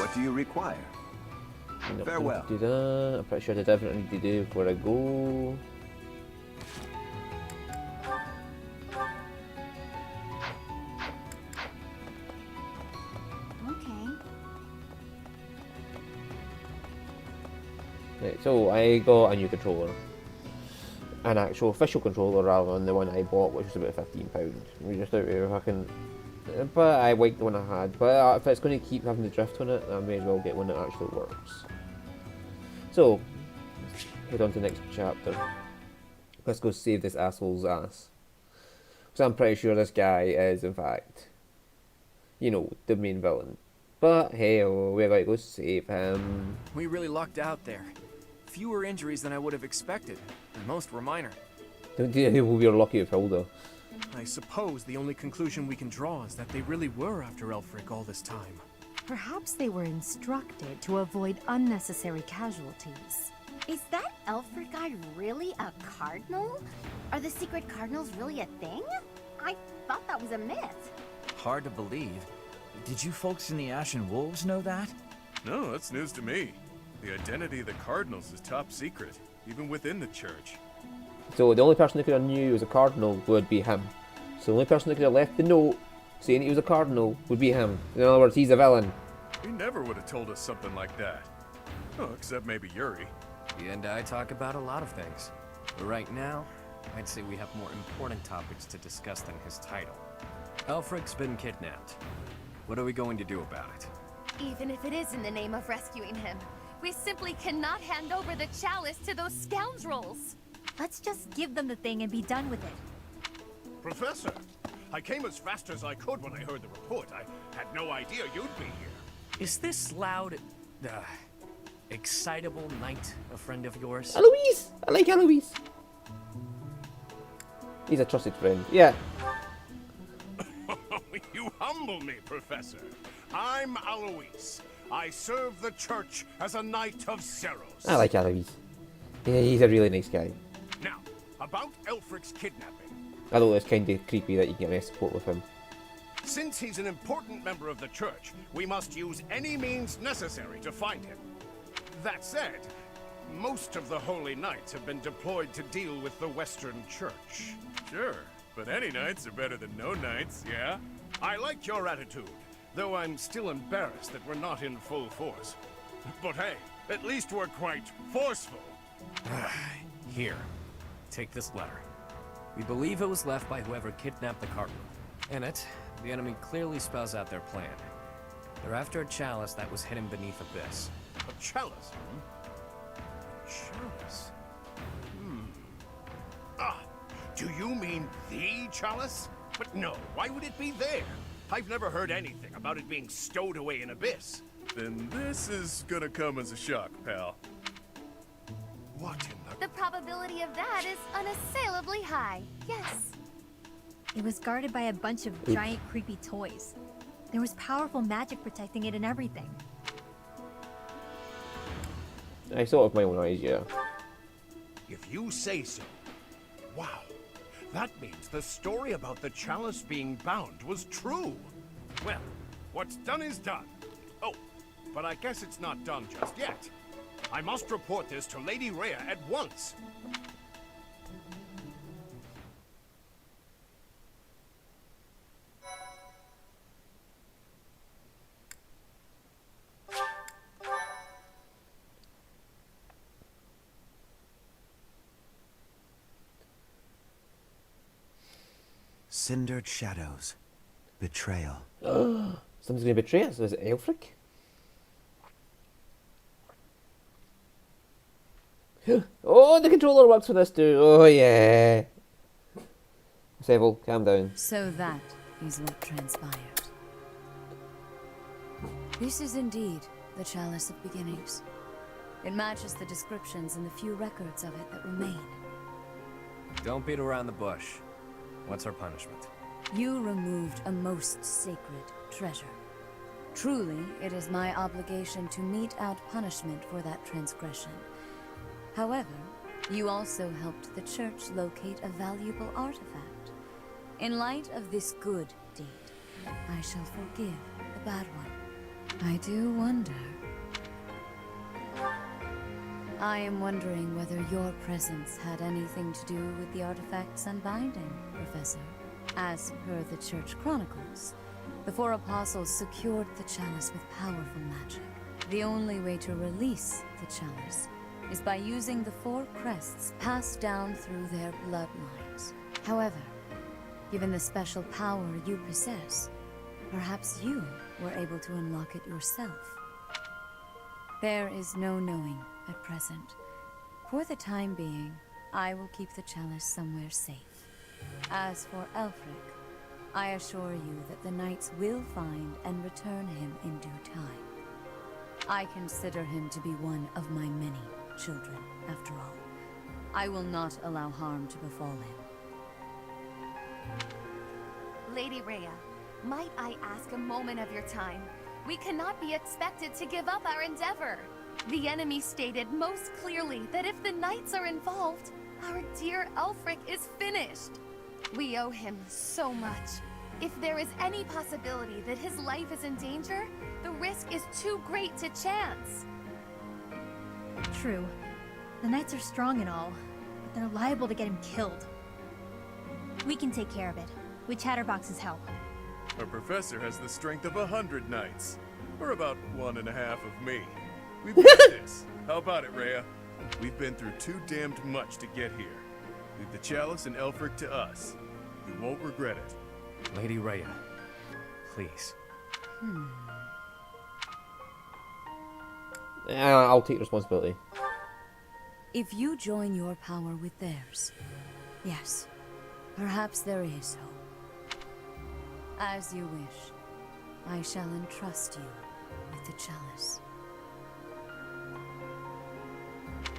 What do you require? Farewell. Do that. I'm pretty sure I definitely need to do before I go. Right, so I got a new controller. An actual official controller rather than the one I bought, which was about £15. We just out here fucking. But I liked the one I had. But if it's going to keep having the drift on it, I may as well get one that actually works. So, let's head on to the next chapter. Let's go save this asshole's ass. Because I'm pretty sure this guy is, in fact, you know, the main villain. But hey, we're going to go save him. We really lucked out there. Fewer injuries than I would have expected, and most were minor. Don't think we were lucky with Hilda. I suppose the only conclusion we can draw is that they really were after Elfric all this time. Perhaps they were instructed to avoid unnecessary casualties. Is that Elfric guy really a cardinal? Are the secret cardinals really a thing? I thought that was a myth. Hard to believe. Did you folks in the Ashen Wolves know that? No, that's news to me. The identity of the Cardinals is top secret, even within the church. So the only person that could have knew he was a cardinal would be him. So the only person that could have left the note saying he was a cardinal would be him. In other words, he's a villain. He never would have told us something like that. Oh, except maybe Yuri. He and I talk about a lot of things. But right now, I'd say we have more important topics to discuss than his title. Elfric's been kidnapped. What are we going to do about it? Even if it is in the name of rescuing him, we simply cannot hand over the chalice to those scoundrels. Let's just give them the thing and be done with it. Professor, I came as fast as I could when I heard the report. I had no idea you'd be here. Is this loud, excitable knight a friend of yours? Eloise! I like Eloise. He's a trusted friend. Yeah. You humble me, Professor. I'm Alois. I serve the church as a knight of Seros. I like Eloise. Yeah, he's a really nice guy. Now, about Elfric's kidnapping. Although it's kind of creepy that you can get any support with him. Since he's an important member of the church, we must use any means necessary to find him. That said, most of the Holy Knights have been deployed to deal with the Western Church. Sure, but any knights are better than no knights, yeah? I like your attitude, though I'm still embarrassed that we're not in full force. But hey, at least we're quite forceful. Here, take this letter. We believe it was left by whoever kidnapped the Cardinal. In it, the enemy clearly spells out their plan. They're after a chalice that was hidden beneath Abyss. A chalice, A chalice? Ah, do you mean the chalice? But no, why would it be there? I've never heard anything about it being stowed away in Abyss. Then this is gonna come as a shock, pal. What in the... The probability of that is unassailably high. Yes. It was guarded by a bunch of giant creepy toys. There was powerful magic protecting it and everything. I saw it with my own eyes, yeah. If you say so. Wow. That means the story about the chalice being bound was true. Well, what's done is done. Oh, but I guess it's not done just yet. I must report this to Lady Rhea at once. Cindered shadows. Betrayal. Someone's going to betray us. Is it Elfric? Oh, the controller works for this too. Oh, yeah. Seville, calm down. So that is what transpired. This is indeed the Chalice of Beginnings. It matches the descriptions in the few records of it that remain. Don't beat around the bush. What's our punishment? You removed a most sacred treasure. Truly, it is my obligation to mete out punishment for that transgression. However, you also helped the church locate a valuable artifact. In light of this good deed, I shall forgive the bad one. I do wonder. I am wondering whether your presence had anything to do with the artifact's unbinding, Professor. As per the Church Chronicles, the four apostles secured the chalice with powerful magic. The only way to release the chalice is by using the four crests passed down through their bloodlines. However, given the special power you possess, perhaps you were able to unlock it yourself. There is no knowing at present. For the time being, I will keep the chalice somewhere safe. As for Elfric, I assure you that the knights will find and return him in due time. I consider him to be one of my many children, after all. I will not allow harm to befall him. Lady Rhea, might I ask a moment of your time? We cannot be expected to give up our endeavor. The enemy stated most clearly that if the knights are involved, our dear Elfric is finished. We owe him so much. If there is any possibility that his life is in danger, the risk is too great to chance. True. The knights are strong and all, but they're liable to get him killed. We can take care of it, with Chatterbox's help. Our professor has the strength of 100 knights, or about 1.5 of me. We've got this. How about it, Rhea? We've been through too damned much to get here. Leave the chalice and Elfric to us. We won't regret it. Lady Rhea, please. I'll take responsibility. If you join your power with theirs, yes, perhaps there is hope. As you wish, I shall entrust you with the chalice.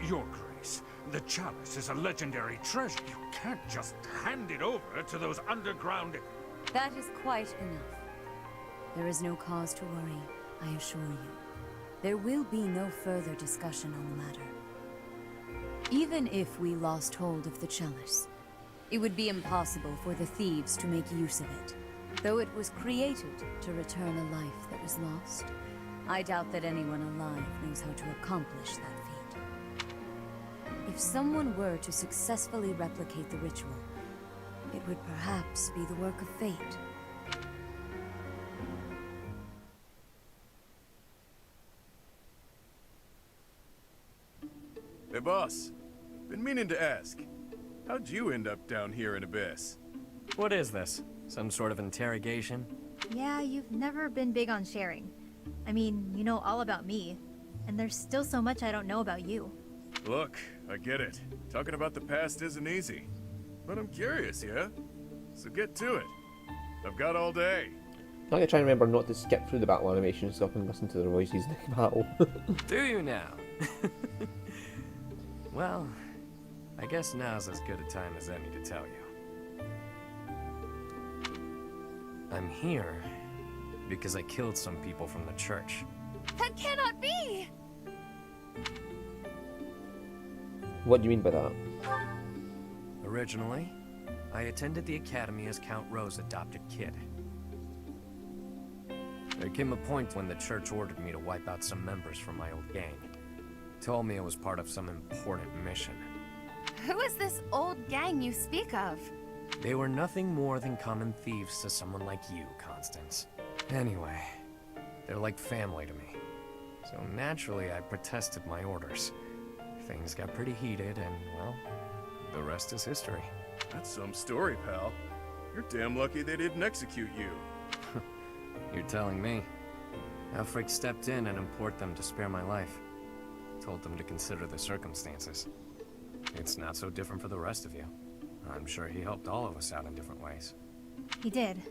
Your Grace, the chalice is a legendary treasure. You can't just hand it over to those underground... That is quite enough. There is no cause to worry, I assure you. There will be no further discussion on the matter. Even if we lost hold of the chalice, it would be impossible for the thieves to make use of it. Though it was created to return a life that was lost, I doubt that anyone alive knows how to accomplish that feat. If someone were to successfully replicate the ritual, it would perhaps be the work of fate. Hey, boss. Been meaning to ask. How'd you end up down here in Abyss? What is this? Some sort of interrogation? Yeah, you've never been big on sharing. I mean, you know all about me, and there's still so much I don't know about you. Look, I get it. Talking about the past isn't easy. But I'm curious, yeah? So get to it. I've got all day. I'm gonna try and remember not to skip through the battle animation so I can listen to their voices in the battle. Do you now? Well, I guess now's as good a time as any to tell you. I'm here because I killed some people from the church. That cannot be! What do you mean by that? Originally, I attended the academy as Count Ro's adopted kid. There came a point when the church ordered me to wipe out some members from my old gang. Told me it was part of some important mission. Who is this old gang you speak of? They were nothing more than common thieves to someone like you, Constance. Anyway, they're like family to me. So naturally, I protested my orders. Things got pretty heated, and, well, the rest is history. That's some story, pal. You're damn lucky they didn't execute you. You're telling me. Elfric stepped in and implored them to spare my life. Told them to consider the circumstances. It's not so different for the rest of you. I'm sure he helped all of us out in different ways. He did.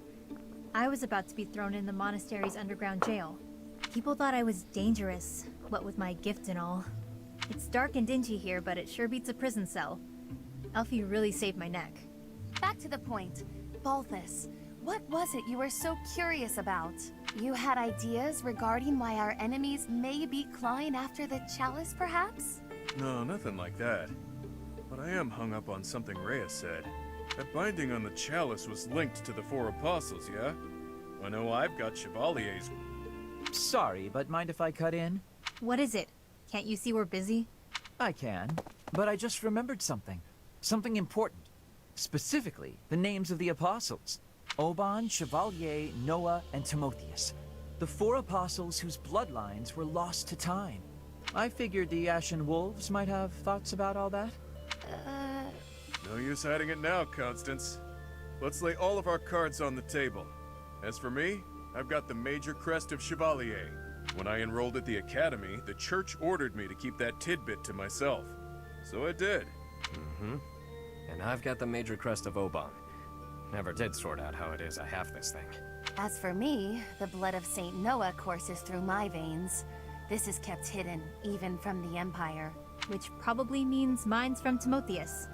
I was about to be thrown in the monastery's underground jail. People thought I was dangerous, what with my gift and all. It's dark and dingy here, but it sure beats a prison cell. Elfie really saved my neck. Back to the point. Balthus, what was it you were so curious about? You had ideas regarding why our enemies may be clawing after the chalice, perhaps? No, nothing like that. But I am hung up on something Rhea said. That binding on the chalice was linked to the four apostles, yeah? I know I've got Chevalier's... Sorry, but mind if I cut in? What is it? Can't you see we're busy? I can, but I just remembered something. Something important. Specifically, the names of the apostles. Oban, Chevalier, Noah, and Timotheus. The 4 apostles whose bloodlines were lost to time. I figured the Ashen Wolves might have thoughts about all that. No use hiding it now, Constance. Let's lay all of our cards on the table. As for me, I've got the Major Crest of Chevalier. When I enrolled at the academy, the church ordered me to keep that tidbit to myself. So I did. And I've got the Major Crest of Oban. Never did sort out how it is I have this thing. As for me, the blood of Saint Noah courses through my veins. This is kept hidden, even from the Empire. Which probably means mine's from Timotheus.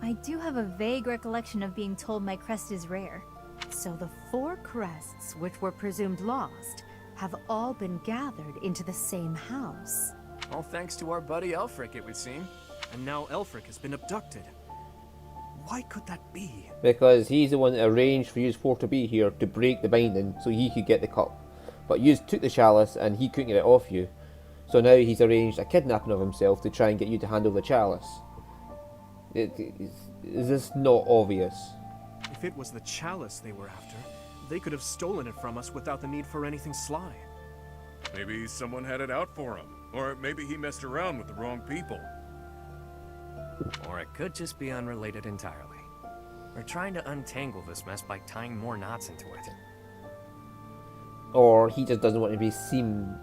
I do have a vague recollection of being told my crest is rare. So the 4 crests, which were presumed lost, have all been gathered into the same house. All thanks to our buddy Elfric, it would seem. And now Elfric has been abducted. Why could that be? Because he's the one that arranged for you 4 to be here to break the binding so he could get the cup. But you took the chalice and he couldn't get it off you. So now he's arranged a kidnapping of himself to try and get you to handle the chalice. Is this not obvious? If it was the chalice they were after, they could have stolen it from us without the need for anything sly. Maybe someone had it out for him. Or maybe he messed around with the wrong people. Or it could just be unrelated entirely. We're trying to untangle this mess by tying more knots into it. Or he just doesn't want to be seen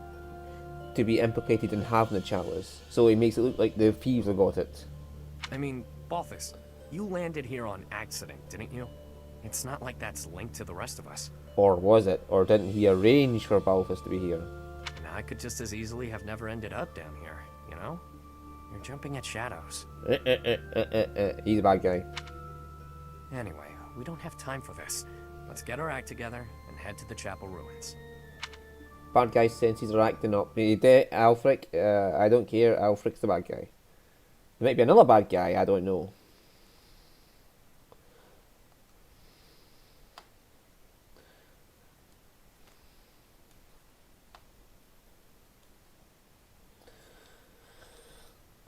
to be implicated in having the chalice, so he makes it look like the thieves have got it. I mean, Balthus, you landed here on accident, didn't you? It's not like that's linked to the rest of us. Or was it? Or didn't he arrange for Balthus to be here? And I could just as easily have never ended up down here, you know? You're jumping at shadows. He's a bad guy. Anyway, we don't have time for this. Let's get our act together and head to the chapel ruins. Bad guy senses are acting up. Alfric, I don't care. Alfric's the bad guy. There might be another bad guy, I don't know.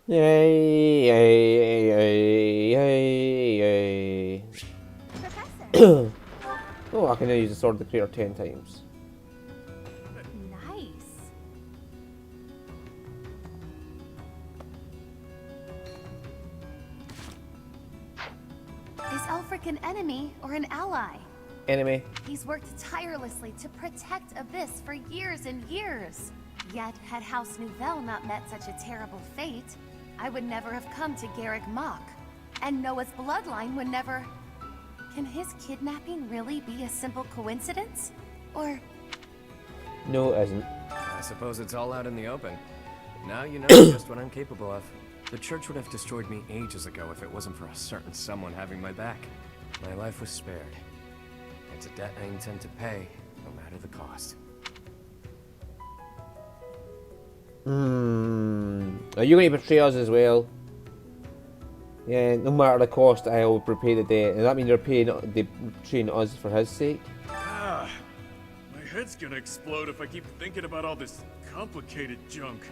Yay, yay, yay, yay, yay. Professor! Oh, I can now use the sword to clear 10 times. Nice. Is Elfric an enemy or an ally? Enemy. He's worked tirelessly to protect Abyss for years and years. Yet, had House Nouvelle not met such a terrible fate, I would never have come to Garrick Mach. And Noah's bloodline would never... Can his kidnapping really be a simple coincidence? Or... No, it isn't. I suppose it's all out in the open. Now you know just what I'm capable of. The church would have destroyed me ages ago if it wasn't for a certain someone having my back. My life was spared. It's a debt I intend to pay, no matter the cost. Are you going to betray us as well? Yeah, no matter the cost, I will repay the debt. And that means they're betraying us for his sake? Ah, my head's gonna explode if I keep thinking about all this complicated junk.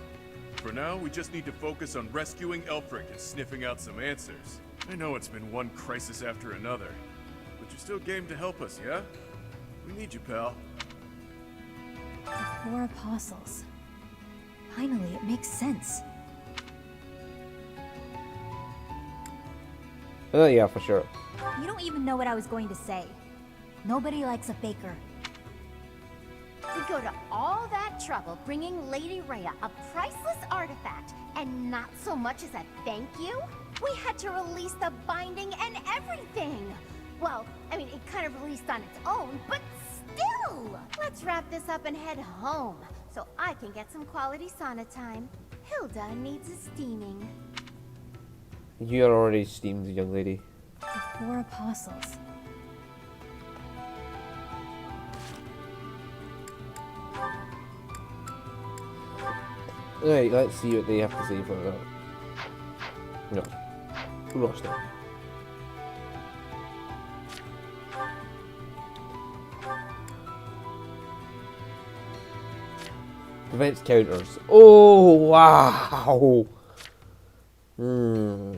For now, we just need to focus on rescuing Elfric and sniffing out some answers. I know it's been one crisis after another, but you're still game to help us, yeah? We need you, pal. The 4 apostles. Finally, it makes sense. Oh yeah, for sure. You don't even know what I was going to say. Nobody likes a baker. We go to all that trouble bringing Lady Rhea a priceless artifact, and not so much as a thank you? We had to release the binding and everything! Well, I mean, it kind of released on its own, but still! Let's wrap this up and head home, so I can get some quality sauna time. Hilda needs a steaming. You're already steamed, young lady. The 4 apostles. Right, let's see what they have to say for that. No. Who lost it? Prevents counters. Oh, wow.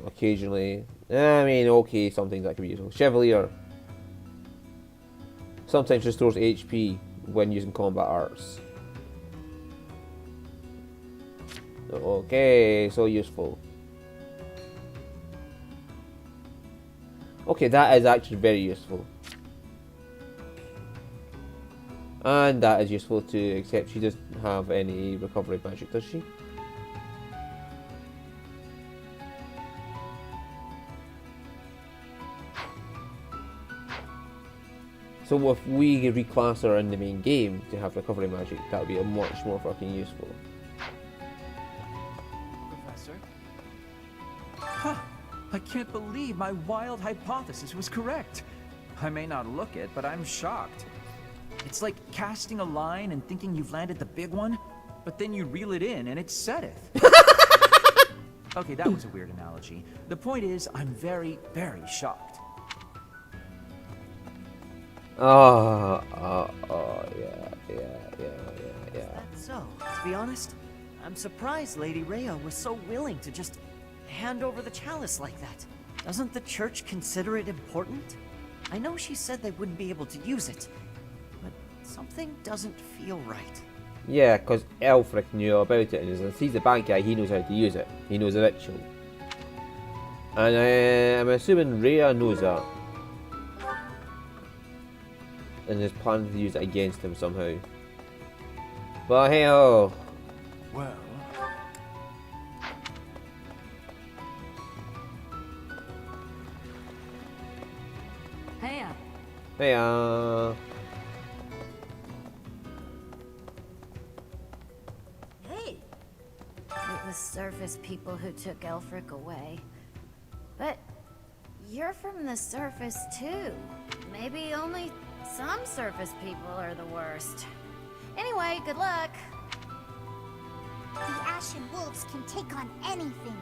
Occasionally. I mean, okay, sometimes that can be useful. Chevalier. Sometimes restores HP when using combat arts. Okay, so useful. Okay, that is actually very useful. And that is useful too, except she doesn't have any recovery magic, does she? So if we reclass her in the main game to have recovery magic, that would be a much more fucking useful. Professor? Huh! I can't believe my wild hypothesis was correct. I may not look it, but I'm shocked. It's like casting a line and thinking you've landed the big one, but then you reel it in and it setteth. Okay, that was a weird analogy. The point is, I'm very, very shocked. Yeah. So, to be honest, I'm surprised Lady Rhea was so willing to just hand over the chalice like that. Doesn't the church consider it important? I know she said they wouldn't be able to use it, but something doesn't feel right. Yeah, because Elfric knew about it, and since he's the bad guy, he knows how to use it. He knows the ritual. And I'm assuming Rhea knows that. And is planning to use it against him somehow. But hey ho! Well, Hey, Hey Hey! It was surface people who took Elfric away. But you're from the surface too. Maybe only some surface people are the worst. Anyway, good luck. The Ashen Wolves can take on anything.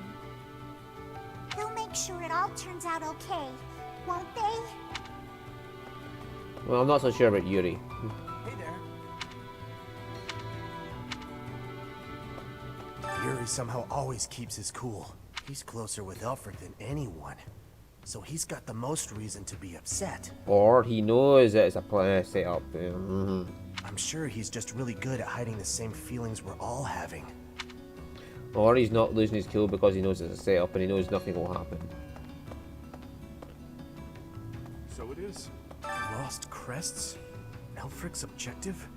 They'll make sure it all turns out okay, won't they? Well, I'm not so sure about Yuri. hey there. Yuri somehow always keeps his cool. He's closer with Elfric than anyone. So he's got the most reason to be upset. Or he knows that it's a plan set up. I'm sure he's just really good at hiding the same feelings we're all having. Or he's not losing his cool because he knows it's a setup and he knows nothing will happen. So it is. Lost crests? Elfric's objective?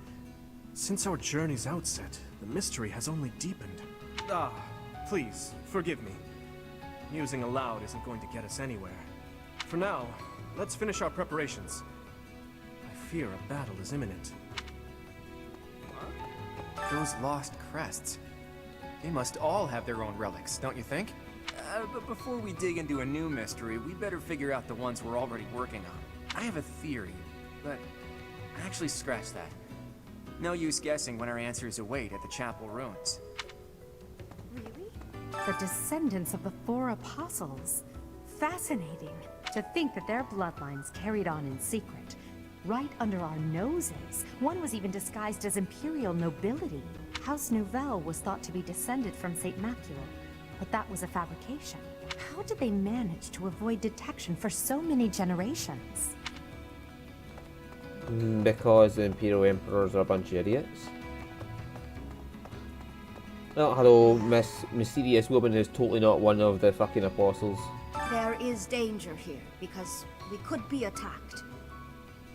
Since our journey's outset, the mystery has only deepened. Ah, please, forgive me. Musing aloud isn't going to get us anywhere. For now, let's finish our preparations. I fear a battle is imminent. Those lost crests. They must all have their own relics, don't you think? But before we dig into a new mystery, we better figure out the ones we're already working on. I have a theory, but actually scratch that. No use guessing when our answers await at the chapel ruins. Really? The descendants of the four apostles. Fascinating. To think that their bloodlines carried on in secret. Right under our noses. One was even disguised as imperial nobility. House Nouvelle was thought to be descended from St. Macule, but that was a fabrication. How did they manage to avoid detection for so many generations? Because the Imperial Emperors are a bunch of idiots. Oh, hello, mysterious woman who's totally not one of the fucking apostles. There is danger here, because we could be attacked.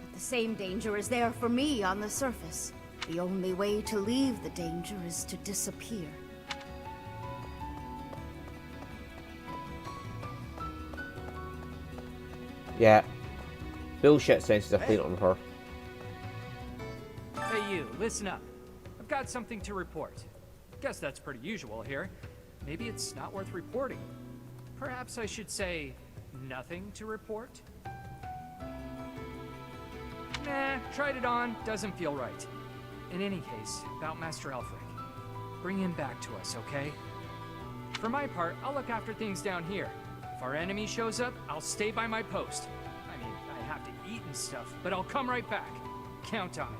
But the same danger is there for me on the surface. The only way to leave the danger is to disappear. Yeah. Bullshit senses are playing on her. Hey you, listen up. I've got something to report. Guess that's pretty usual here. Maybe it's not worth reporting. Perhaps I should say, nothing to report? Nah, tried it on, doesn't feel right. In any case, about Master Elfric. Bring him back to us, okay? For my part, I'll look after things down here. If our enemy shows up, I'll stay by my post. I mean, I have to eat and stuff, but I'll come right back. Count on it.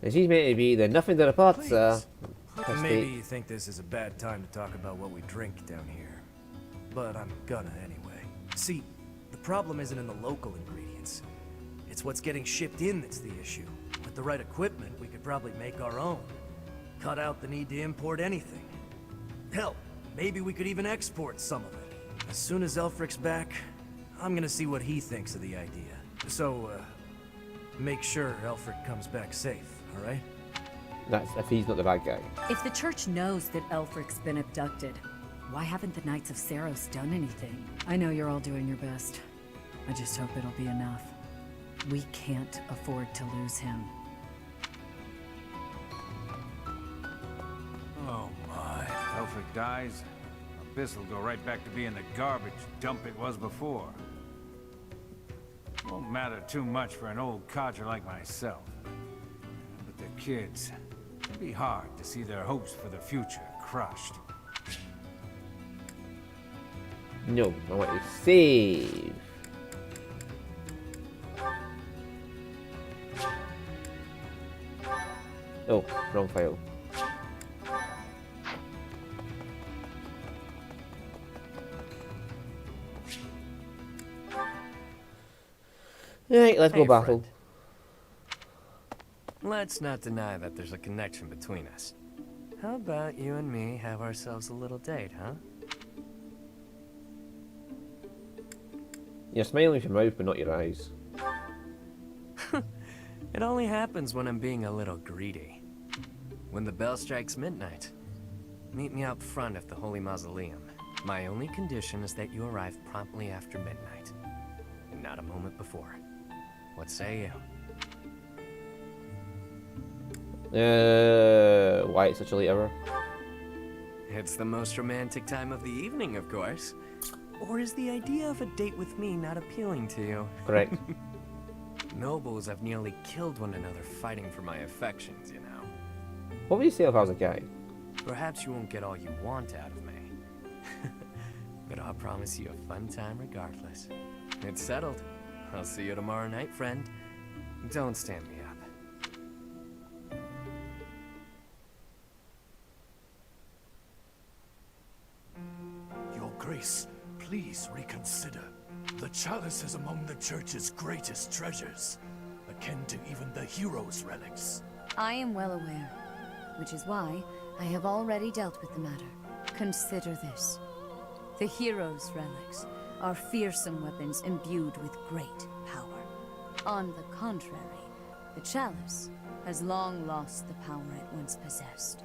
As he's meant to be the nothing to report, sir. Maybe you think this is a bad time to talk about what we drink down here. But I'm gonna anyway. See, the problem isn't in the local ingredients. It's what's getting shipped in that's the issue. With the right equipment, we could probably make our own. Cut out the need to import anything. Hell, maybe we could even export some of it. As soon as Elfric's back, I'm gonna see what he thinks of the idea. So, make sure Elfric comes back safe, alright? That's if he's not the bad guy. If the church knows that Elfric's been abducted, why haven't the Knights of Saros done anything? I know you're all doing your best. I just hope it'll be enough. We can't afford to lose him. Oh my. Elfric dies, Abyss will go right back to being the garbage dump it was before. Won't matter too much for an old codger like myself. But the kids, it'd be hard to see their hopes for the future crushed. No, I want to save. Oh, wrong file. Right, let's go Hey, battle. friend. Let's not deny that there's a connection between us. How about you and me have ourselves a little date, huh? You're smiling with your mouth, but not your eyes. It only happens when I'm being a little greedy. When the bell strikes midnight, meet me out front of the Holy Mausoleum. My only condition is that you arrive promptly after midnight, and not a moment before. What say you? Why it's such a late hour? It's the most romantic time of the evening, of course. Or is the idea of a date with me not appealing to you? Correct. Nobles have nearly killed one another fighting for my affections, you know. What would you say if I was a guy? Perhaps you won't get all you want out of me. But I'll promise you a fun time regardless. It's settled. I'll see you tomorrow night, friend. Don't stand me up. Your Grace, please reconsider. The chalice is among the Church's greatest treasures, akin to even the hero's relics. I am well aware, which is why I have already dealt with the matter. Consider this. The hero's relics are fearsome weapons imbued with great power. On the contrary, the chalice has long lost the power it once possessed.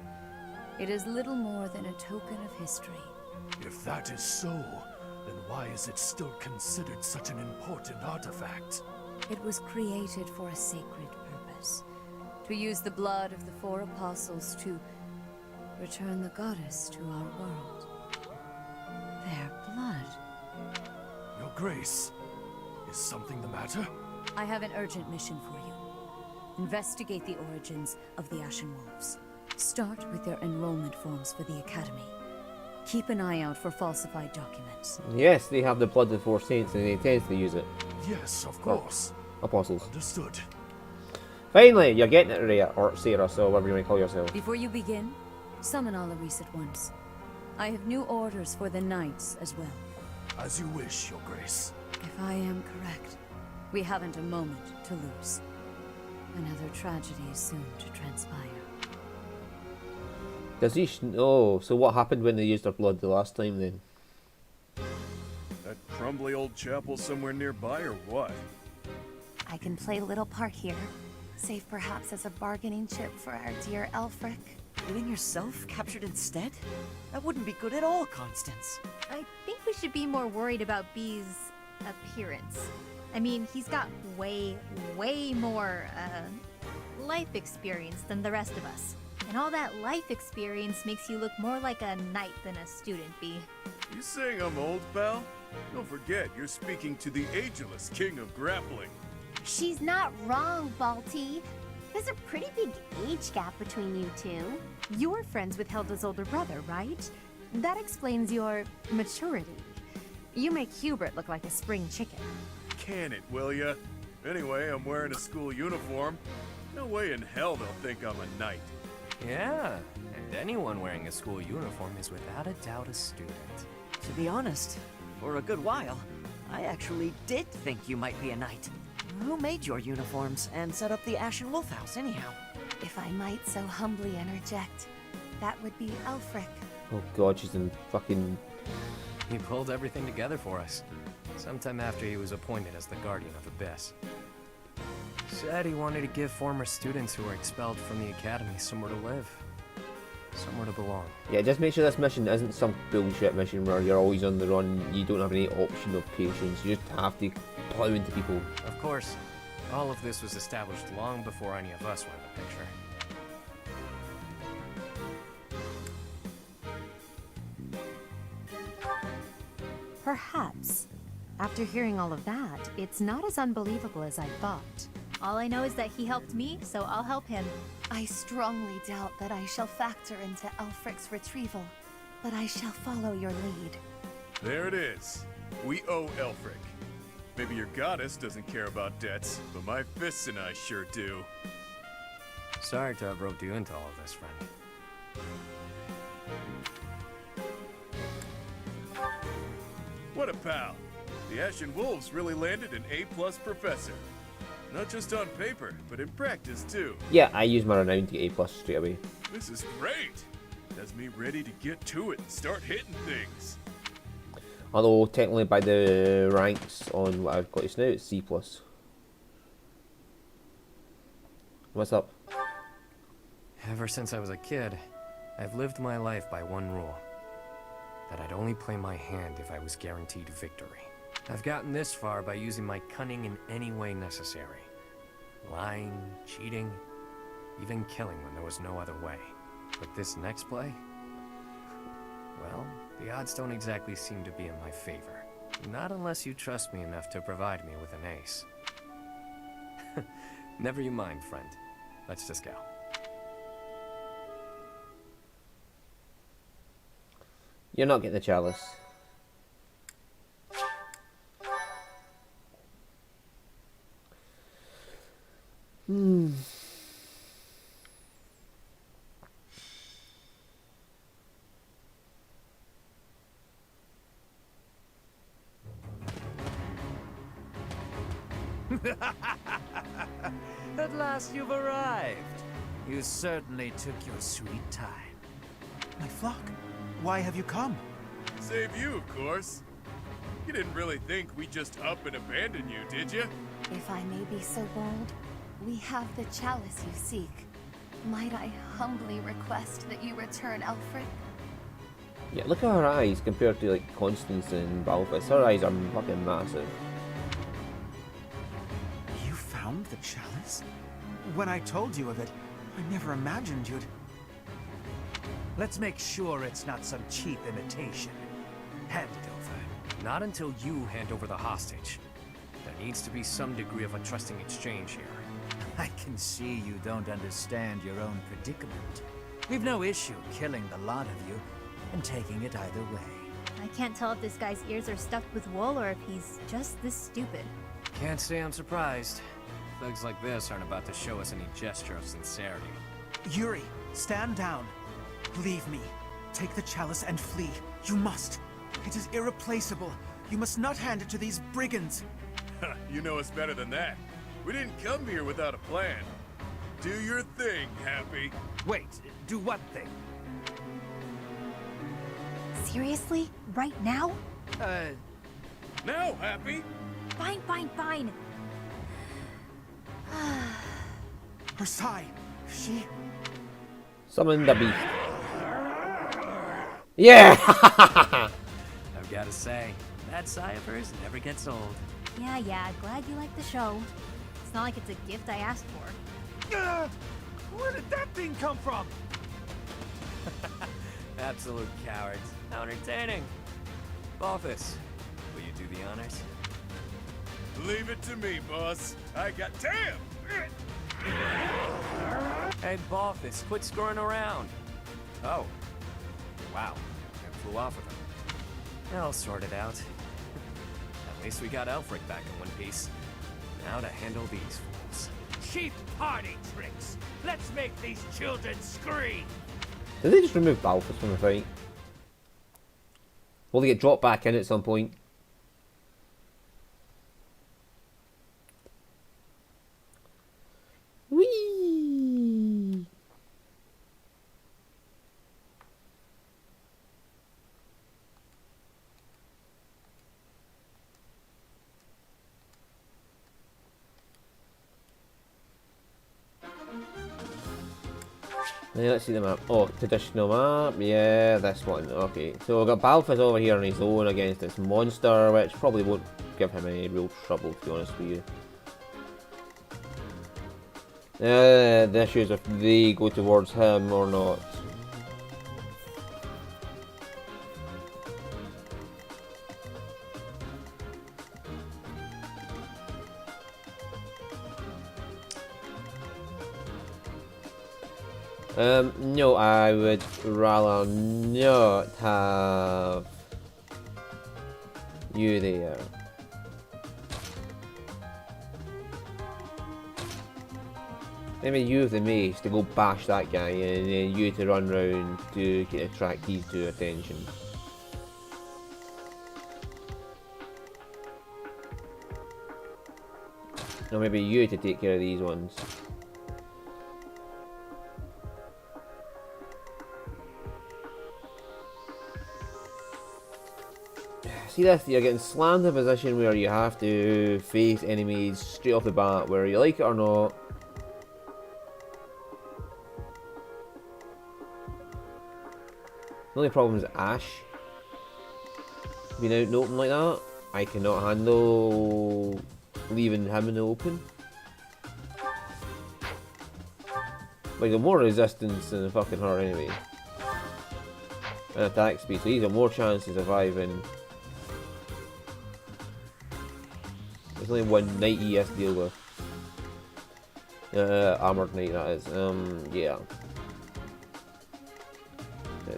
It is little more than a token of history. If that is so, then why is it still considered such an important artifact? It was created for a sacred purpose. To use the blood of the four apostles to return the goddess to our world. Their blood. Your Grace, is something the matter? I have an urgent mission for you. Investigate the origins of the Ashen Wolves. Start with their enrollment forms for the Academy. Keep an eye out for falsified documents. Yes, they have the blood of the four saints and they intend to use it. Yes, of course. Apostles. Understood. Finally, you're getting it, Rhea, or Sarah, so whatever you want to call yourself. Before you begin, summon all Aris at once. I have new orders for the Knights as well. As you wish, Your Grace. If I am correct, we haven't a moment to lose. Another tragedy is soon to transpire. Does he know? So what happened when they used their blood the last time then? That crumbly old chapel somewhere nearby or what? I can play a little part here. Save perhaps as a bargaining chip for our dear Elfric. Getting yourself captured instead? That wouldn't be good at all, Constance. I think we should be more worried about B's appearance. I mean, he's got way more, life experience than the rest of us. And all that life experience makes you look more like a knight than a student, B. You saying I'm old, pal? Don't forget, you're speaking to the ageless king of grappling. She's not wrong, Balti. There's a pretty big age gap between you two. You're friends with Hilda's older brother, right? That explains your maturity. You make Hubert look like a spring chicken. Can it, will ya? Anyway, I'm wearing a school uniform. No way in hell they'll think I'm a knight. Yeah, and anyone wearing a school uniform is without a doubt a student. To be honest, for a good while, I actually did think you might be a knight. Who made your uniforms and set up the Ashen Wolf House, anyhow? If I might so humbly interject, that would be Elfric. Oh god, she's in fucking... He pulled everything together for us, sometime after he was appointed as the Guardian of Abyss. Said he wanted to give former students who were expelled from the academy somewhere to live. Somewhere to belong. Yeah, just make sure this mission isn't some bullshit mission where you're always on the run, you don't have any option of patience, you just have to plow into people. Of course, all of this was established long before any of us were in the picture. Perhaps. After hearing all of that, it's not as unbelievable as I thought. All I know is that he helped me, so I'll help him. I strongly doubt that I shall factor into Elfric's retrieval, but I shall follow your lead. There it is. We owe Elfric. Maybe your goddess doesn't care about debts, but my fists and I sure do. Sorry to have roped you into all of this, friend. What a pal. The Ashen Wolves really landed an A+ professor. Not just on paper, but in practice too. Yeah, I use my renown to get A+ straight away. This is great. Has me ready to get to it and start hitting things. Although, technically by the ranks on what I've got just now, it's C+. What's up? Ever since I was a kid, I've lived my life by one rule. That I'd only play my hand if I was guaranteed victory. I've gotten this far by using my cunning in any way necessary. Lying, cheating, even killing when there was no other way. But this next play? Well, the odds don't exactly seem to be in my favor. Not unless you trust me enough to provide me with an ace. Never you mind, friend. Let's just go. You're not getting the chalice. At last you've arrived. You certainly took your sweet time. My flock, why have you come? Save you, of course. You didn't really think we'd just up and abandon you, did you? If I may be so bold, we have the chalice you seek. Might I humbly request that you return Elfric? Yeah, look at her eyes compared to like Constance and Balthus. Her eyes are fucking massive. You found the chalice? When I told you of it, I never imagined you'd... Let's make sure it's not some cheap imitation. Hand it over. Not until you hand over the hostage. There needs to be some degree of a trusting exchange here. I can see you don't understand your own predicament. We've no issue killing the lot of you and taking it either way. I can't tell if this guy's ears are stuffed with wool or if he's just this stupid. Can't say I'm surprised. Thugs like this aren't about to show us any gesture of sincerity. Yuri, stand down. Leave me. Take the chalice and flee. You must. It is irreplaceable. You must not hand it to these brigands. You know us better than that. We didn't come here without a plan. Do your thing, Happy. Wait, do what thing? Seriously? Right now? Now, Happy! Fine, fine, fine. Her sigh. She... Summon the beast. Yeah! I've got to say, that sigh of hers never gets old. Yeah, glad you like the show. It's not like it's a gift I asked for. Where did that thing come from? Absolute cowards. How entertaining. Balthus, will you do the honors? Leave it to me, boss. I got... Damn! Hey, Balthus, quit screwing around. Oh. Wow. I flew off with him. I'll sort it out. At least we got Elfric back in one piece. Now to handle these fools. cheap party tricks. Let's make these children scream. Did they just remove Balthus from the fight? Will they get dropped back in at some point? Whee! Let's see the map. Oh, traditional map. Yeah, this one. Okay, so we've got Balthus over here on his own against this monster, which probably won't give him any real trouble, to be honest with you. The issue is if they go towards him or not. No, I would rather not have you there. Maybe you with the mace to go bash that guy and then you to run round to attract these two attention. Or maybe you to take care of these ones. See this, you're getting slammed in a position where you have to face enemies straight off the bat, whether you like it or not. The only problem is Ash being out in the open like that. I cannot handle leaving him in the open. Like, the more resistance than fucking her anyway. And attack speed, so he's got more chance of surviving. There's only one knight he has to deal with. Armored knight, that is. Yeah.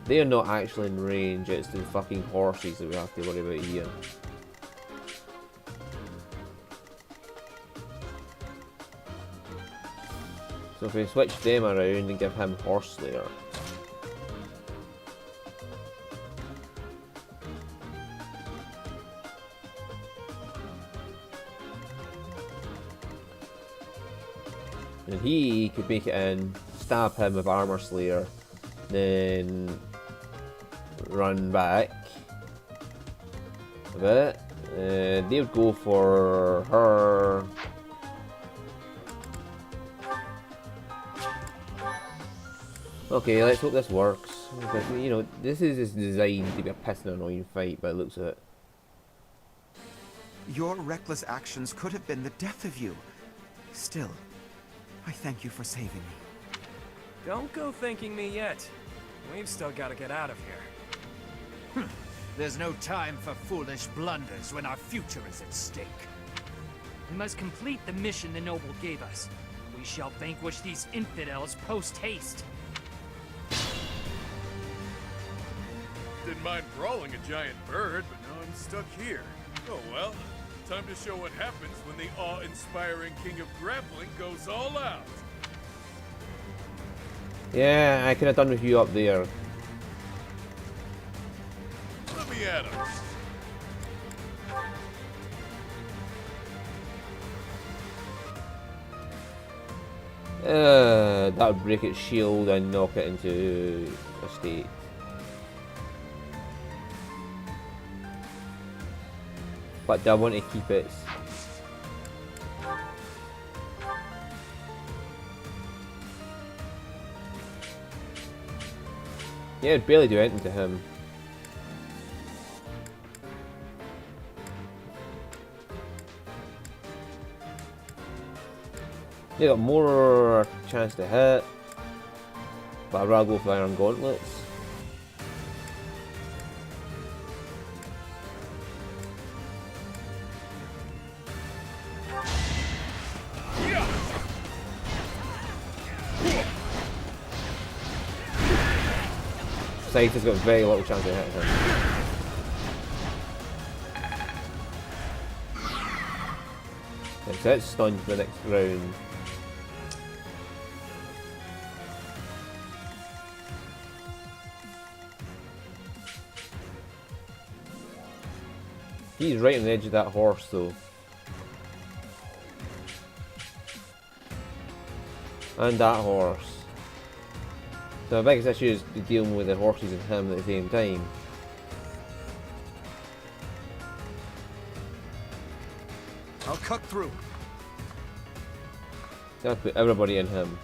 They're not actually in range, it's the fucking horses that we have to worry about here. So if we switch them around and give him Horse Slayer. And he could make it in, stab him with Armor Slayer, then run back a bit. They would go for her. Okay, let's hope this works. But, you know, this is designed to be a pissing annoying fight by the looks of it. Your reckless actions could have been the death of you. Still, I thank you for saving me. Don't go thanking me yet. We've still got to get out of here. There's no time for foolish blunders when our future is at stake. We must complete the mission the noble gave us. We shall vanquish these infidels post-haste. Didn't mind brawling a giant bird, but now I'm stuck here. Oh well. Time to show what happens when the awe-inspiring king of grappling goes all out. Yeah, I could have done with you up there. Let me at him. That would break its shield and knock it into a state. But do I want to keep it? Yeah, it'd barely do anything to him. They got more chance to hit, but I'd rather go for Iron Gauntlets. Scythe has got very little chance to hit him. So it's stunned for the next round. He's right on the edge of that horse, though. And that horse. So my biggest issue is dealing with the horses and him at the same time. I'll cut through. Gotta put everybody in him.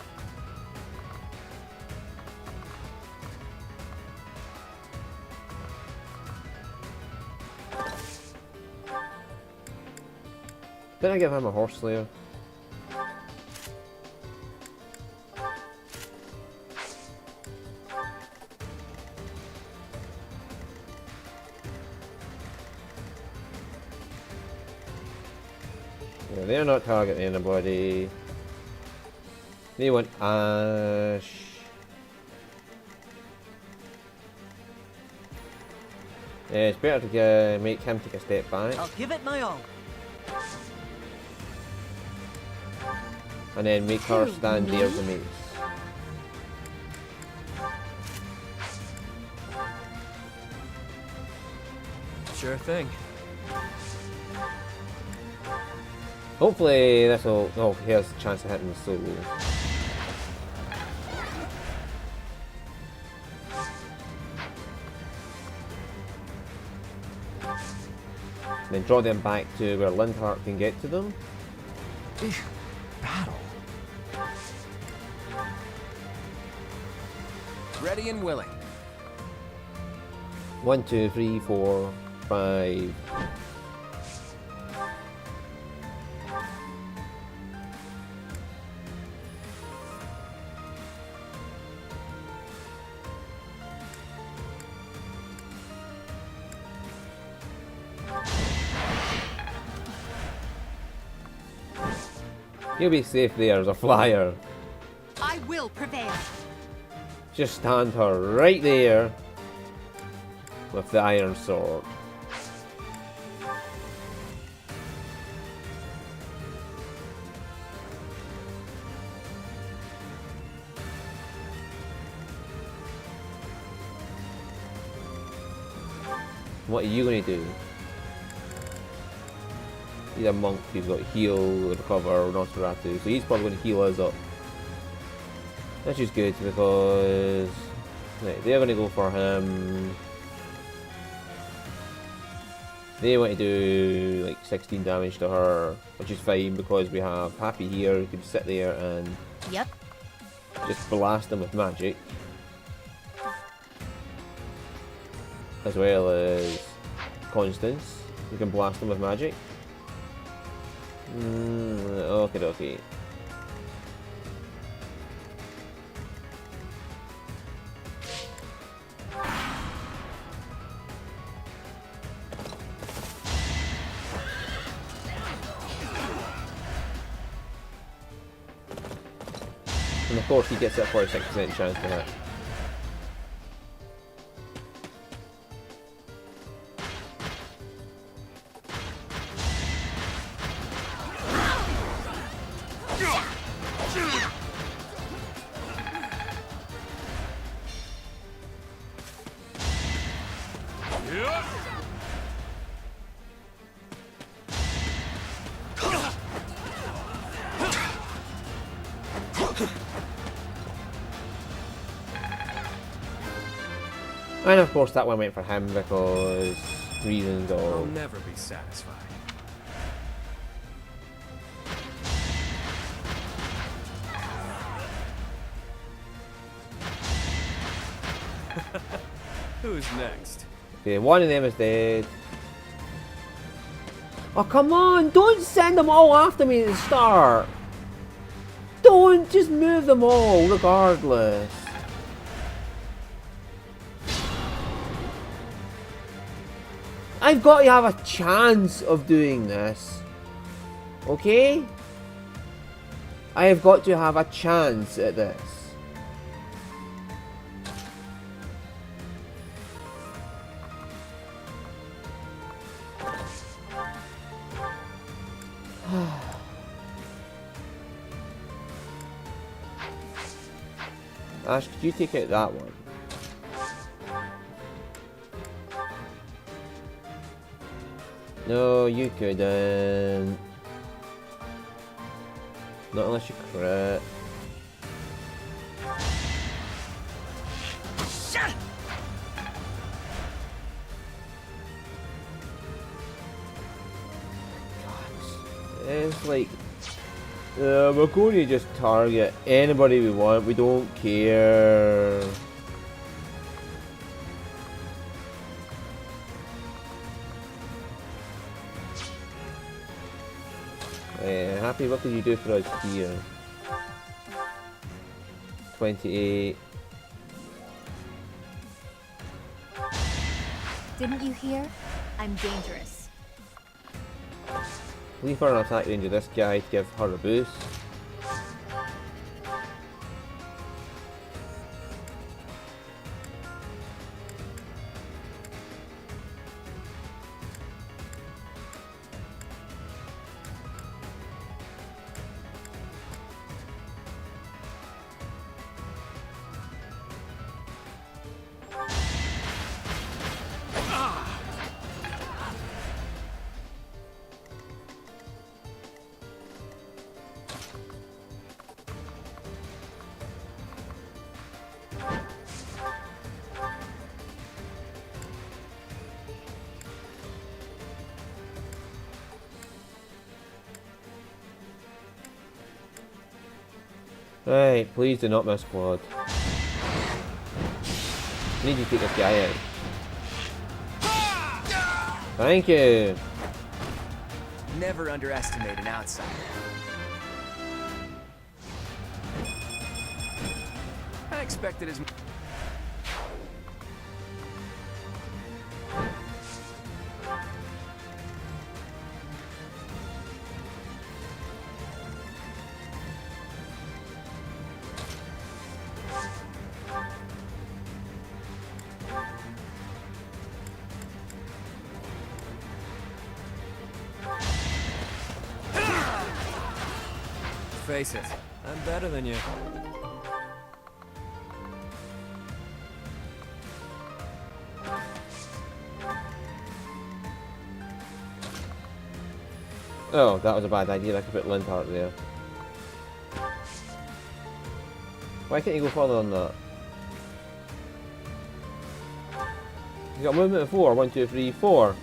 Didn't I give him a horse slayer? Yeah, they're not targeting anybody. They want Ash. Yeah, it's better to make him take a step back. I'll give it my all. And then make her stand there as a mace. Sure thing. Hopefully this will... Oh, he has a chance of hitting the solo. Then draw them back to where Lindhart can get to them. Battle. Ready and willing. 1, 2, 3, 4, 5. You'll be safe there as a flyer. I will prevail. Just stand her right there with the iron sword. What are you going to do? He's a monk, he's got heal, recover, Nosferatu, so he's probably going to heal us up. Which is good because right, they're going to go for him. They want to do like 16 damage to her, which is fine because we have Happy here who can sit there and just blast them with magic. As well as Constance, you can blast them with magic. Okay, okay. And of course he gets that 46% chance to hit. And of course that one went for him because reasons I'll of... never be satisfied. Who's next? Okay, one of them is dead. Oh come on, don't send them all after me at the start. Don't, just move them all regardless. I've got to have a chance of doing this. Okay? I have got to have a chance at this. Ash, could you take out that one? No, you couldn't. Not unless you crit. Shut. It's like, we're going to just target anybody we want. We don't care. Happy, what did you do for us here? 28. Didn't you hear? I'm dangerous. Leave her an attack range of this guy to give her a boost. Right, please do not miss quad. Need you to take this guy out. Thank you. Never underestimate an outsider. I expected as. Face it, I'm better than you. Oh, that was a bad idea. I could put Linthart there. Why can't you go further than that? You got movement of 4. 1, 2, 3, 4.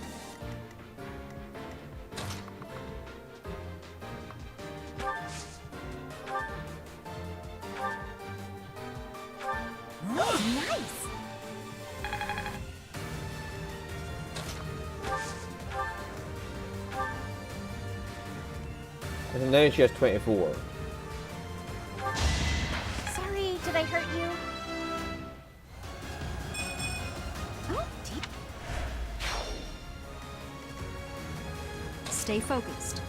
And now she has 24. Sorry, did I hurt you? Oh, Stay focused.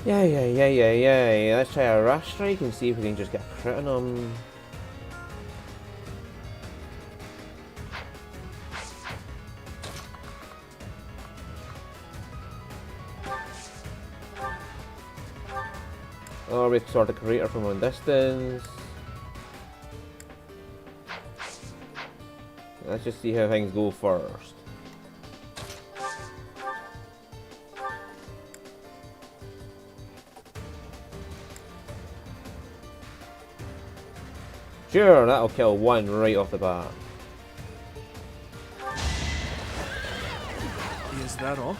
Yeah. Let's try a rush strike and see if we can just get a crit on him. Or we sort of crater from a distance. Let's just see how things go first. Sure, that'll kill one right off the bat. Is that all?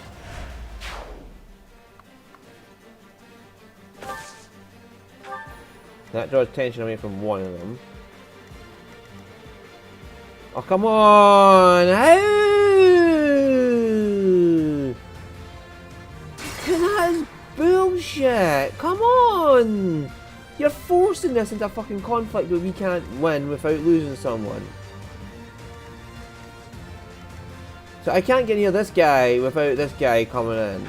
That draws attention away from one of them. Oh, come on! How? That's bullshit! Come on! You're forcing this into a fucking conflict that we can't win without losing someone. So I can't get near this guy without this guy coming in.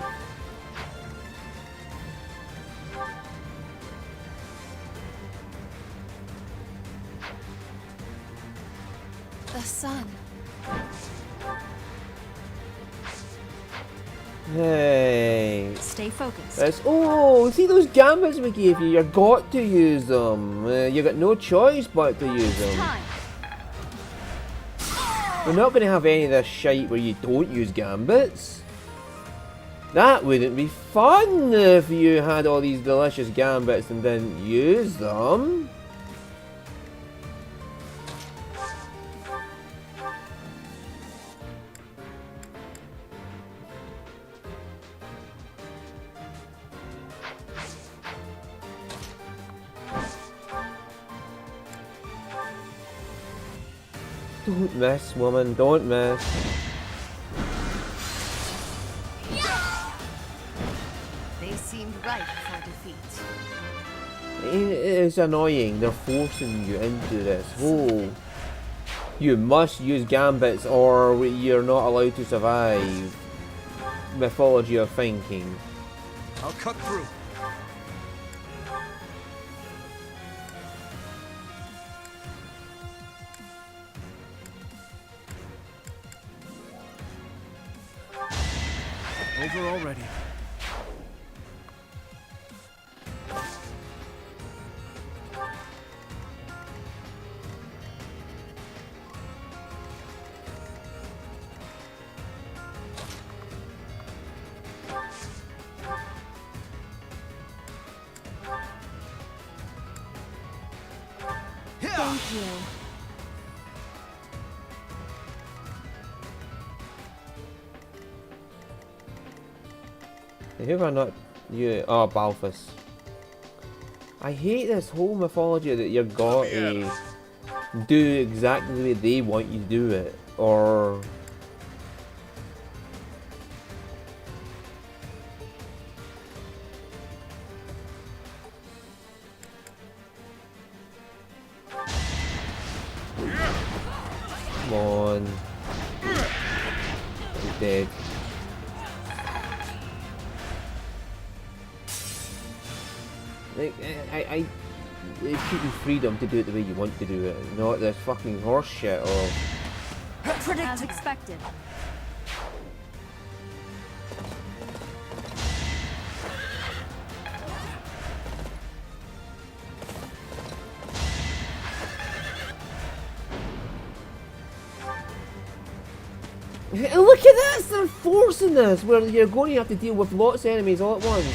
sun. Hey. Stay focused. Oh, see those gambits we gave you? You got to use them. You got no choice but to use them. We're not going to have any of this shite where you don't use gambits. That wouldn't be fun if you had all these delicious gambits and didn't use them. Don't miss, woman, don't miss. They seemed ripe for defeat. It's annoying, they're forcing you into this whole... You must use gambits or you're not allowed to survive. Mythology of thinking. I'll cut through. Over already. Thank you. Who have I not... You... Oh, Balthus. I hate this whole mythology that you've got to do exactly the way they want you to do it. Or... Come on. He's dead. Like, I give you freedom to do it the way you want to do it, not this fucking horse shit of... As expected. And look at this! They're forcing this, where you're going to have to deal with lots of enemies all at once.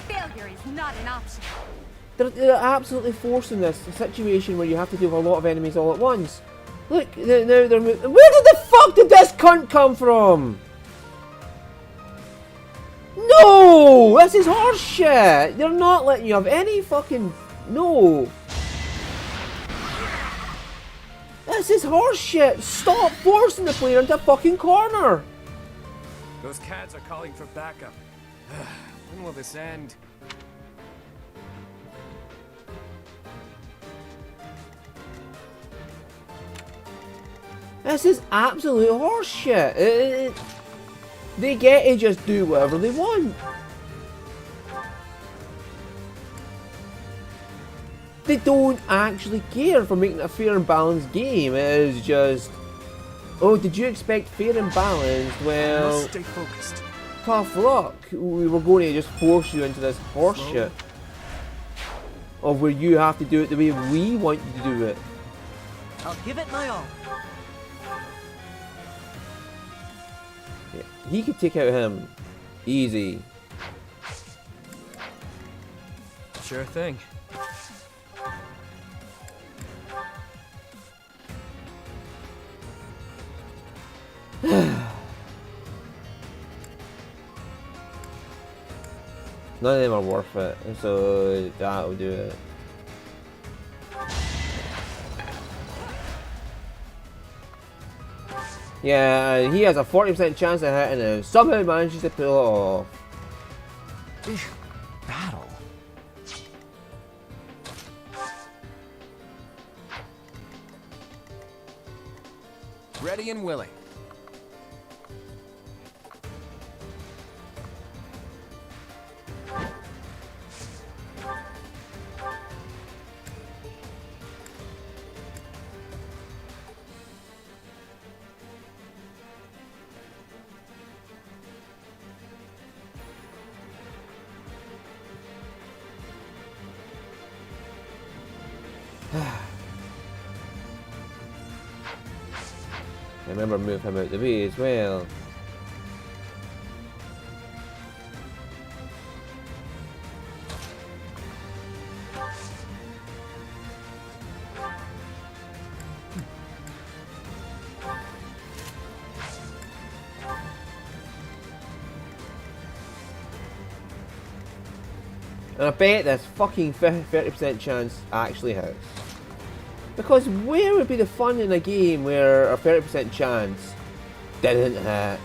Failure is not an option. They're absolutely forcing this situation where you have to deal with a lot of enemies all at once. Look, now they're moving. Where the fuck did this cunt come from? No! This is horse shit! They're not letting you have any fucking... No! This is horse shit! Stop forcing the player into a fucking corner! Those cats are calling for backup. When will this end? This is absolute horse shit. They get to just do whatever they want. They don't actually care for making a fair and balanced game. It is just... Oh, did you expect fair and balanced? Well... Stay focused. Tough luck. We were going to just force you into this horse shit. Of where you have to do it the way we want you to do it. I'll give it my all. Yeah, he could take out him. Easy. Sure thing. None of them are worth it, so that'll do it. Yeah, he has a 40% chance of hitting him. Somehow manages to pull it off. Battle? Ready and willing. Remember, move him out the way as well. And I bet this fucking 30% chance actually hits. Because where would be the fun in a game where a 30% chance didn't hit?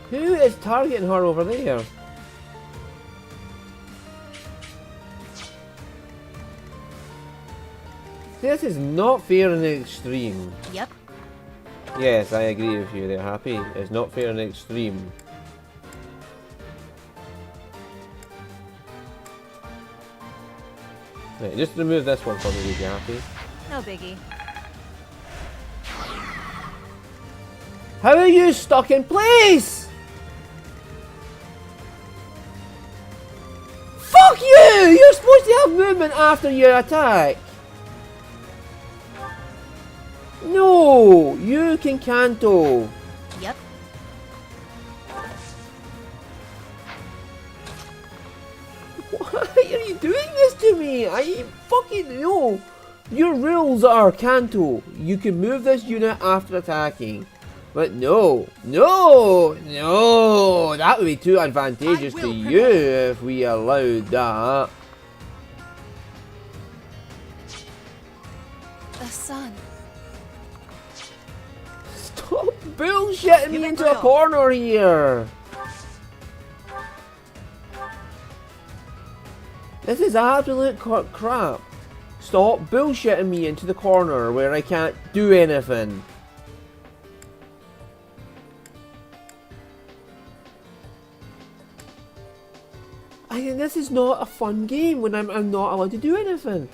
Who is targeting her over there? This is not fair in the extreme. Yep. Yes, I agree with you there, Happy. It's not fair in the extreme. Right, just remove this one for me, would you, Happy? No biggie. How are you stuck in place? Fuck you! You're supposed to have movement after your attack. No, you can canto. Yep. Why are you doing this to me? I fucking know. Your rules are canto. You can move this unit after attacking. But no, no, no. That would be too advantageous to you if we allowed that. The sun. Stop bullshitting me into a corner here! This is absolute crap. Stop bullshitting me into the corner where I can't do anything. This is not a fun game when I'm not allowed to do anything.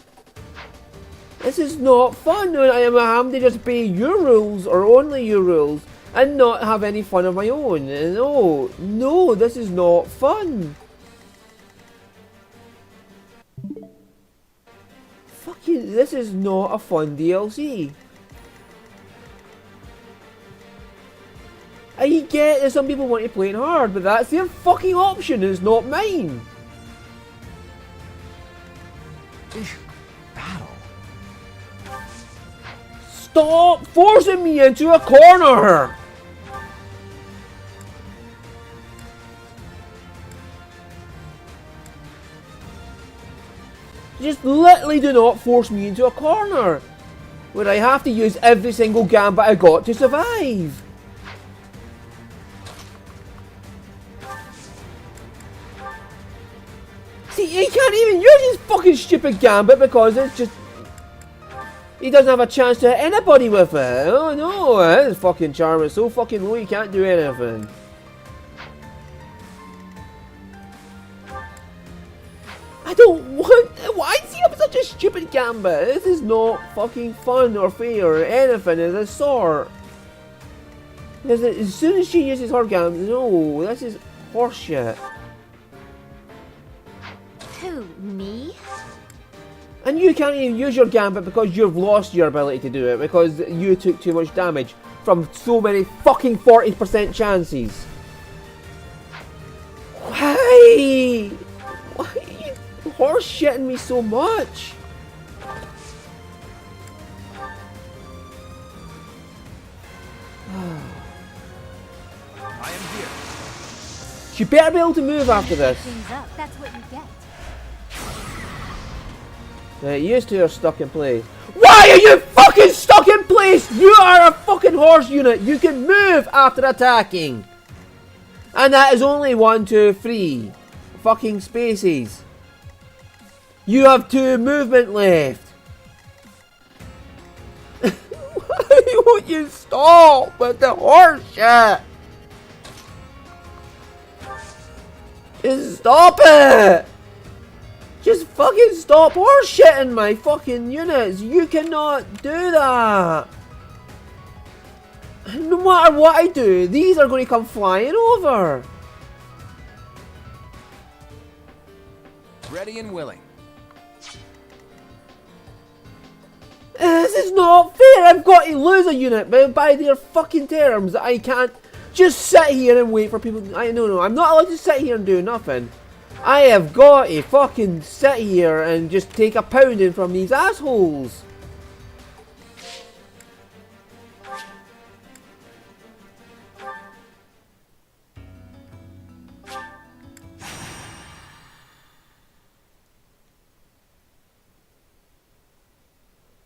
This is not fun when I am having to just obey your rules or only your rules and not have any fun of my own. No, no, this is not fun. Fucking, this is not a fun DLC. I get that some people want to play it hard, but that's their fucking option, it's not mine. Battle. Stop forcing me into a corner! Just literally do not force me into a corner where I have to use every single gambit I got to survive. See, he can't even use his fucking stupid gambit because it's just... He doesn't have a chance to hit anybody with it. Oh no, his fucking charm is so fucking low he can't do anything. I don't want... Why is he up such a stupid gambit? This is not fucking fun or fair or anything of the sort. Because as soon as she uses her gambit, no, this is horseshit. Who, me? And you can't even use your gambit because you've lost your ability to do it because you took too much damage from so many fucking 40% chances. Why? Why are you horse-shitting me so much? I am here. She better be able to move after this. Things up. That's what you get. You two are stuck in place. Why are you fucking stuck in place? You are a fucking horse unit. You can move after attacking. And that is only 1, 2, 3 fucking spaces. You have 2 movement left. Why won't you stop with the horse shit? Just stop it. Just fucking Stop horseshitting my fucking units! You cannot do that! No matter what I do, these are going to come flying over! Ready and willing. This is not fair! I've got to lose a unit by their fucking terms. I can't just sit here and wait for people. No, I'm not allowed to sit here and do nothing. I have got to fucking sit here and just take a pounding from these assholes.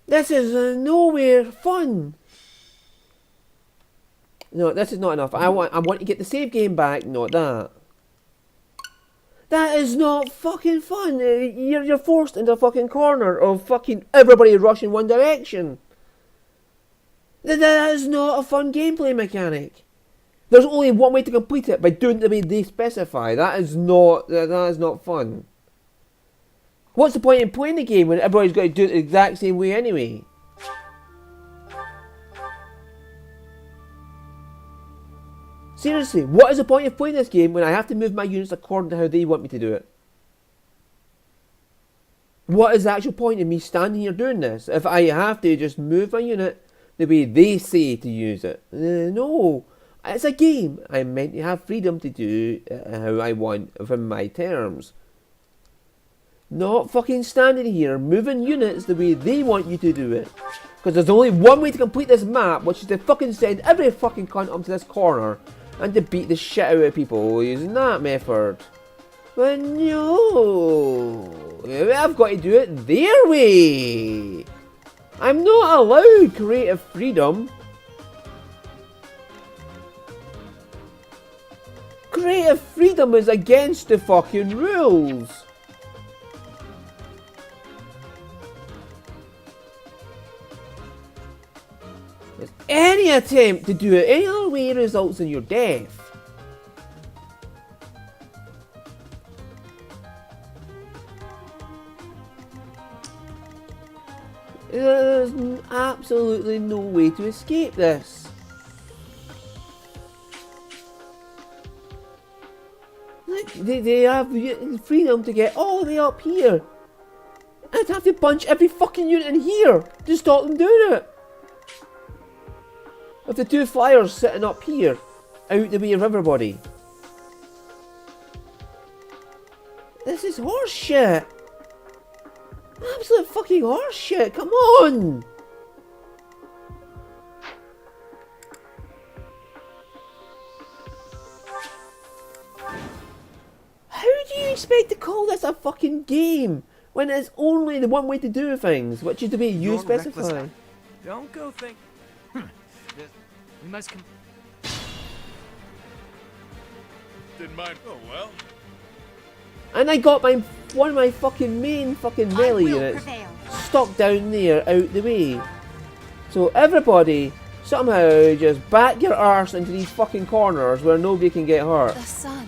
This is nowhere fun. No, this is not enough. I want to get the save game back, not that. That is not fucking fun. You're forced into a fucking corner of fucking everybody rushing one direction. That is not a fun gameplay mechanic. There's only one way to complete it, by doing it the way they specify. That is not fun. What's the point in playing the game when everybody's got to do it the exact same way anyway? Seriously, what is the point of playing this game when I have to move my units according to how they want me to do it? What is the actual point in me standing here doing this if I have to just move my unit the way they say to use it? No, it's a game. I'm meant to have freedom to do how I want from my terms. Not fucking standing here moving units the way they want you to do it. Because there's only one way to complete this map, which is to fucking send every fucking cunt up to this corner and to beat the shit out of people using that method. But no, I've got to do it their way. I'm not allowed creative freedom. Creative freedom is against the fucking rules. Any attempt to do it any other way results in your death. There's absolutely no way to escape this. Like, they have freedom to get all the way up here. I'd have to punch every fucking unit in here to stop them doing it. With the two flyers sitting up here, out the way of everybody. This is horse shit. Absolute fucking horse shit, come on! How do you expect to call this a fucking game when it's only the one way to do things, which is the way you specify? Don't go think. We must Didn't mind. Oh well. And I got one of my fucking main fucking melee units stuck down there out the way. So everybody somehow just back your arse into these fucking corners where nobody can get hurt. The sun.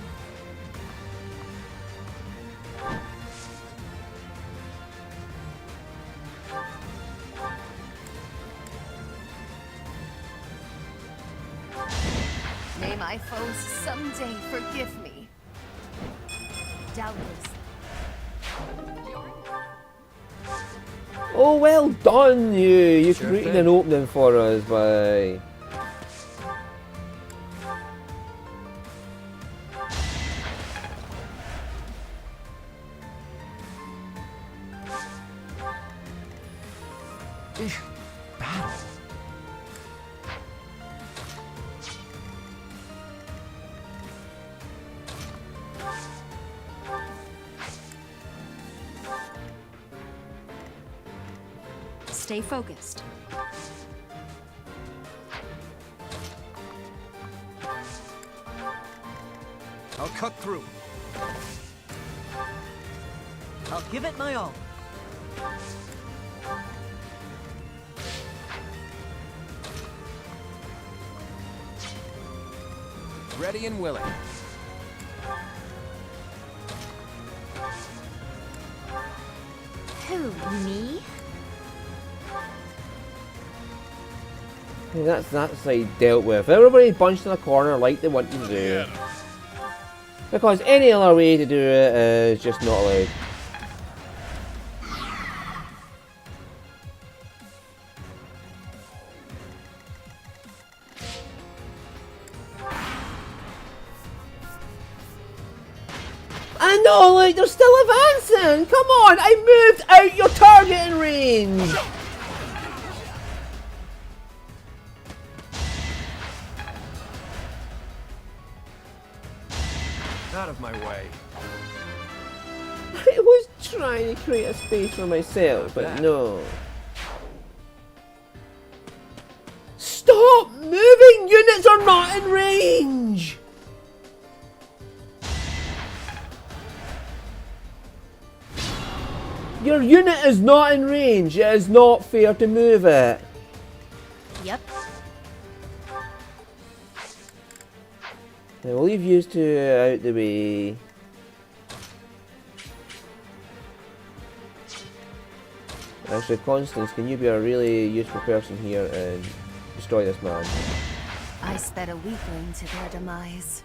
May my foes someday forgive me. Doubtless. Oh, well done, you! You created an opening for us by... Battle. Stay focused. I'll cut through. I'll give it my all. ready and willing. Who, me? Okay, that's like dealt with. Everybody bunched in a corner like they want to do. Because any other way to do it is just not allowed. I know, like, they're still advancing! Come on, I moved out your targeting range! Out of my way. I was trying to create a space for myself, but no. Stop moving! Units are not in range! Your unit is not in range. It is not fair to move it. Yep. Now we'll leave you two out the way. Actually, Constance, can you be a really useful person here and destroy this man? I sped a weakling to their demise.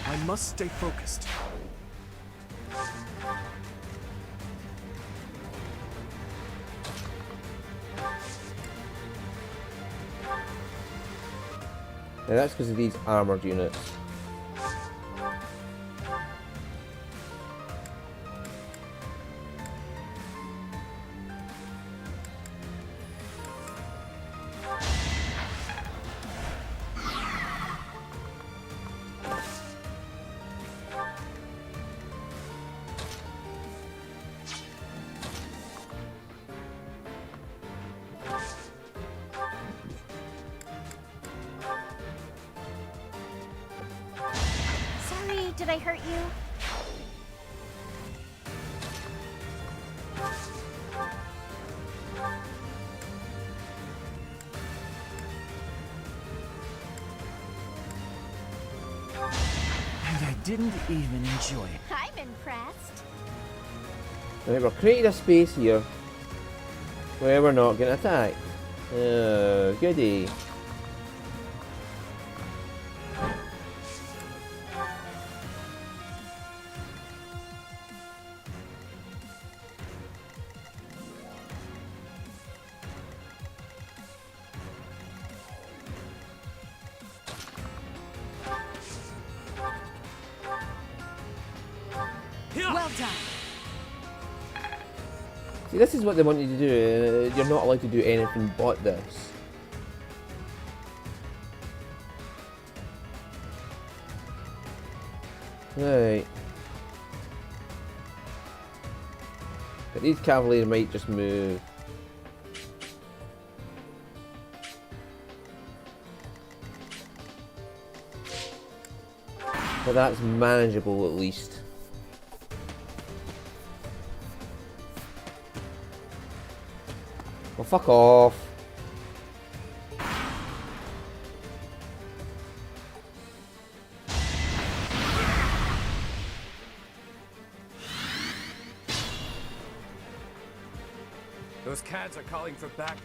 I must stay focused. Now that's because of these armored units. Sorry, did I hurt you? And I didn't even enjoy it. I'm impressed. Right, we've created a space here where we're not getting attacked. Oh, goody. Well done. See, this is what they want you to do. You're not allowed to do anything but this. Right. But these cavalry might just move. But that's manageable at least. Well, fuck off. Those cads are calling for backup.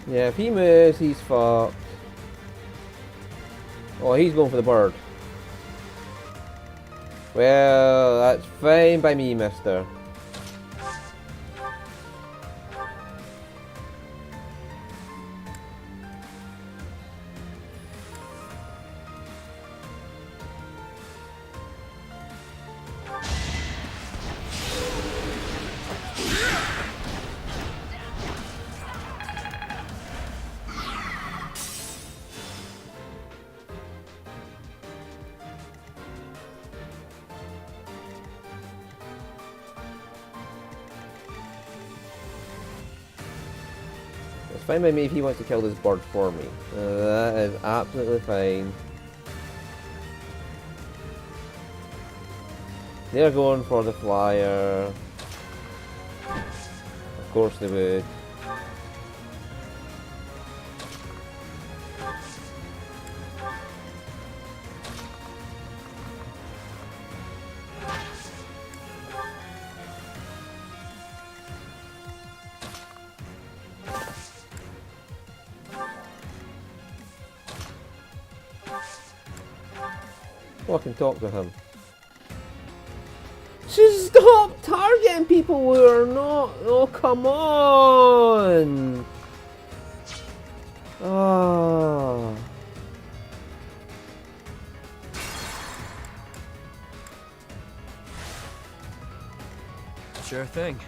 Yeah, if he moves, he's fucked. Oh, he's going for the bird. Well, that's fine by me, mister. It's fine by me if he wants to kill this bird for me. That is absolutely fine. They're going for the flyer. Of course they would. Oh, I can talk to him. Just stop targeting people who are not. Oh, come on. Ah. Sure thing.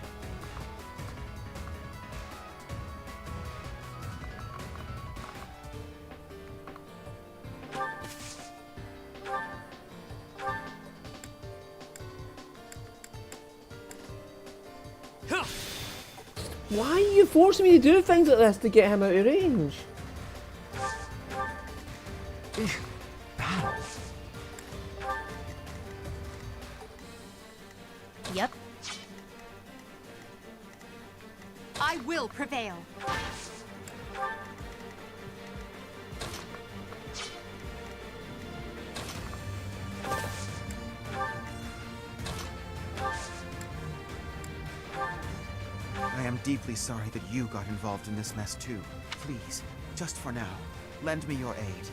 Why are you forcing me to do things like this to get him out of range? Yep. I will prevail. I am deeply sorry that you got involved in this mess too. Please, just for now, lend me your aid.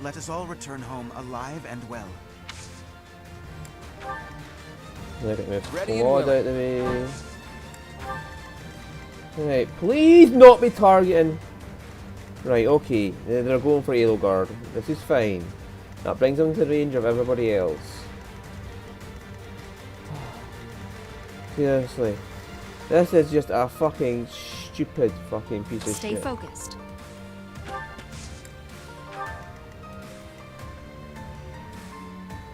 Let us all return home alive and well. Look at me. Ready and Clawed willing. out of me. Right, please not be targeting. Right, okay. They're going for Edelgard. This is fine. That brings them to range of everybody else. Seriously. This is just a fucking stupid fucking piece of Stay shit. focused.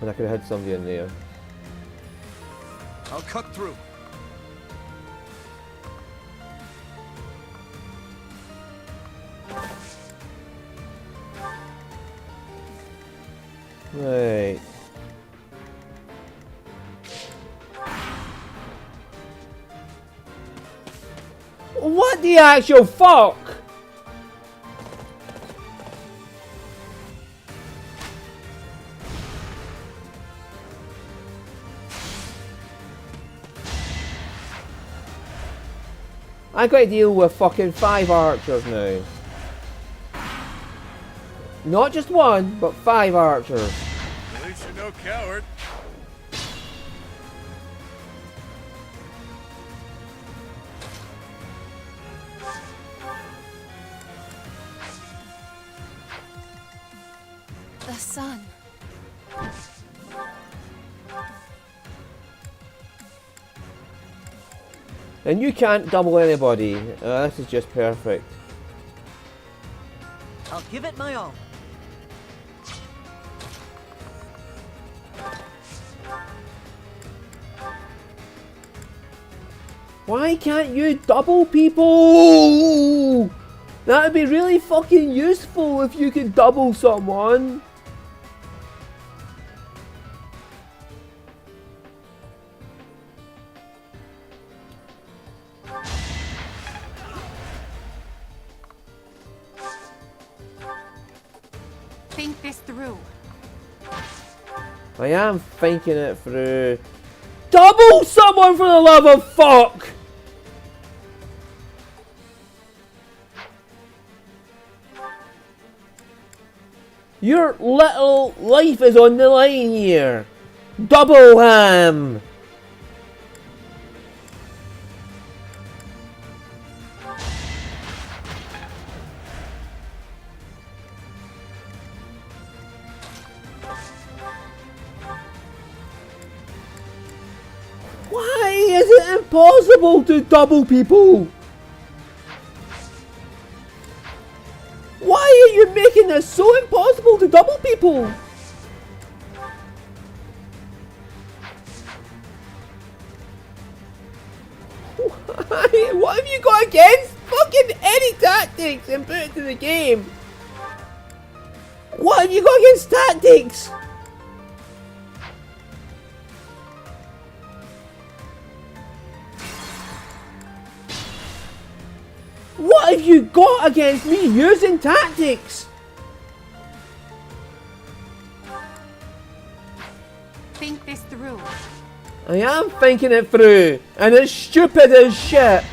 And I could have had somebody in there. I'll cut through. Right. What the actual fuck? I got to deal with fucking 5 archers now. Not just one, but 5 archers. At least you're no coward. The sun. And you can't double anybody. This is just perfect. I'll give it my all. Why can't you double people? That would be really fucking useful if you could double someone. Think this through. I am thinking it through. Double someone for the love of fuck! Your little life is on the line here. Double him! Why is it impossible to double people? Why are you making this so impossible to double people? Why? What have you got against fucking fucking any tactics and put it to the game. What have you got against tactics? What have you got against me using tactics? Think this through. I am thinking it through, and it's stupid as shit.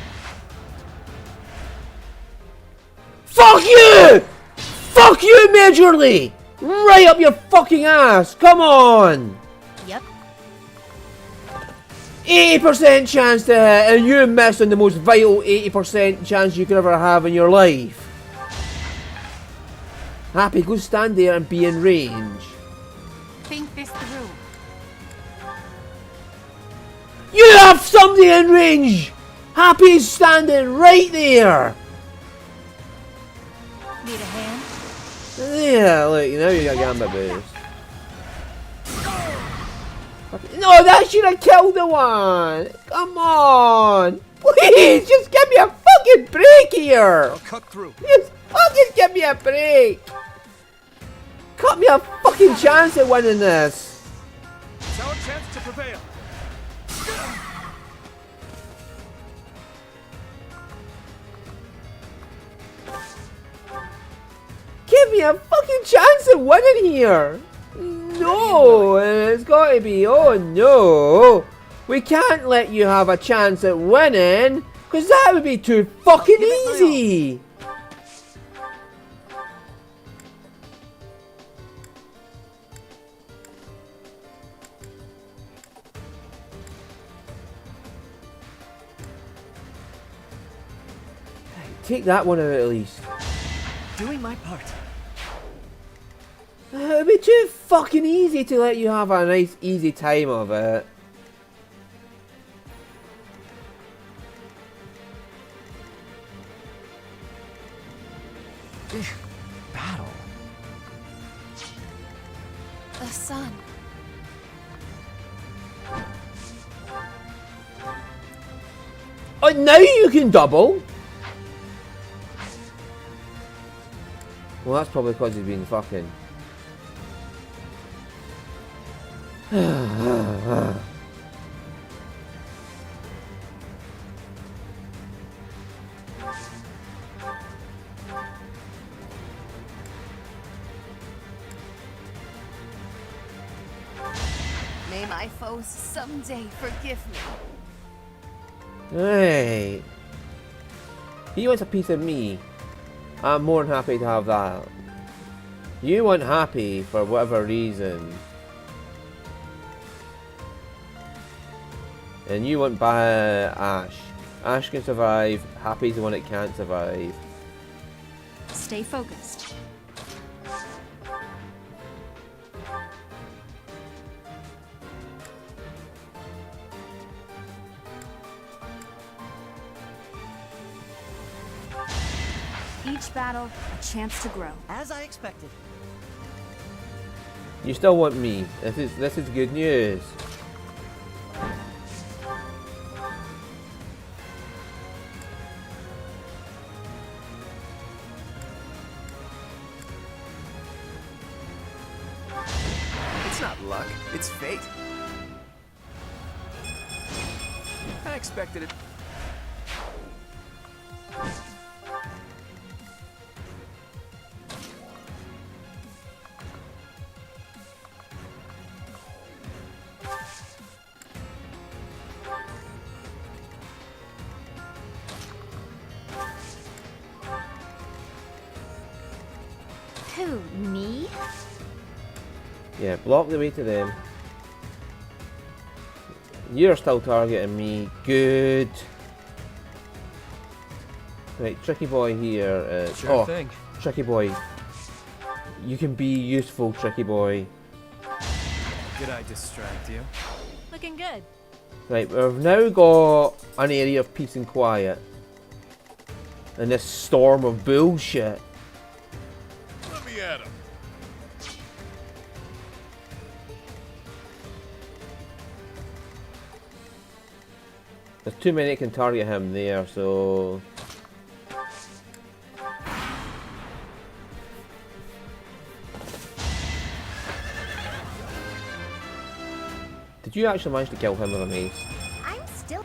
Fuck you! Fuck you majorly! Right up your fucking ass! Come on! Yep. 80% chance to hit, and you missed on the most vital 80% chance you could ever have in your life. Happy, go stand there and be in range. Think this through. You have somebody in range! Happy's standing right there! Need a hand? Yeah, look, you know you got Gambit boost. No, that should have killed the one! Come on! Please, just give me a fucking break here! I'll cut through. Just fucking give me a break! Cut me a fucking chance at winning this! It's our chance to prevail. Give me a fucking chance at winning here! No, it's got to be. Oh no, we can't let you have a chance at winning, because that would be too fucking easy. Take that one out at least. Doing my part. It would be too fucking easy to let you have a nice easy time of it. Battle. The sun. Oh, now you can double. Well, that's probably because he's been fucking. May my foes someday forgive me. Hey, he wants a piece of me. I'm more than happy to have that. You weren't happy for whatever reason. And you want by Ash. Ash can survive. Happy's the one that can't survive. Stay focused. Each battle, a chance to grow. As I expected. You still want me. This is good news. It's not luck, it's fate. I expected it. Who, me? Yeah, block the way to them. You're still targeting me. Good. Right, Tricky Boy here. Sure thing. Tricky Boy. You can be useful, Tricky Boy. Did I distract you? Looking good. Right, we've now got an area of peace and quiet. And this storm of bullshit. Let me at him. There's too many that can target him there, so... Did you actually manage to kill him with a mace? I'm still...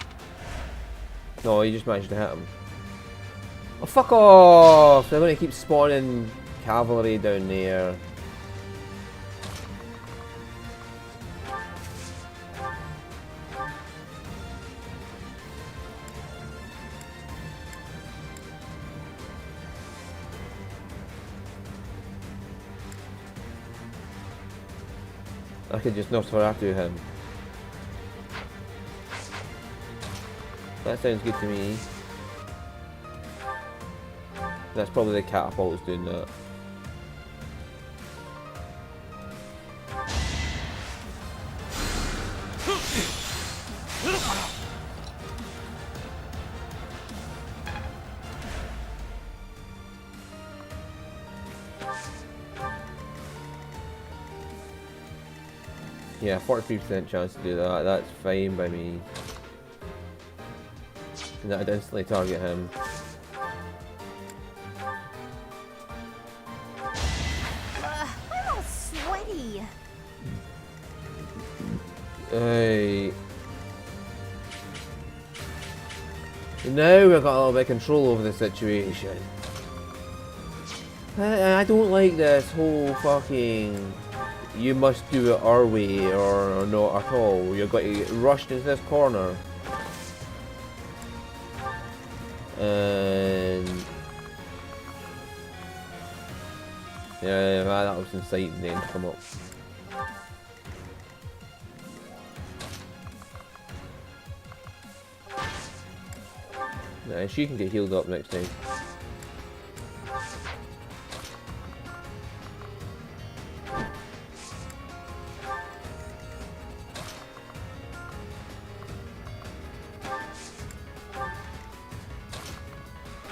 No, you just managed to hit him. Oh, fuck off! They're going to keep spawning cavalry down there. I could just Nosferatu him. That sounds good to me. That's probably the catapults doing that. Yeah, 43% chance to do that. That's fine by me. And that'd instantly target him. I'm all sweaty. Hey. Now we've got a little bit of control over the situation. I don't like this whole fucking... You must do it our way or not at all. You're going to get rushed into this corner. And... yeah, that was inciting them to come up. Nah, she can get healed up next time.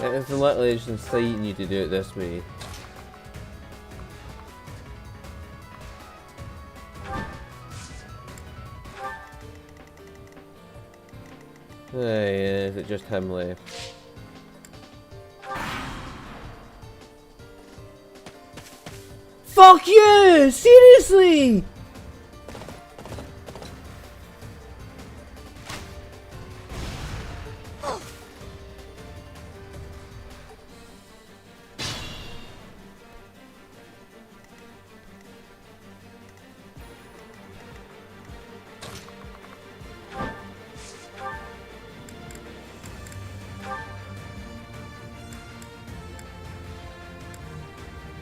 It's literally just inciting you to do it this way. Hey, is it just him left? Fuck you! Seriously!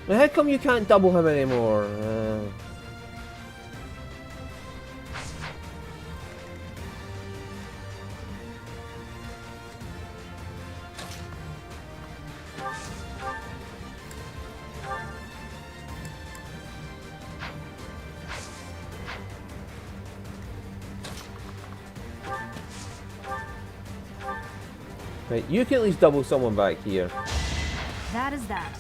How come you can't double him anymore? Right, you can at least double someone back here. That is that.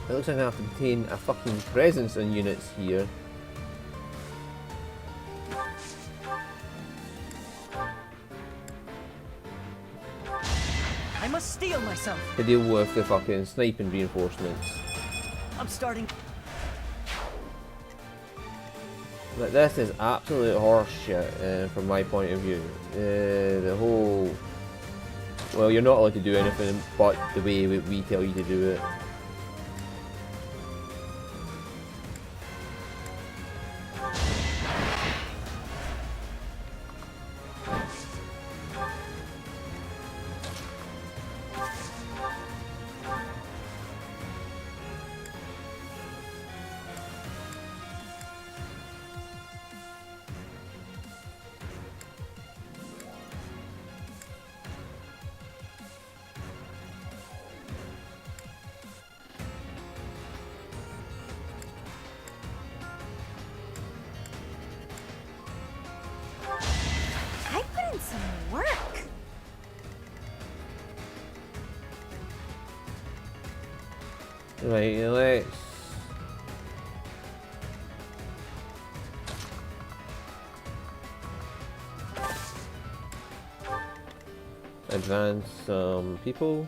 It looks like I have to maintain a fucking presence in units here. I must steel myself. To deal with the fucking sniping reinforcements. I'm starting. Like, this is absolute horse shit from my point of view. The whole... Well, you're not allowed to do anything but the way we tell you to do it. Right, let's... advance some people.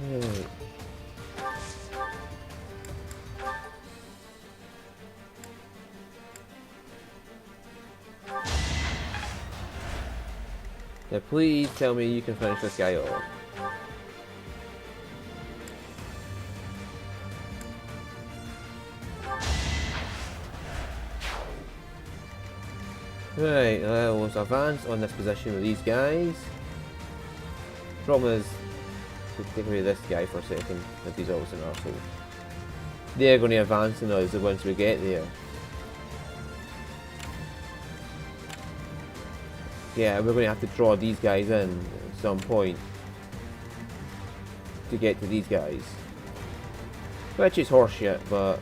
Right. Now please tell me you can finish this guy off. Right, let's advance on this position with these guys. Problem is, we'll take away this guy for a second, if he's always an arsehole. They're going to advance on us once we get there. Yeah, we're going to have to draw these guys in at some point to get to these guys. Which is horseshit, but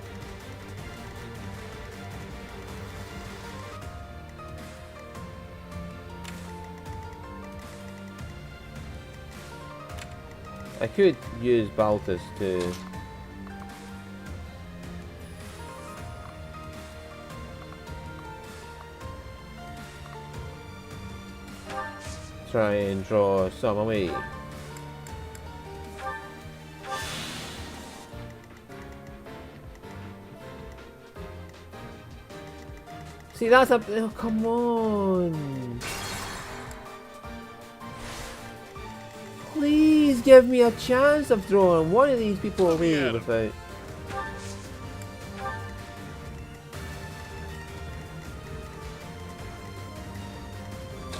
I could use Baltus to try and draw some away. See, that's a... oh, come on! Please give me a chance of drawing one of these people away without...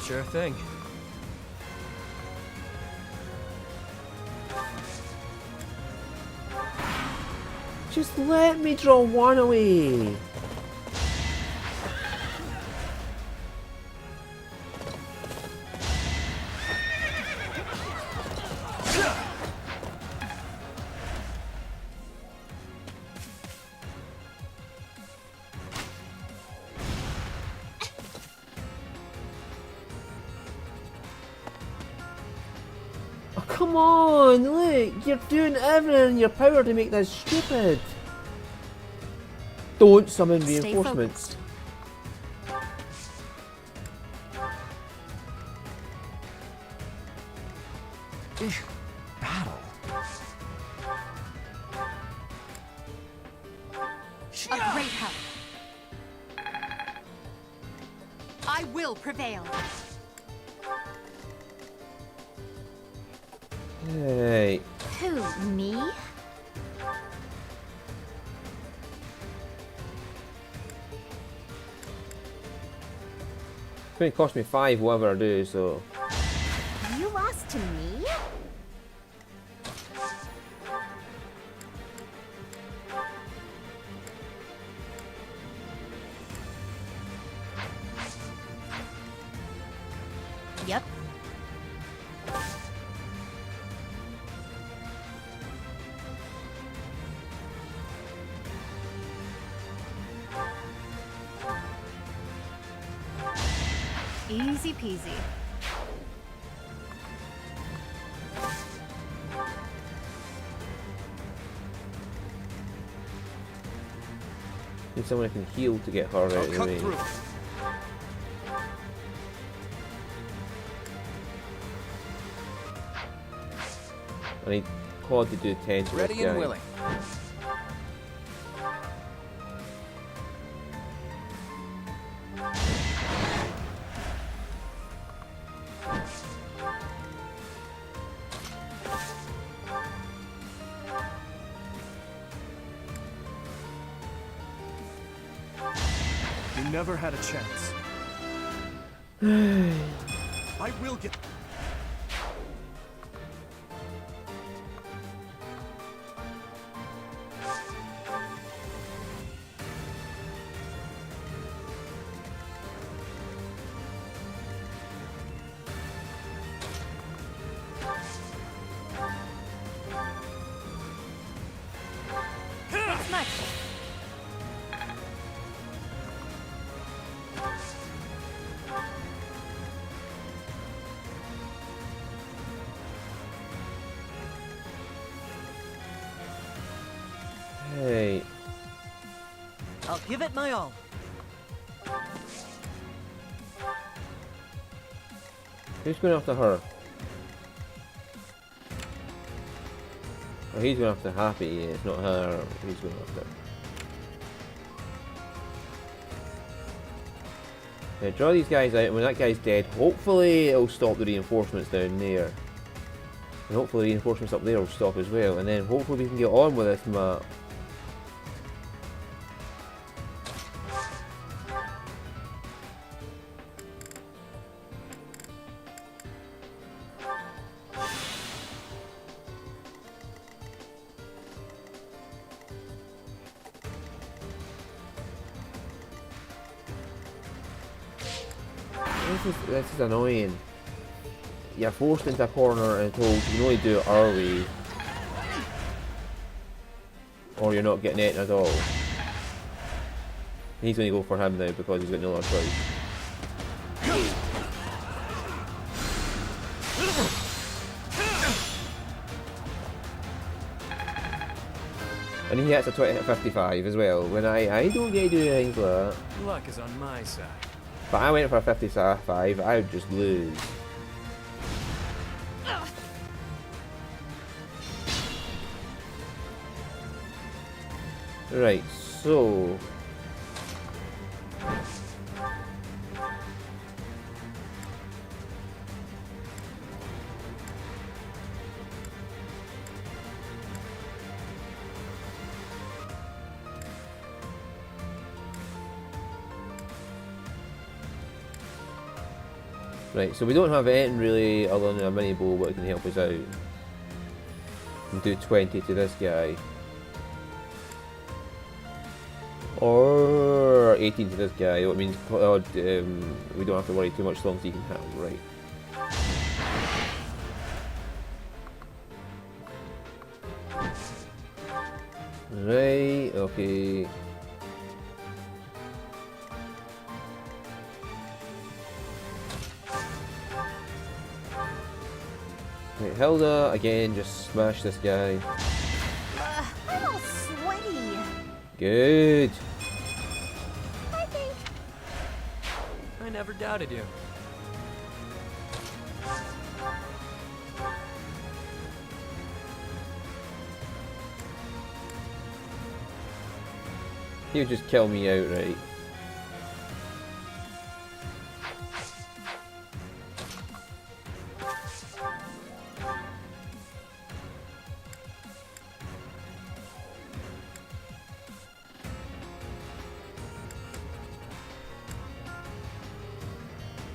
Sure thing. Just let me draw one away. Oh, come on, look, you're doing everything in your power to make this stupid. Don't summon reinforcements. Battle. A great help. I will prevail. Hey. Who, me? It's going to cost me 5 whatever I do, so... You lost to me? Yep. Easy peasy. Need someone who can heal to get her out of the way. I need Claude to do 10 to Ready this guy. and willing. You never had a chance. I will get... That's much. I'll give it my all. Who's going after her? Oh, he's going after Happy, it's not her. He's going after. Yeah, draw these guys out, and when that guy's dead, hopefully it'll stop the reinforcements down there. And hopefully the reinforcements up there will stop as well, and then hopefully we can get on with this map. This is annoying. You're forced into a corner and told you can only do it our way, or you're not getting it at all. He's going to go for him now because he's got no other choice. And he hits a 55 as well, when I don't get to do things like that. Luck is on my side. If I went for a 55, I would just lose. Right, so... Right, so we don't have anything really other than a mini bow that can help us out. And do 20 to this guy. Or 18 to this guy, what means we don't have to worry too much as long as he can handle, right. Right, okay. Right, Hilda, again, just smash this guy. I'm all sweaty. Good. I think. I never doubted you. He'll just kill me outright.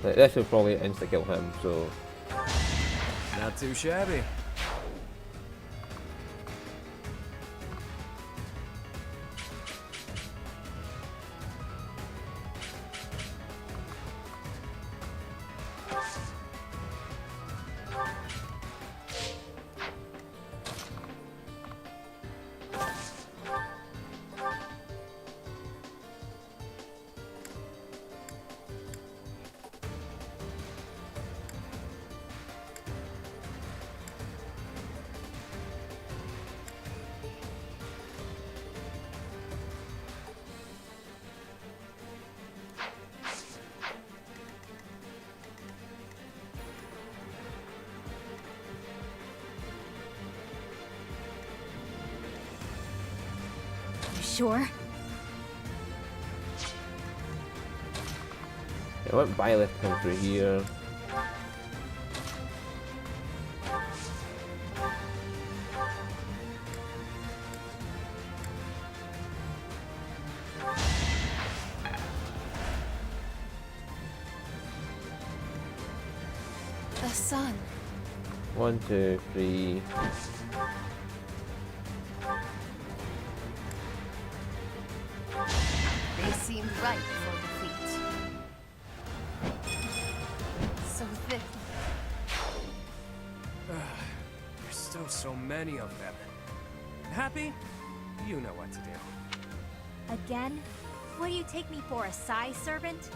Like, this will probably insta-kill him, so... Not too shabby. Sure. I want Violet to come through here. The sun. 1, 2, 3. They seemed ripe for defeat. So thick. There's still so many of them. Happy? You know what to do. Again? What do you take me for, a Psy servant?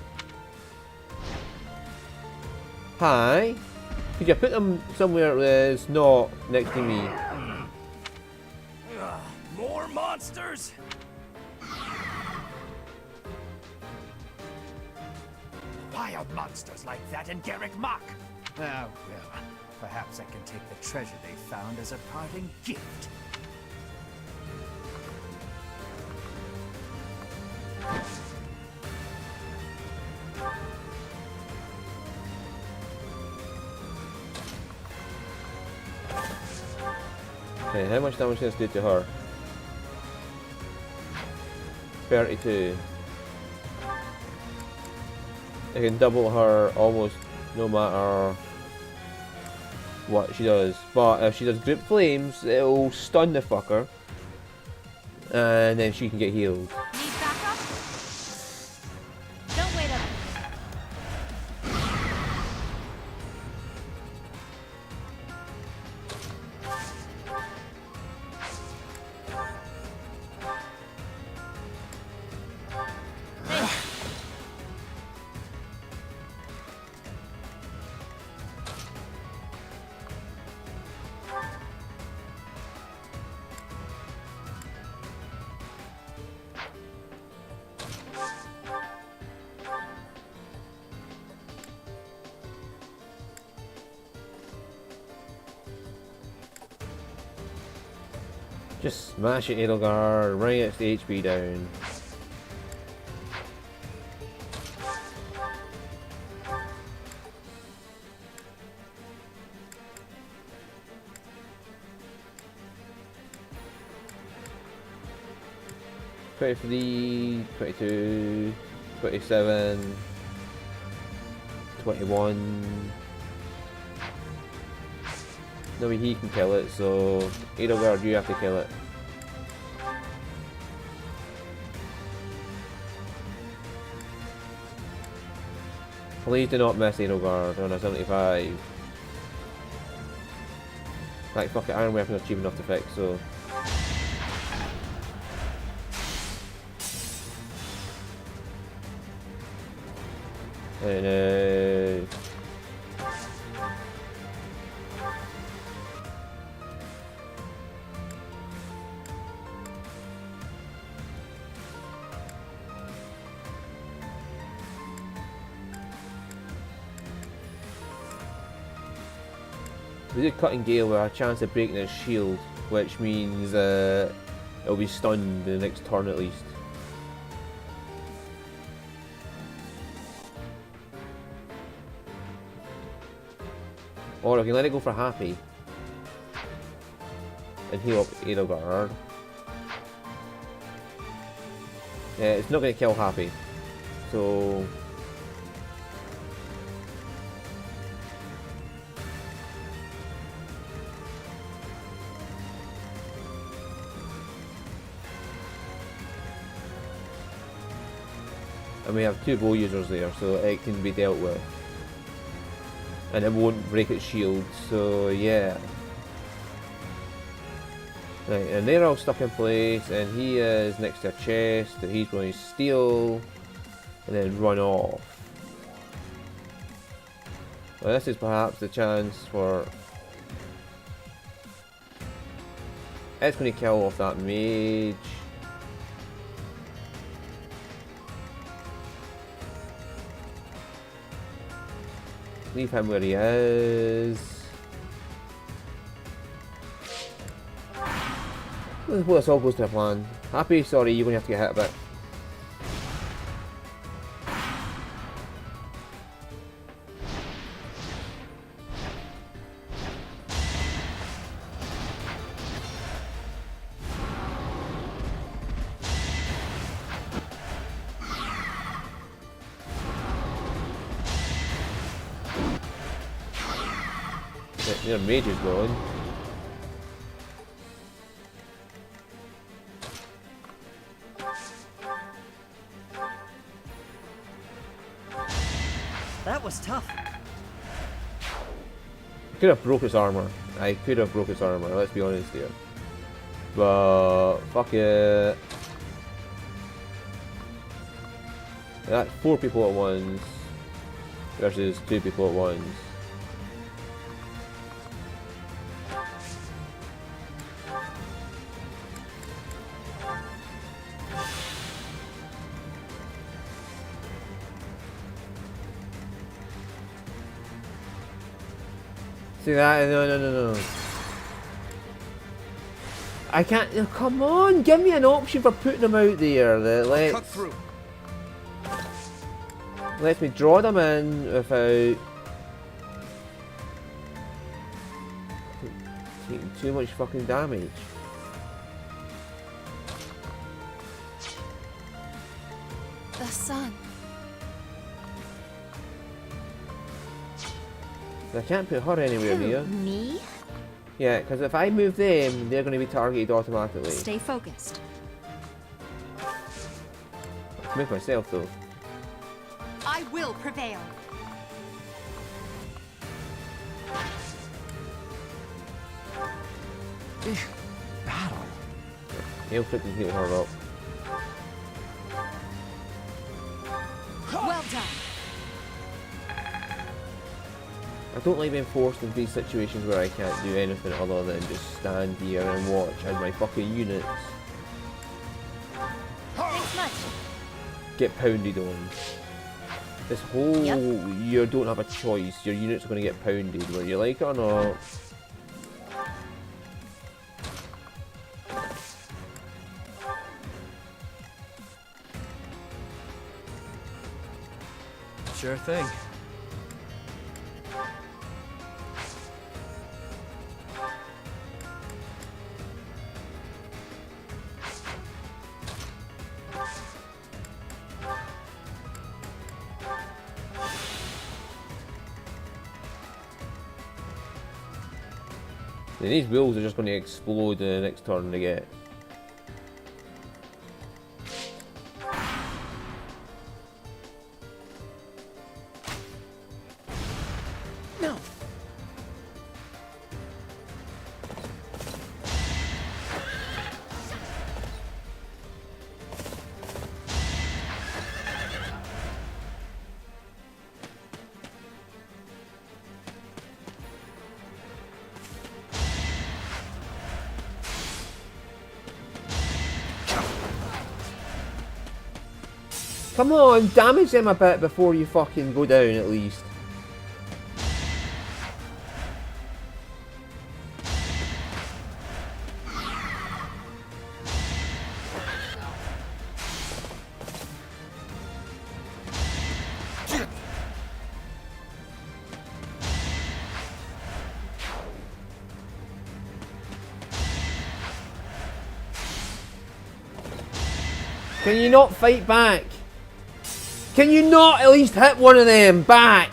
Hi. Could you put them somewhere that's not next to me? More monsters? vile monsters like that in Garrick Mach. Ah, well, perhaps I can take the treasure they found as a parting gift. Okay, how much damage does this do to her? 32. I can double her almost no matter what she does. But if she does grip flames, it'll stun the fucker. And then she can get healed. Need backup? Don't wait up. Just smash it, Edelgard, bring its HP down. $23, $22, $27, $21. No, he can kill it, so Edelgard, you have to kill it. Please do not miss Edelgard on a 75. Like, fuck it, Iron Weapon is cheap enough to fix, so. And we did Cutting Gale with a chance of breaking his shield, which means it'll be stunned the next turn at least. Or I can let it go for Happy and heal up Edelgard. Yeah, it's not going to kill Happy, so. And we have 2 bow users there, so it can be dealt with. And it won't break its shield, so yeah. Right, and they're all stuck in place, and he is next to a chest that he's going to steal, and then run off. Well, this is perhaps the chance for... It's going to kill off that mage. Leave him where he is. Well, this all goes to plan. Happy, sorry, you're going to have to get hit a bit. Their mage is going. That was tough. I could have broke his armor. Let's be honest here. But fuck it. That's 4 people at once versus 2 people at once. See that? No. I can't. Oh, come on, give me an option for putting them out there that lets me draw them in without taking too much fucking damage. The sun. I can't put her anywhere near. Me? Yeah, because if I move them, they're going to be targeted automatically. Stay focused. I can move myself though. I will prevail. Battle. He'll freaking heal her up. Well done. I don't like being forced into these situations where I can't do anything other than just stand here and watch as my fucking units Thanks much. get pounded on. This whole you don't have a choice, your units are going to get pounded whether you like it or not. Sure thing. And these wheels are just going to explode in the next turn they get. No. Come on, damage them a bit before you fucking go down at least. Can you not fight back? Can you not at least hit one of them back?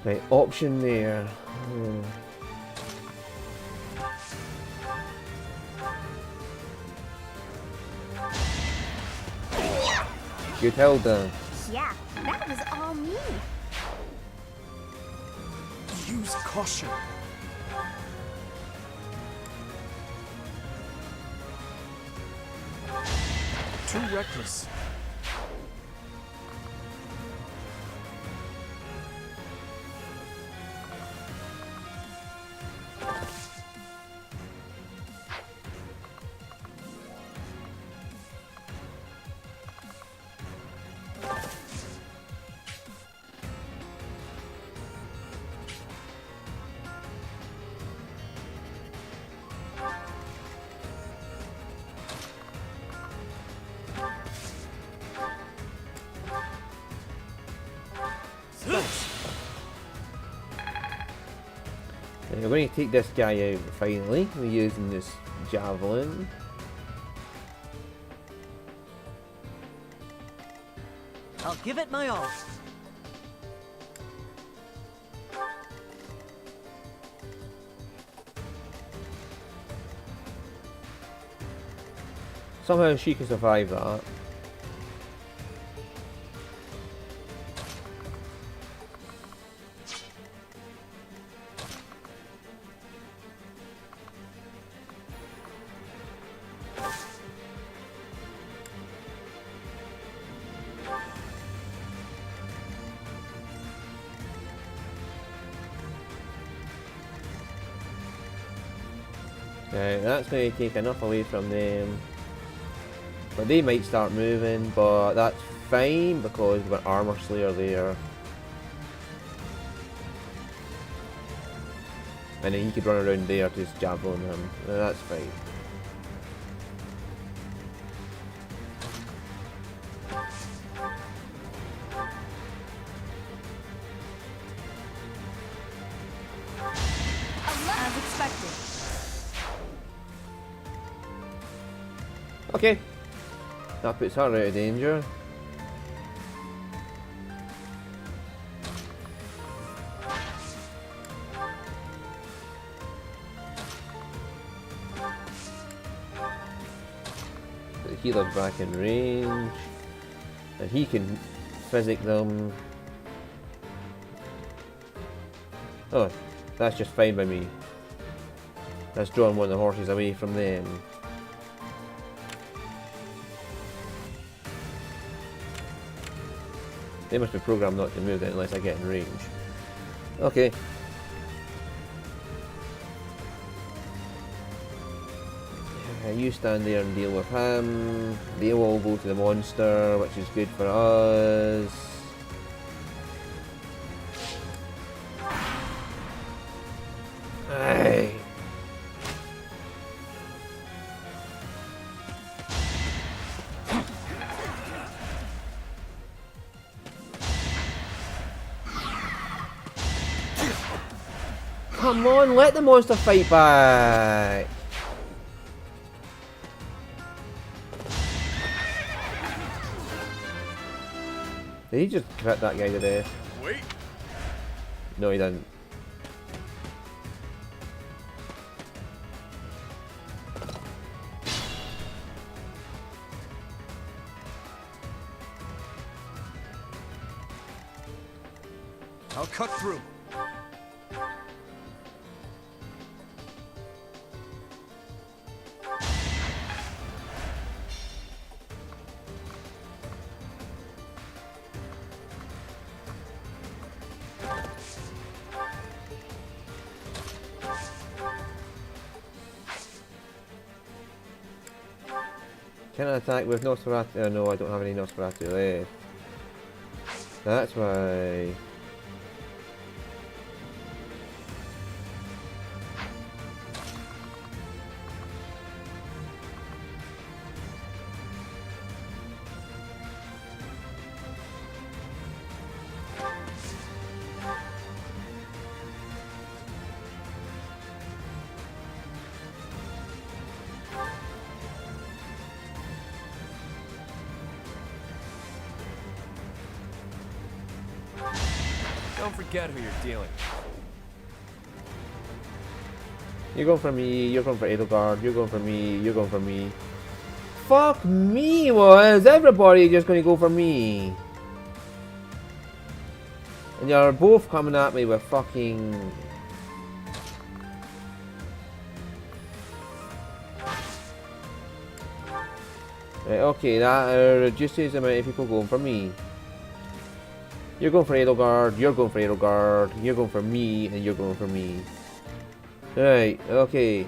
Right, option there. Good Hilda. Yeah, that was all me. Use caution. Too reckless. We're going to take this guy out finally. We're using this javelin. I'll give it my all. Somehow she can survive that. Right, that's going to take enough away from them. But they might start moving, but that's fine because we've got Armor Slayer there. And then he could run around there to just javelin him. That's fine. As expected. Okay. That puts her out of danger. The healer's back in range. And he can physic them. Oh, that's just fine by me. That's drawing one of the horses away from them. They must be programmed not to move then unless I get in range. Okay. You stand there and deal with him. They will go to the monster, which is good for us. Aye. Come on, let the monster fight back. Did he just crit that guy to death? Wait. No, he didn't. I'll cut through. Can I attack with Nosferatu? Oh, no, I don't have any Nosferatu left. That's why. Don't forget who you're dealing with. You're going for me, you're going for Edelgard, you're going for me, you're going for me. Fuck me, was everybody just going to go for me? And you're both coming at me with fucking... Right, okay, that reduces the amount of people going for me. You're going for Edelgard, you're going for Edelgard, you're going for me, and you're going for me. Right, okay.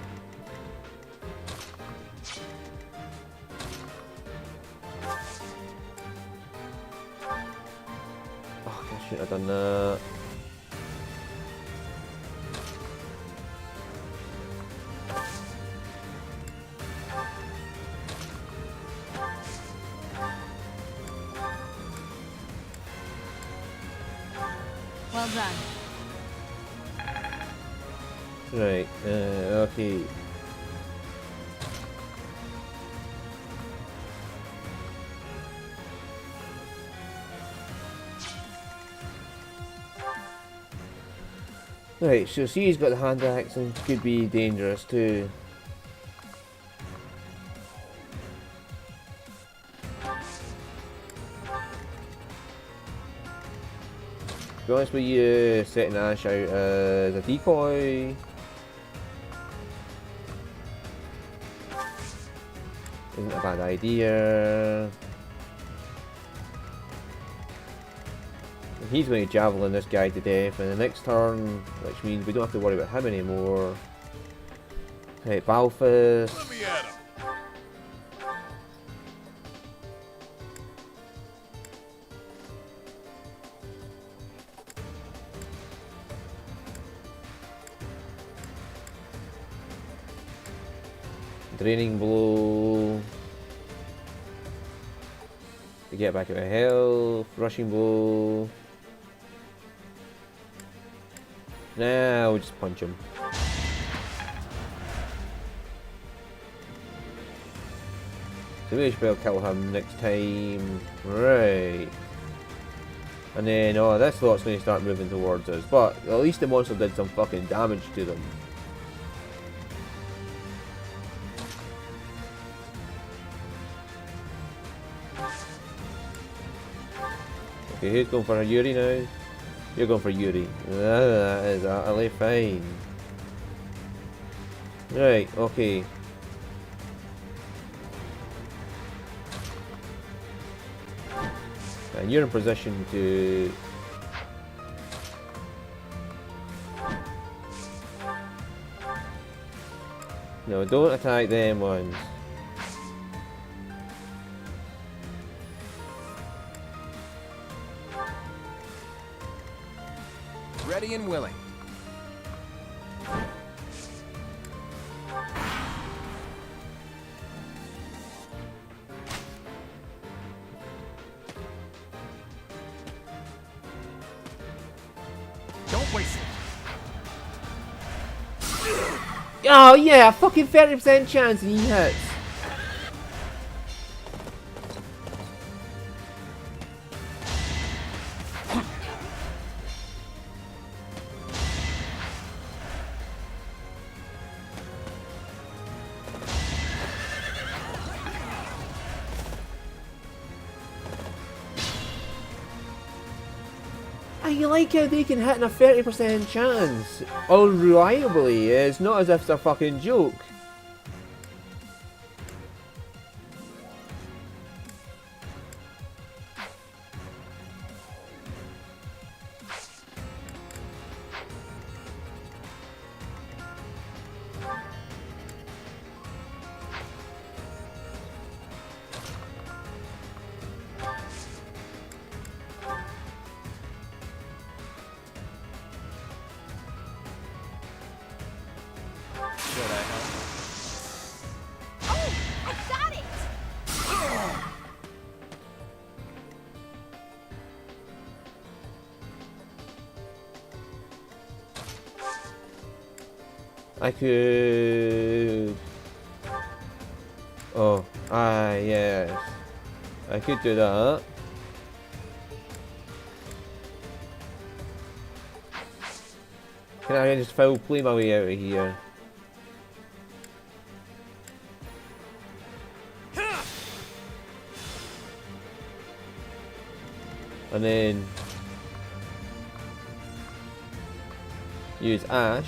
Oh, I shouldn't have done that. Well done. Right, okay. Right, so she's got the hand axe and could be dangerous too. To be honest with you, setting Ash out as a decoy isn't a bad idea. He's going to javelin this guy to death in the next turn, which means we don't have to worry about him anymore. Right, Balfour. Let me at him. Draining blow. To get back into health. Rushing blow. Now we'll just punch him. So we should be able to kill him next time. Right. And then, oh, this lot's going to start moving towards us. But at least the monster did some fucking damage to them. Okay, who's going for a Yuri now? You're going for Yuri. That is utterly fine. Right, okay. And you're in position to... No, don't attack them ones. Ready and willing. Don't waste it. Oh yeah, fucking 30% chance and he hits. I like how they can hit in a 30% chance. Unreliably, it's not as if it's a fucking joke. Should I help? Oh, I got it! I could... Oh, yes. I could do that. Can I just foul play my way out of here? And then use Ash.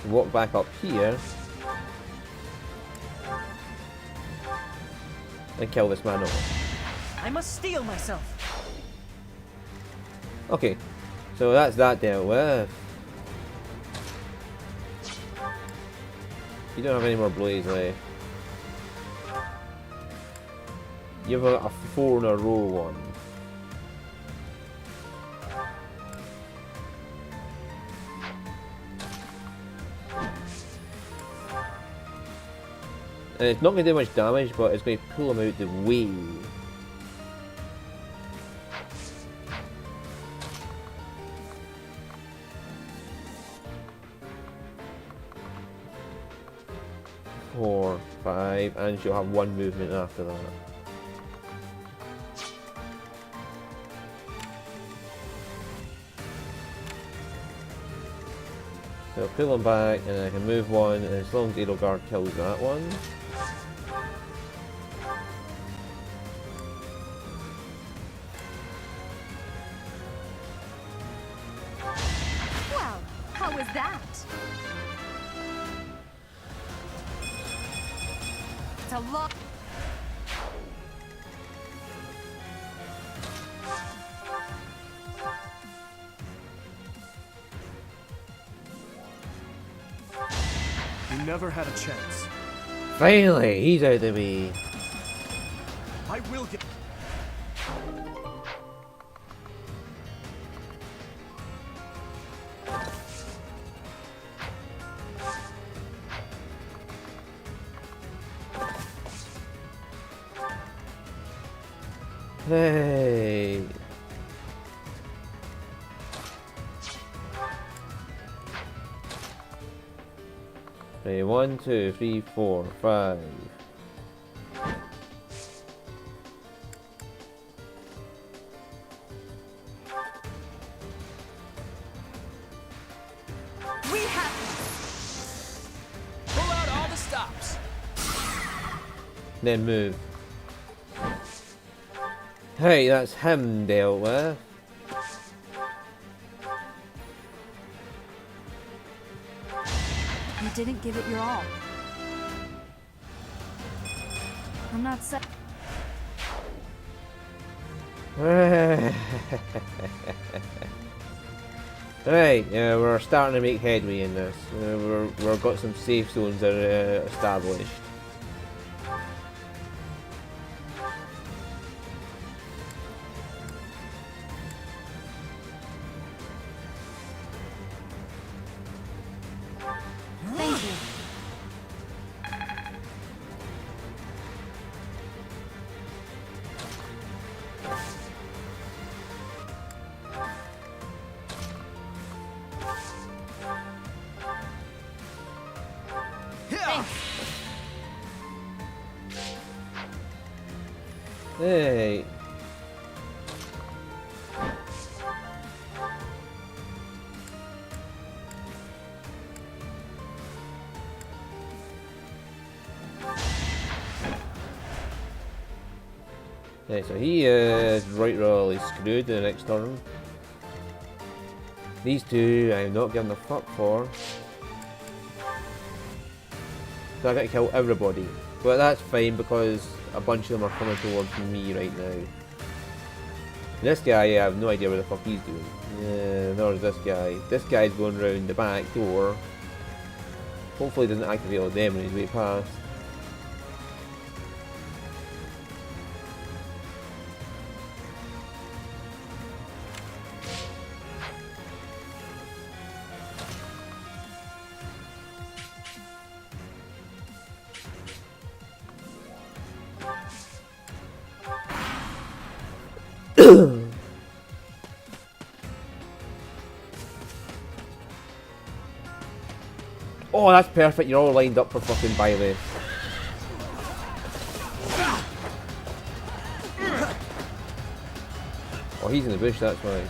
Walk back up here and kill this man off. I must steel myself. Okay, so that's that dealt with. You don't have any more blades left. You have a 4 in a row one. And it's not going to do much damage, but it's going to pull him out the way. Four, 5, and she'll have 1 movement after that. So I'll pull him back, and I can move 1, and as long as Edelgard kills that one. Well, how was that? It's a lot. You never had a chance. Finally, he's out of the way. I will get... Hey. Okay, 1, 2, 3, 4, 5. We have this. Pull out all the stops. Then move. Hey, that's him dealt with. You didn't give it your all. I'm not sa- Right, we're starting to make headway in this. We've got some safe zones that are established. Thank you. Hey. Yeah, so he is right royally screwed in the next turn. These two I'm not giving a fuck for. So I gotta kill everybody. But that's fine because a bunch of them are coming towards me right now. This guy, I have no idea what the fuck he's doing. Yeah, there's this guy. This guy's going round the back door. Hopefully he doesn't activate all them on his way past. Oh, that's perfect. You're all lined up for fucking Byleth. Oh, he's in the bush, that's why.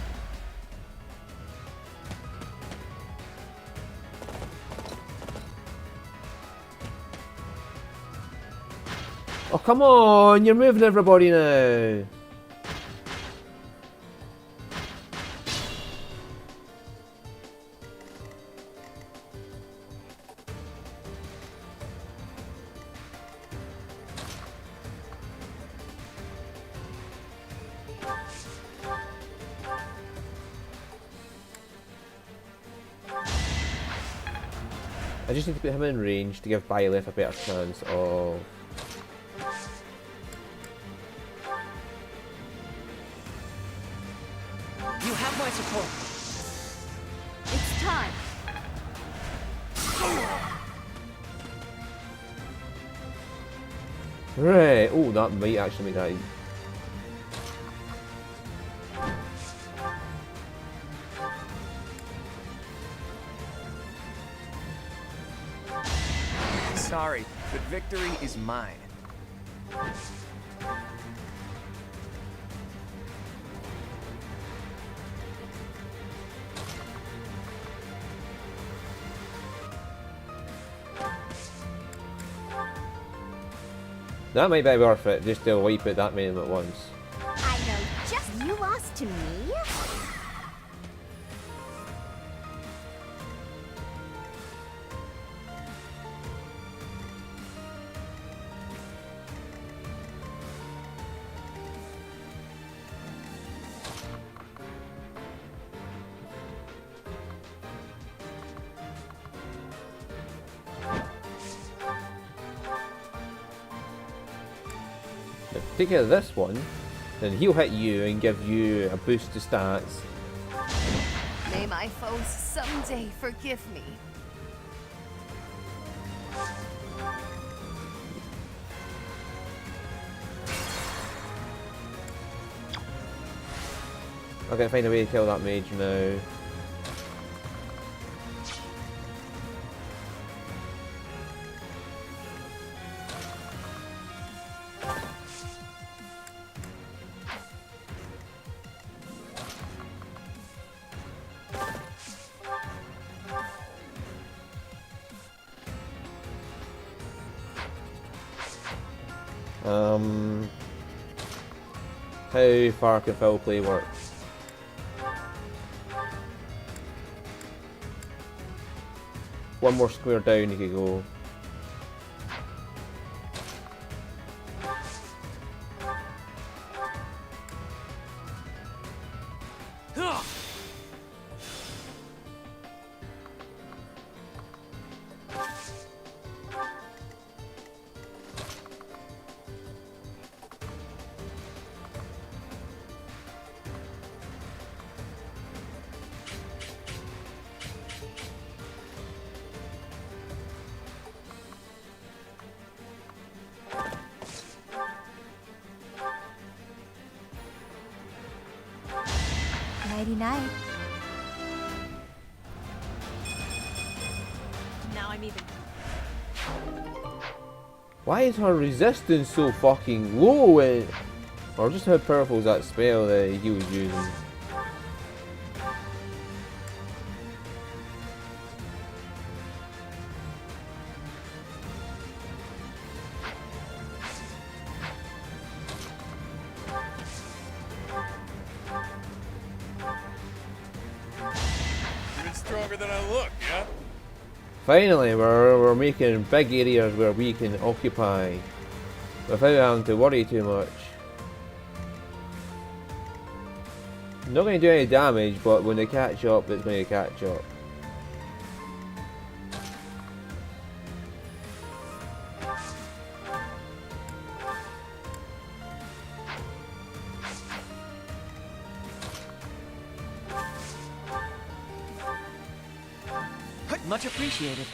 Oh, come on! You're moving everybody now! I just need to put him in range to give Byleth a better chance of... You have my support. It's time. Right, oh, that might actually make that... Sorry, but victory is mine. That might be worth it, just to wipe out that many at once. I know just you lost to me. take care of this one, then he'll hit you and give you a boost to stats. May my foes someday forgive me. I gotta find a way to kill that mage now. How far can foul play work? One more square down you could go. Nighty-night. Now I'm even. Why is her resistance so fucking low? Or just how powerful is that spell that he was using? Stronger than I look, yeah? Finally, we're making big areas where we can occupy without having to worry too much. Not going to do any damage, but when they catch up, it's going to catch up. Much appreciated.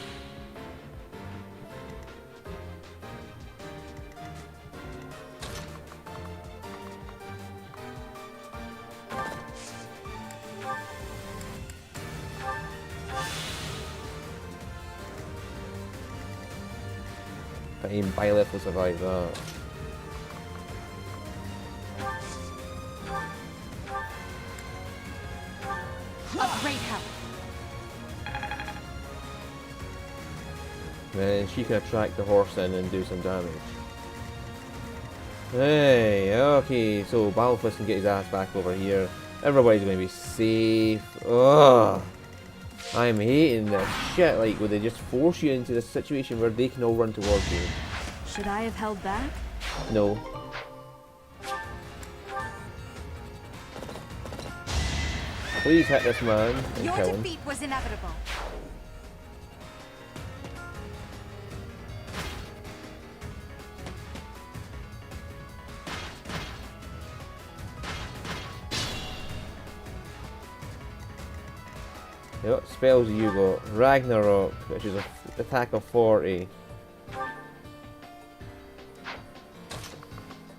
Even Byleth will survive that. A great help. Then she can attract the horse in and do some damage. Hey, okay, so Balthus can get his ass back over here. Everybody's going to be safe. Ugh. I'm hating this shit, like, where they just force you into this situation where they can all run towards you. Should I have held back? No. Please hit this man and Your kill him. defeat was inevitable. What spells have you got? Ragnarok, which is an attack of 40.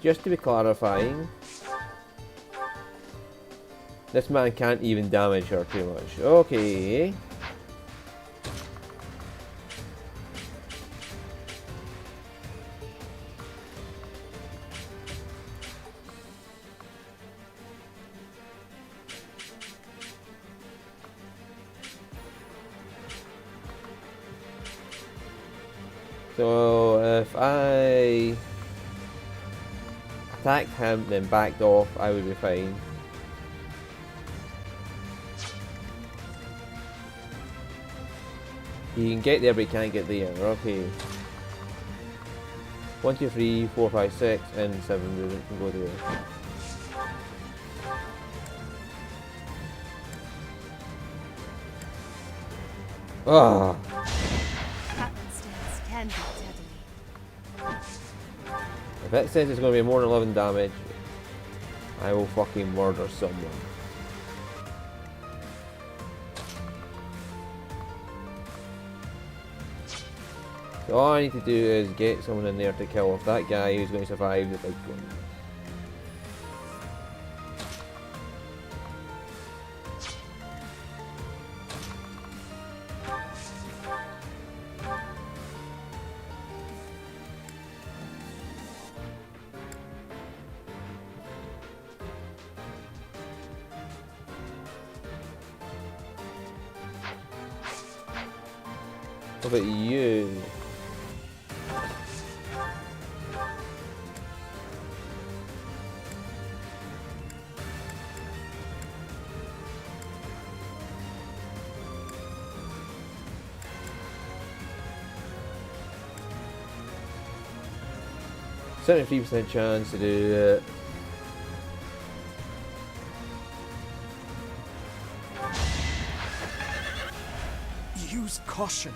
Just to be clarifying, this man can't even damage her too much. Okay. So if I attacked him then backed off, I would be fine. You can get there but you can't get there, okay. 1, 2, 3, 4, 5, 6 and 7 movement can go there. Ah. Happenstance can be deadly. I If it says it's going to be more than 11 damage, I will fucking murder someone. So all I need to do is get someone in there to kill off that guy who's going to survive the big one. What about you? %3% chance to do it. Use caution.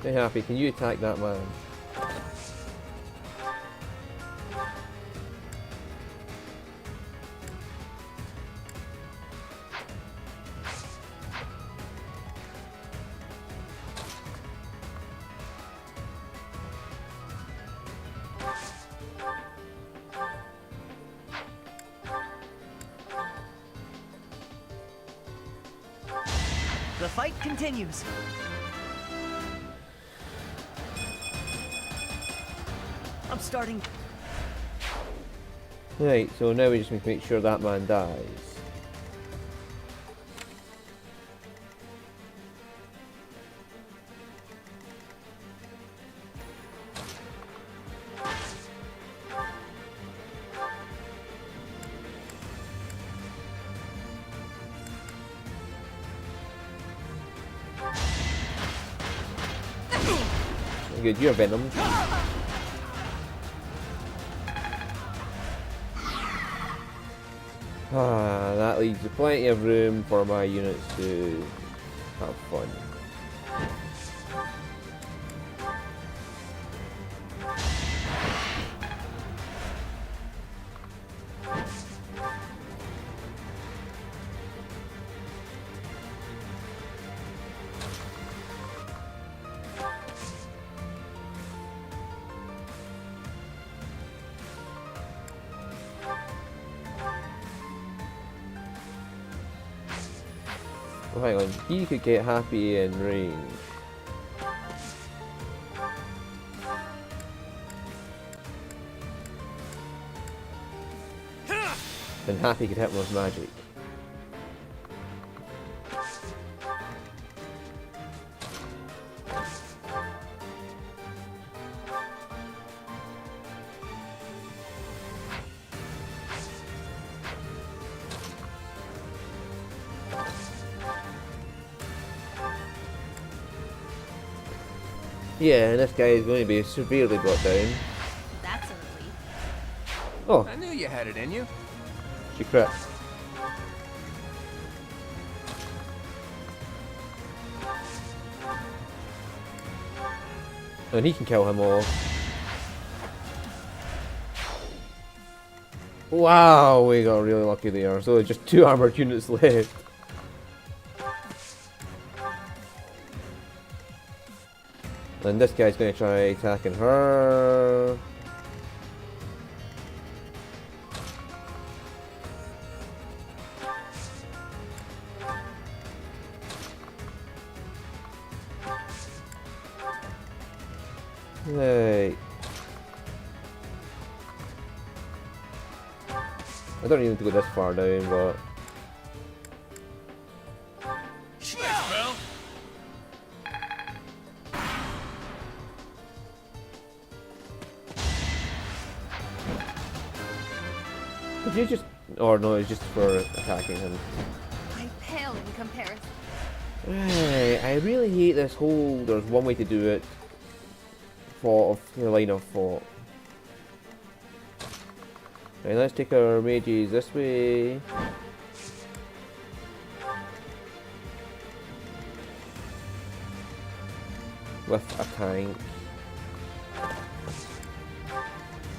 Hey Happy, can you attack that man? The fight continues. I'm starting. Right, so now we just need to make sure that man dies. Good, you're Venom. That leaves plenty of room for my units to have fun. Oh, hang on, he could get Happy in range. And Happy could hit him with magic. Yeah, and this guy is going to be severely brought down. That's a relief. Oh, I knew you had it in you. she crit. And he can kill him all. Wow, we got really lucky there. So just 2 armored units left. And this guy's going to try attacking her. Right. I don't need to go this far down, but... Did you just... Or no, it's just for attacking him. I pale in comparison. Right, I really hate this whole... There's one way to do it. Line of thought. Right, let's take our mages this way. With a tank.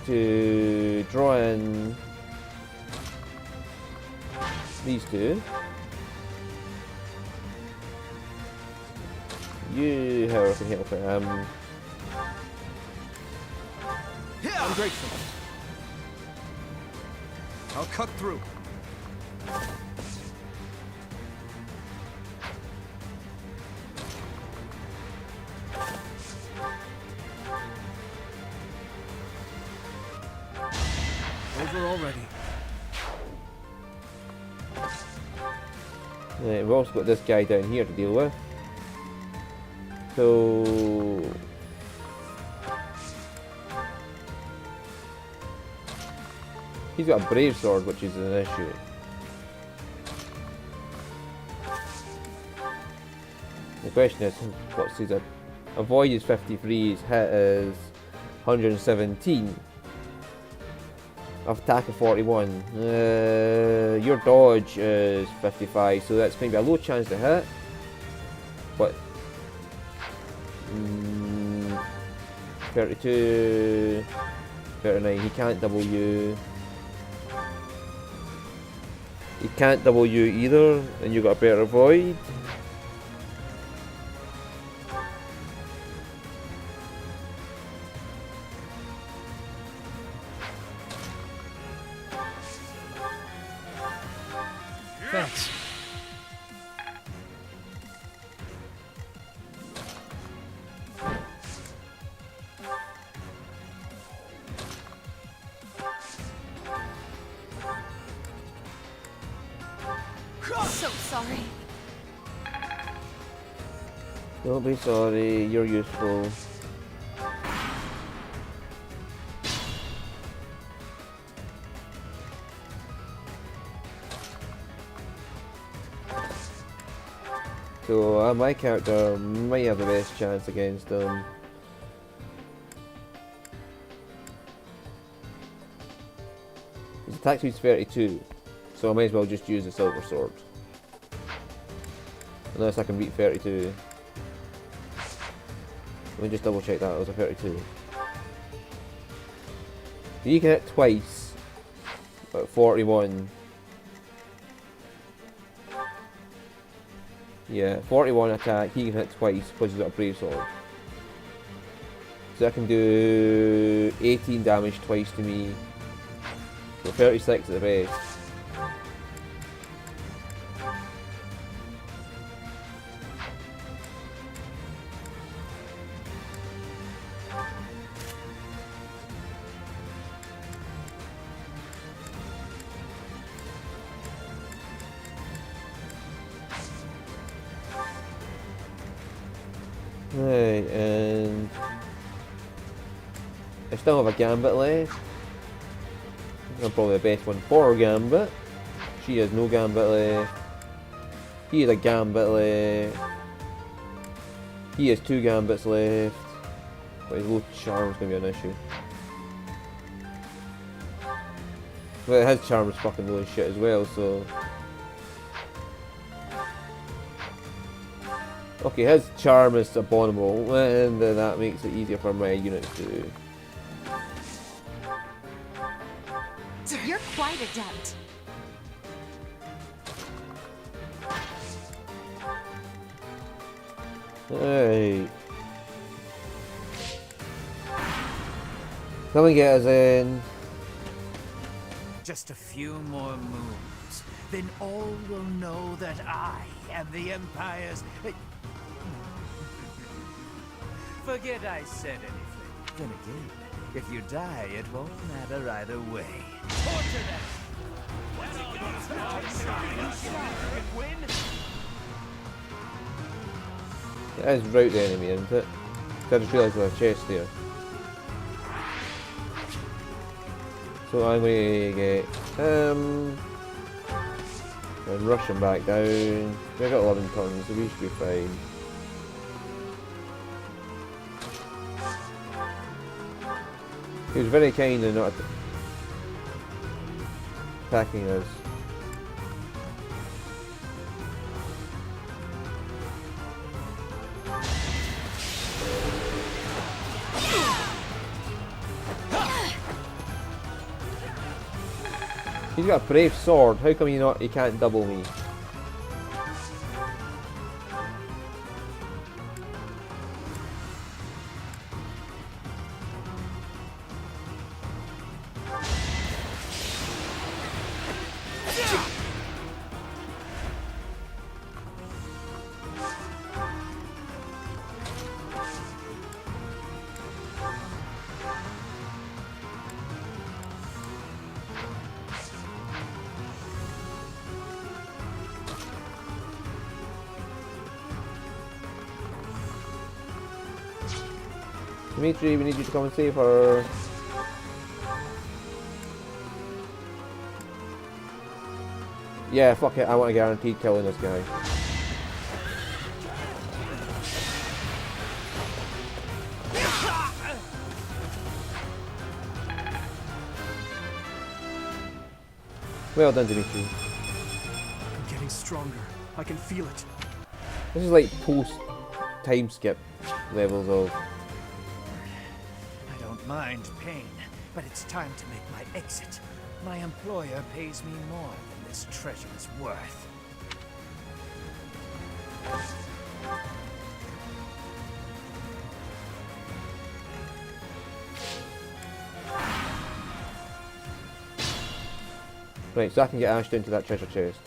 To draw in these two. You, however, can help it. I'm grateful. I'll cut through. Over already. We've also got this guy down here to deal with. So he's got a brave sword, which is an issue. The question is, what's his avoid is 53, his hit is 117. Attack of 41. Your dodge is 55, so that's going to be a low chance to hit. But 32, 39. He can't double you. He can't double you either, and you got a better avoid. Thanks. So sorry. Don't be sorry, you're useful. So my character might have the best chance against them. His attack speed's 32, so I might as well just use the silver sword. Unless I can beat 32. Let me just double check that, it was a 32. You can hit twice at 41. Yeah, 41 attack, he can hit twice because he's got a brave sword. So I can do 18 damage twice to me. So 36 at the best. Right, and I still have a Gambit left. I'm probably the best one for Gambit. She has no Gambit left. He has a Gambit left. He has 2 Gambits left. But his low charm's gonna be an issue. Well, his charm is fucking low as shit as well, so. Okay, his charm is abominable, and that makes it easier for my units to. You're quite adept. Hey. Come and get us in. Just a few more moves, then all will know that I am the Empire's... Forget I said anything. Then again, if you die, it won't matter either way. Torture them! It is route the enemy, isn't it? I just realised there's a chest there. So I'm going to get and rush him back down. We've got 11 tons, so we should be fine. He was very kind and not. attacking us. He's got a brave sword. How come he can't double me? Dimitri, we need you to come and save her. Yeah, fuck it, I want a guaranteed kill in this guy. Well done, Dimitri. I'm getting stronger. I can feel it. This is like post time skip levels of. I don't mind pain, but it's time to make my exit. My employer pays me more than this treasure is worth. Right, so I can get Ash down to that treasure chest.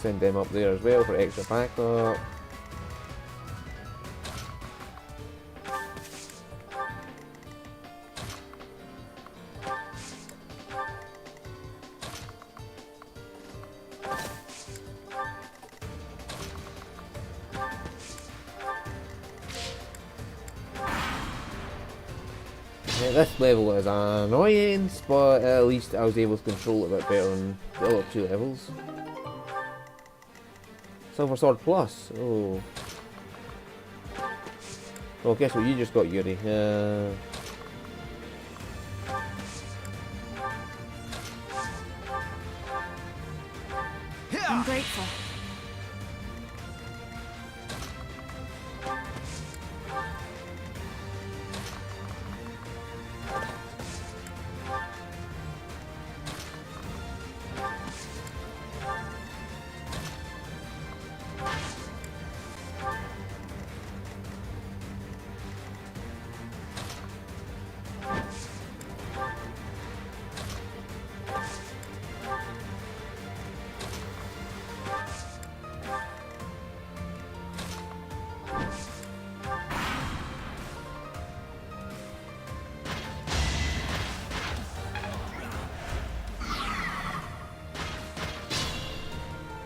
Send them up there as well for extra backup. Yeah, this level is an annoyance, but at least I was able to control it a bit better on the other two levels. Silver Sword Plus. Oh. Well, guess what? You just got, Yuri. I'm grateful.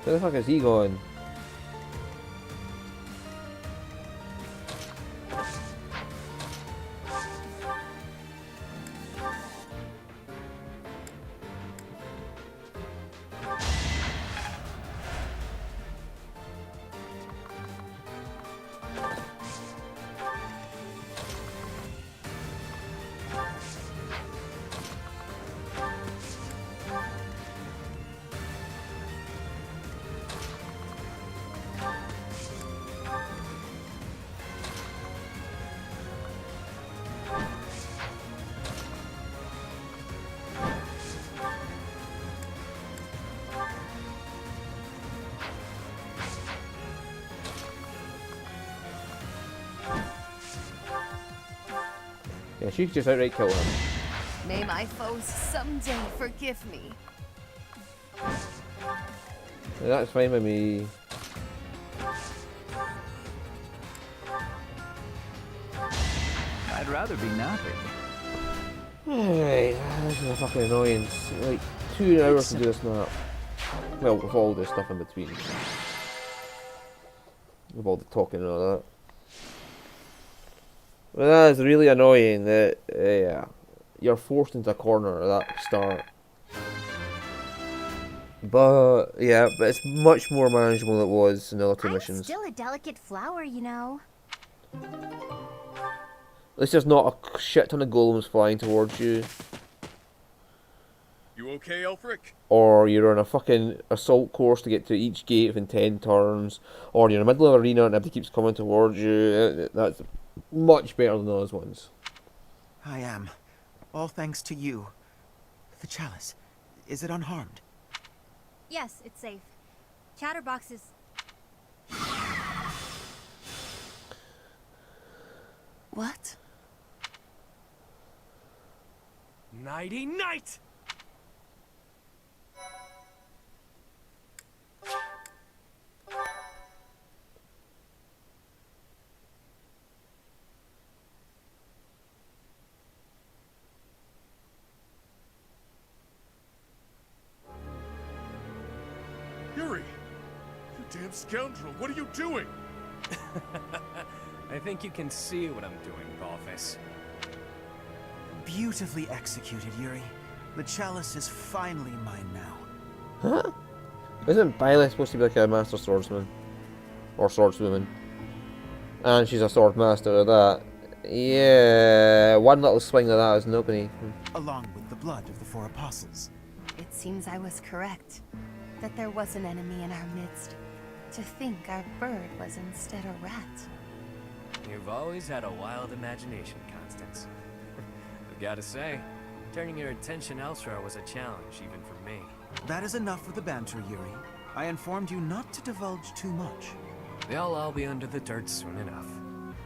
Where the fuck is he going? Yeah, she could just outright kill him. May my foes someday forgive me. Yeah, that's fine with me. I'd rather be napping. Alright, this is a fucking annoyance. Like, 2 hours to do this nap. Well, with all this stuff in between. with all the talking and all that. But that is really annoying that you're forced into a corner at that start. But yeah, but it's much more manageable than it was in the other two missions. Still a delicate flower, you know. At least there's not a shit ton of golems flying towards you. You okay, Elfric? Or you're on a fucking assault course to get to each gate within 10 turns. Or you're in the middle of an arena and everybody keeps coming towards you. That's much better than those ones. I am. All thanks to you. The chalice. Is it unharmed? Yes, it's safe. Chatterbox is... What? Nighty night! Yuri! You damn scoundrel, what are you doing? I think you can see what I'm doing, Balthus. Beautifully executed, Yuri. The chalice is finally mine now. Huh? Isn't Byleth supposed to be like a master swordsman? Or swordswoman? And she's a sword master of that. Yeah, one little swing of that is nobody. Along with the blood of the 4 apostles. It seems I was correct. That there was an enemy in our midst. To think our bird was instead a rat. You've always had a wild imagination, Constance. I've gotta say, turning your attention elsewhere was a challenge, even for me. That is enough of the banter, Yuri. I informed you not to divulge too much. They'll all be under the dirt soon enough.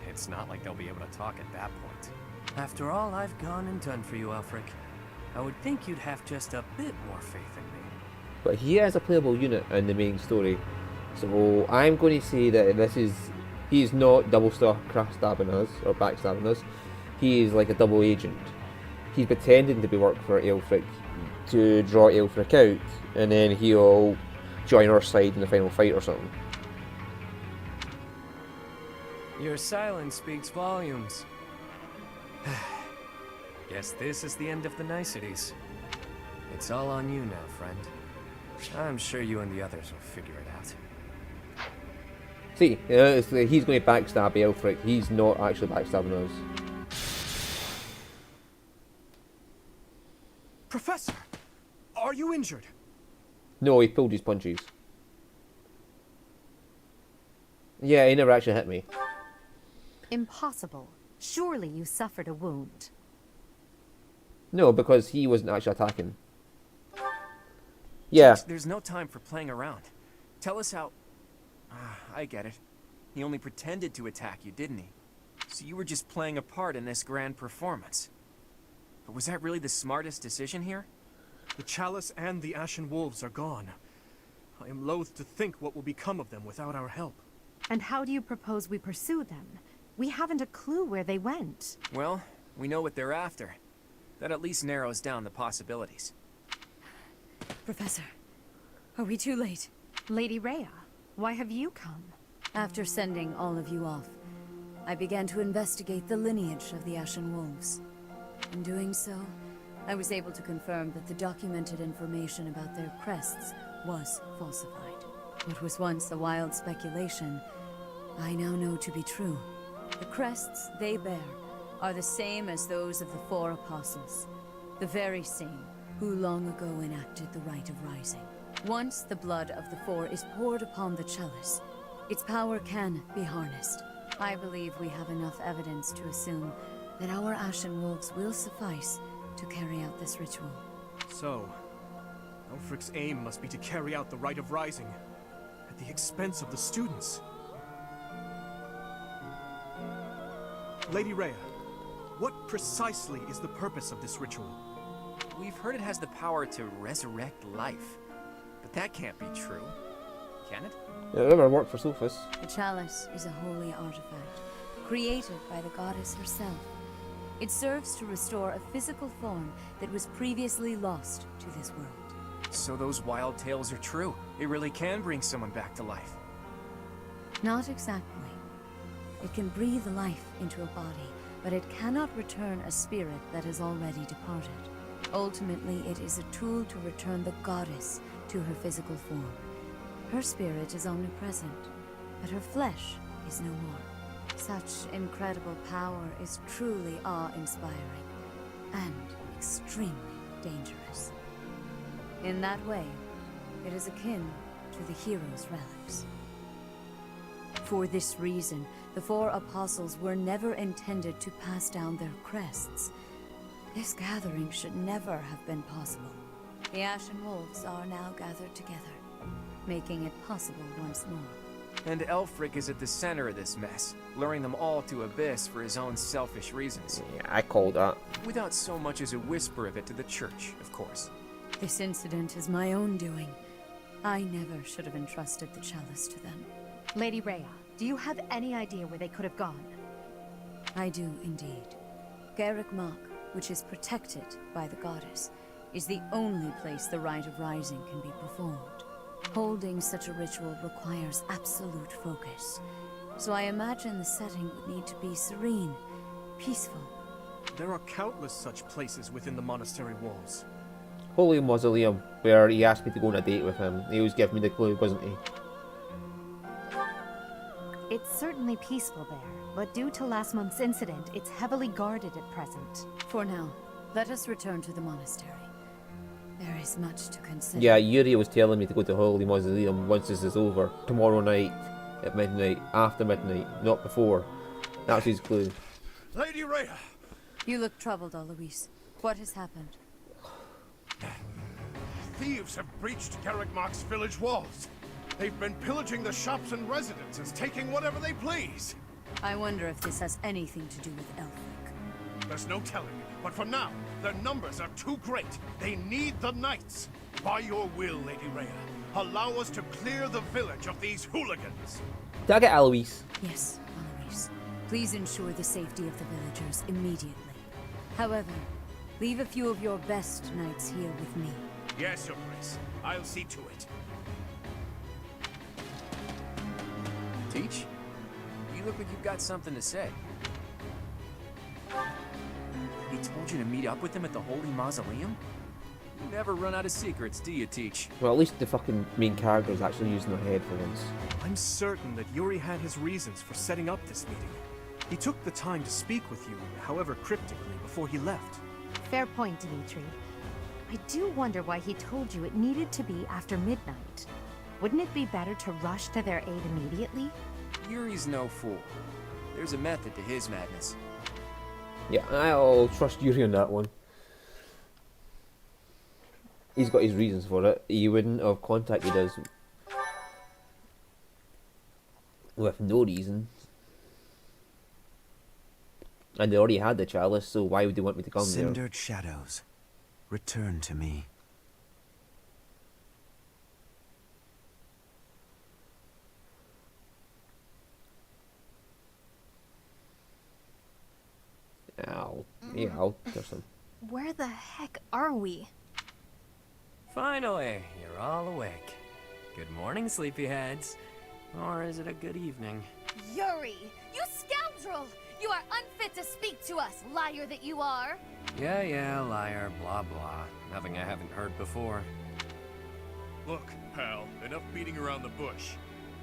It's not like they'll be able to talk at that point. After all I've gone and done for you, Elfric, I would think you'd have just a bit more faith in me. But he is a playable unit in the main story. So I'm going to say that he is not double stabbing us or backstabbing us. He is like a double agent. He's pretending to be working for Aelfric to draw Aelfric out, and then he'll join our side in the final fight or something. Your silence speaks volumes. Guess this is the end of the niceties. It's all on you now, friend. I'm sure you and the others will figure it out. See, he's going to backstab Aelfric. He's not actually backstabbing us. Professor! Are you injured? No, he pulled his punches. Yeah, he never actually hit me. Impossible. Surely you suffered a wound. No, because he wasn't actually attacking. Yeah. There's no time for playing around. Tell us how... I get it. He only pretended to attack you, didn't he? So you were just playing a part in this grand performance. But was that really the smartest decision here? The chalice and the Ashen Wolves are gone. I am loath to think what will become of them without our help. And how do you propose we pursue them? We haven't a clue where they went. Well, we know what they're after. That at least narrows down the possibilities. Professor, are we too late? Lady Rhea, why have you come? After sending all of you off, I began to investigate the lineage of the Ashen Wolves. In doing so, I was able to confirm that the documented information about their crests was falsified. What was once a wild speculation, I now know to be true. The crests they bear are the same as those of the 4 apostles, the very same who long ago enacted the Rite of Rising. Once the blood of the 4 is poured upon the chalice, its power can be harnessed. I believe we have enough evidence to assume that our Ashen Wolves will suffice to carry out this ritual. So, Aelfric's aim must be to carry out the Rite of Rising at the expense of the students. Lady Rhea, what precisely is the purpose of this ritual? We've heard it has the power to resurrect life. But that can't be true. Can it? It never worked for Sophus. The chalice is a holy artifact, created by the goddess herself. It serves to restore a physical form that was previously lost to this world. So those wild tales are true. It really can bring someone back to life. Not exactly. It can breathe life into a body, but it cannot return a spirit that has already departed. Ultimately, it is a tool to return the goddess to her physical form. Her spirit is omnipresent, but her flesh is no more. Such incredible power is truly awe-inspiring and extremely dangerous. In that way, it is akin to the hero's relics. For this reason, the four apostles were never intended to pass down their crests. This gathering should never have been possible. The Ashen Wolves are now gathered together, making it possible once more. And Elfric is at the center of this mess, luring them all to Abyss for his own selfish reasons. Yeah, I called that. Without so much as a whisper of it to the church, of course. This incident is my own doing. I never should have entrusted the chalice to them. Lady Rhea, do you have any idea where they could have gone? I do indeed. Garrick Mach, which is protected by the goddess, is the only place the Rite of Rising can be performed. Holding such a ritual requires absolute focus, so I imagine the setting would need to be serene, peaceful. There are countless such places within the monastery walls. Holy Mausoleum, where he asked me to go on a date with him. He always gave me the clue, wasn't he? It's certainly peaceful there, but due to last month's incident, it's heavily guarded at present. For now, let us return to the monastery. There is much to consider. Yeah, Yuri was telling me to go to Holy Mausoleum once this is over. Tomorrow night, at midnight, after midnight, not before. That's his clue. Lady Rhea! You look troubled, Alois. What has happened? Thieves have breached Garrick Mach's village walls. They've been pillaging the shops and residences, taking whatever they please. I wonder if this has anything to do with Elfric. There's no telling, but for now, their numbers are too great. They need the knights. By your will, Lady Rhea, allow us to clear the village of these hooligans. Did I get Alois? Yes, Alois. Please ensure the safety of the villagers immediately. However, leave a few of your best knights here with me. Yes, Your Grace. I'll see to it. Teach? You look like you've got something to say. He told you to meet up with him at the Holy Mausoleum? You never run out of secrets, do you, Teach? Well, at least the fucking main character is actually using their head for once. I'm certain that Yuri had his reasons for setting up this meeting. He took the time to speak with you, however cryptically, before he left. Fair point, Dimitri. I do wonder why he told you it needed to be after midnight. Wouldn't it be better to rush to their aid immediately? Yuri's no fool. There's a method to his madness. Yeah, I'll trust Yuri on that one. He's got his reasons for it. He wouldn't have contacted us with no reason. And they already had the chalice, so why would they want me to come there? Cindered shadows, return to me. I'll there's some. Where the heck are we? Finally, you're all awake. Good morning, sleepyheads. Or is it a good evening? Yuri, you scoundrel! You are unfit to speak to us, liar that you are! Yeah, liar, blah blah. Nothing I haven't heard before. Look, pal, enough beating around the bush.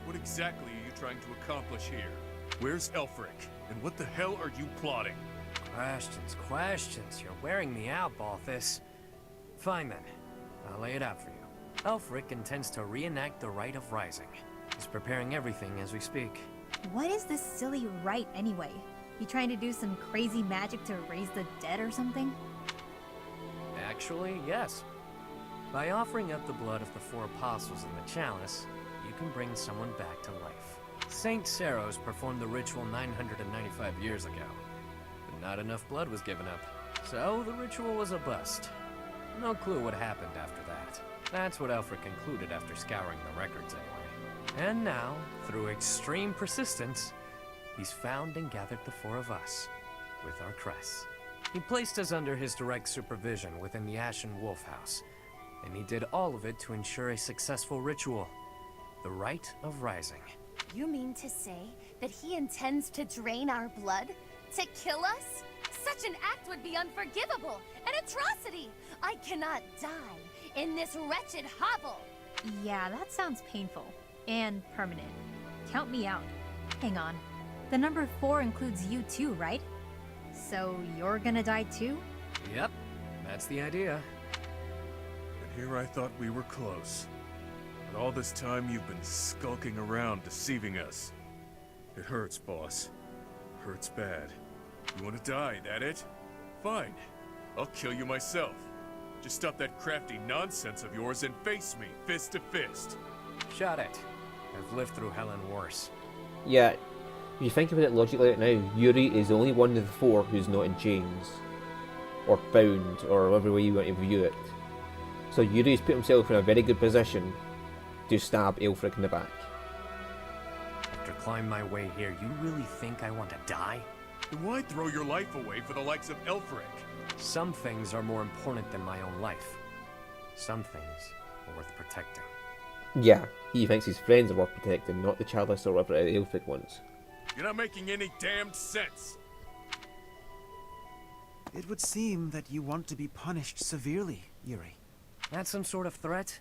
What exactly are you trying to accomplish here? Where's Elfric? And what the hell are you plotting? Questions. You're wearing me out, Balthus. Fine then. I'll lay it out for you. Elfric intends to reenact the Rite of Rising. He's preparing everything as we speak. What is this silly rite anyway? You trying to do some crazy magic to raise the dead or something? Actually, yes. By offering up the blood of the four apostles in the chalice, you can bring someone back to life. Saint Saros performed the ritual 995 years ago, but not enough blood was given up. So the ritual was a bust. No clue what happened after that. That's what Elfric concluded after scouring the records anyway. And now, through extreme persistence, he's found and gathered the four of us, with our crests. He placed us under his direct supervision within the Ashen Wolf House, and he did all of it to ensure a successful ritual, the Rite of Rising. You mean to say that he intends to drain our blood? To kill us? Such an act would be unforgivable, an atrocity! I cannot die in this wretched hovel! Yeah, that sounds painful. And permanent. Count me out. Hang on. The number 4 includes you too, right? So you're gonna die too? Yep, that's the idea. And here I thought we were close. But all this time you've been skulking around, deceiving us. It hurts, boss. Hurts bad. You want to die, that it? Fine. I'll kill you myself. Just stop that crafty nonsense of yours and face me, fist to fist. Shut it. I've lived through hell and worse. Yeah, if you think about it logically right now, Yuri is the only one of the 4 who's not in chains. Or bound, or whatever way you want to view it. So Yuri's put himself in a very good position to stab Aelfric in the back. After climbing my way here, you really think I want to die? Then why throw your life away for the likes of Aelfric? Some things are more important than my own life. Some things are worth protecting. Yeah, he thinks his friends are worth protecting, not the chalice or whatever Aelfric wants. You're not making any damned sense. It would seem that you want to be punished severely, Yuri. That's some sort of threat?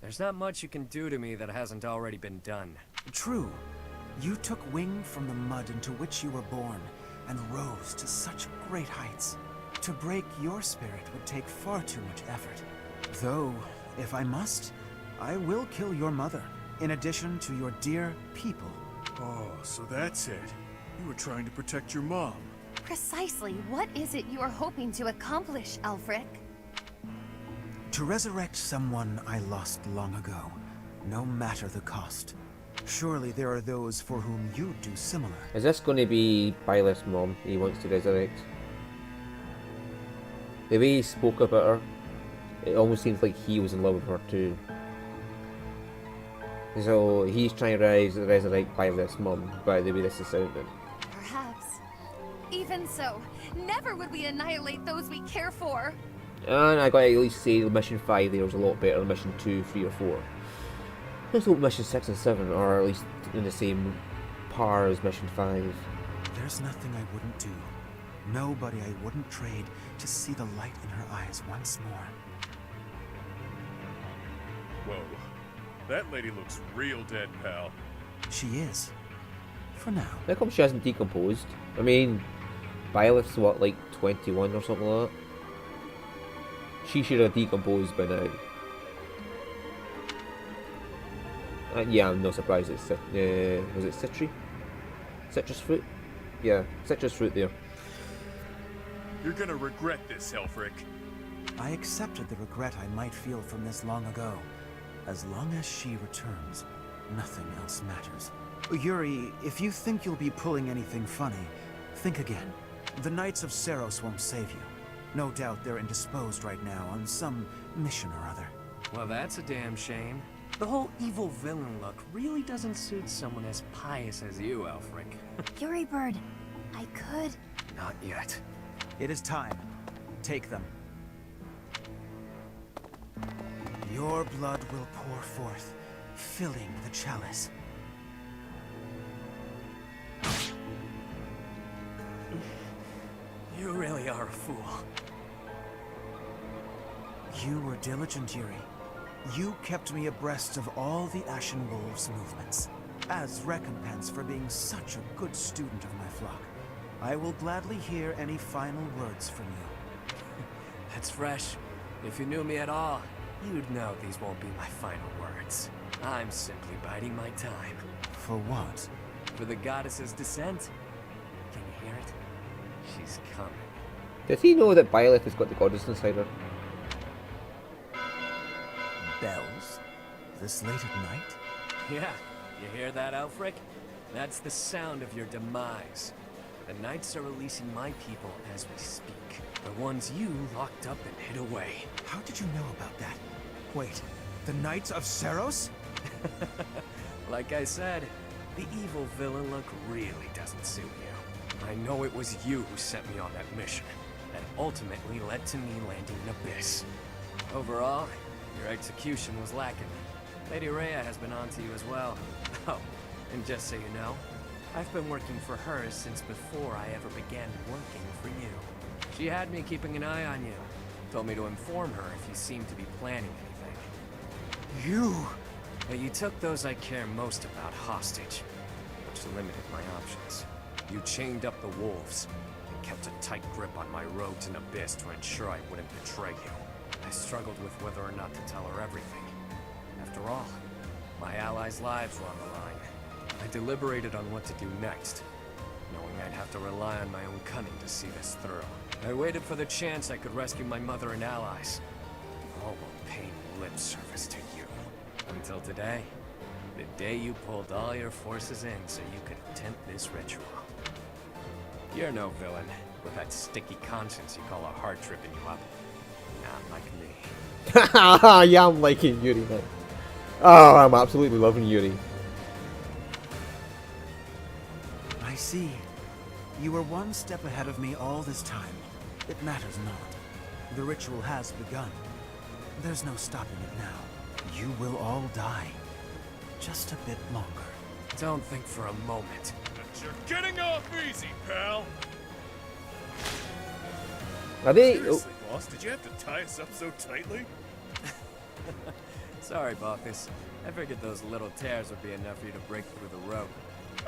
There's not much you can do to me that hasn't already been done. True. You took wing from the mud into which you were born, and rose to such great heights. To break your spirit would take far too much effort. Though, if I must, I will kill your mother, in addition to your dear people. Oh, so that's it. You were trying to protect your mom. Precisely what is it you are hoping to accomplish, Aelfric? To resurrect someone I lost long ago, no matter the cost. Surely there are those for whom you'd do similar. Is this going to be Byleth's mom he wants to resurrect? The way he spoke about her, it almost seems like he was in love with her too. So he's trying to resurrect Byleth's mum by the way this is sounding. Perhaps. Even so, never would we annihilate those we care for. And I gotta at least say mission 5 there was a lot better than mission 2, 3 or 4. Let's hope mission 6 and 7 are at least in the same par as mission 5. There's nothing I wouldn't do. Nobody I wouldn't trade to see the light in her eyes once more. Whoa. That lady looks real dead, pal. She is. For now. How come she hasn't decomposed? I mean, Byleth's what, like 21 or something like that? She should have decomposed by now. Yeah, I'm not surprised it's, was it citry? Citrus fruit? Yeah, citrus fruit there. You're gonna regret this, Aelfric. I accepted the regret I might feel from this long ago. As long as she returns, nothing else matters. Yuri, if you think you'll be pulling anything funny, think again. The Knights of Seros won't save you. No doubt they're indisposed right now on some mission or other. Well, that's a damn shame. The whole evil villain look really doesn't suit someone as pious as you, Aelfric. Yuri Bird, I could. Not yet. It is time. Take them. Your blood will pour forth, filling the chalice. You really are a fool. You were diligent, Yuri. You kept me abreast of all the Ashen Wolves' movements. As recompense for being such a good student of my flock, I will gladly hear any final words from you. That's fresh. If you knew me at all, you'd know these won't be my final words. I'm simply biding my time. For what? For the goddess's descent. Can you hear it? She's coming. Does he know that Byleth has got the goddess inside her? Bells? This late at night? Yeah, you hear that, Aelfric? That's the sound of your demise. The Knights are releasing my people as we speak. The ones you locked up and hid away. How did you know about that? Wait, the Knights of Seros? Like I said, the evil villain look really doesn't suit you. I know it was you who sent me on that mission, that ultimately led to me landing in Abyss. Overall, your execution was lacking. Lady Rhea has been on to you as well. Oh, And just so you know, I've been working for her since before I ever began working for you. She had me keeping an eye on you. Told me to inform her if you seemed to be planning anything. You... But you took those I care most about hostage, which limited my options. You chained up the wolves, and kept a tight grip on my road to Abyss to ensure I wouldn't betray you. I struggled with whether or not to tell her everything. After all, my allies' lives were on the line. I deliberated on what to do next, knowing I'd have to rely on my own cunning to see this through. I waited for the chance I could rescue my mother and allies, all while paying lip service to you. Until today, the day you pulled all your forces in so you could attempt this ritual. You're no villain, with that sticky conscience you call a heart tripping you up. Not like me. Yeah, I'm liking Yuri now. Oh, I'm absolutely loving Yuri. I see. You were one step ahead of me all this time. It matters not. The ritual has begun. There's no stopping it now. You will all die. Just a bit longer. Don't think for a moment. But you're getting off easy, pal! Are they... Seriously, boss, did you have to tie us up so tightly? Sorry, Bacchus. I figured those little tears would be enough for you to break through the rope.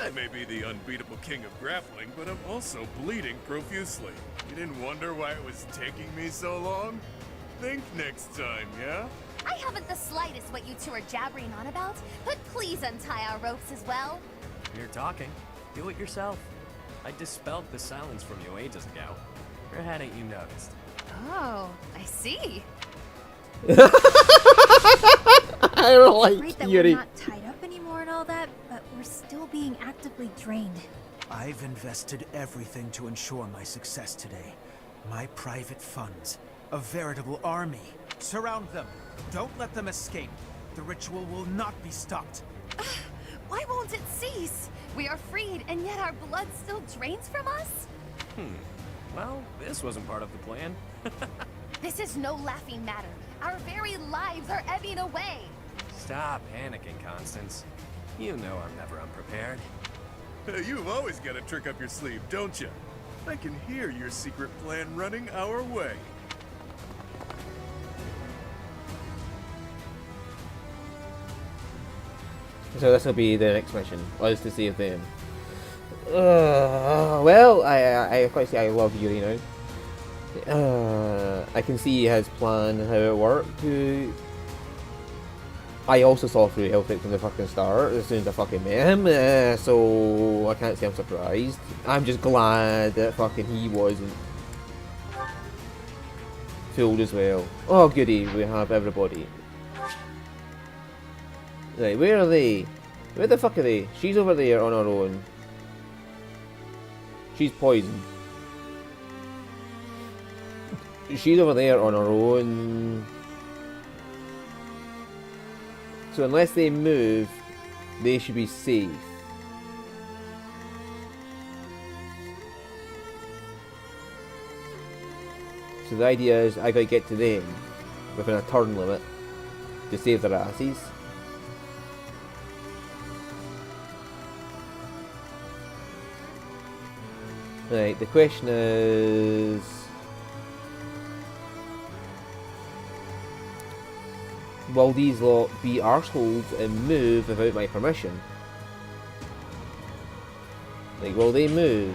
I may be the unbeatable king of grappling, but I'm also bleeding profusely. You didn't wonder why it was taking me so long? Think next time, yeah? I haven't the slightest what you two are jabbering on about, but please untie our ropes as well. You're talking. Do it yourself. I dispelled the silence from you ages ago. Or hadn't you noticed? Oh, I see. I don't like Great that Yuri. we're not tied up anymore and all that, but we're still being actively drained. I've invested everything to ensure my success today. My private funds. A veritable army. Surround them. Don't let them escape. The ritual will not be stopped. Why won't it cease? We are freed, and yet our blood still drains from us? Well, this wasn't part of the plan. This is no laughing matter. Our very lives are ebbing away. Stop panicking, Constance. You know I'm never unprepared. You've always got a trick up your sleeve, don't you? I can hear your secret plan running our way. So this will be the next mission. Us to save them. Well, I quite say I love Yuri now. I can see his plan, how it worked. I also saw through Elphick from the fucking start as soon as I fucking met him, so I can't say I'm surprised. I'm just glad that fucking he wasn't fooled as well. Oh goody, we have everybody. Right, where are they? Where the fuck are they? She's over there on her own. She's poisoned. She's over there on her own. So unless they move, they should be safe. So the idea is I gotta get to them within a turn limit to save their asses. Right, the question is... will these lot be arseholes and move without my permission? Like, will they move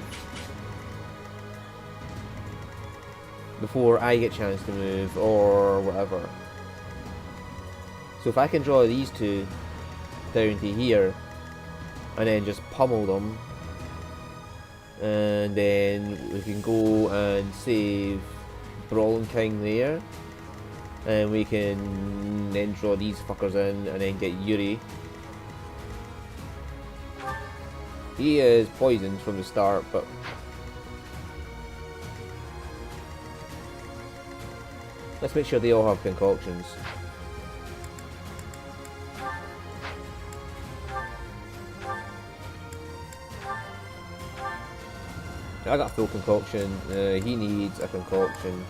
before I get a chance to move, or whatever? So if I can draw these two down to here, and then just pummel them, and then we can go and save Brawling King there, and we can then draw these fuckers in and then get Yuri. He is poisoned from the start, but let's make sure they all have concoctions. I got full concoction. He needs a concoction.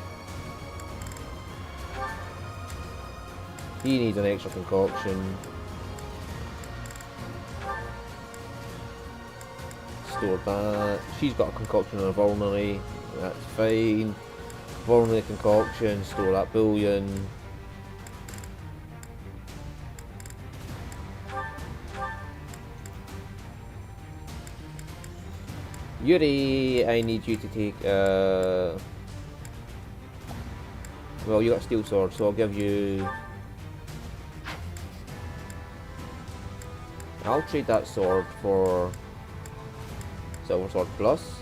He needs an extra concoction. store that. She's got a concoction and a vulnerary, that's fine. Vulnerary concoction, store that bullion. Yuri, I need you to take well, you got a steel sword, so I'll give you... I'll trade that sword for Silver Sword Plus.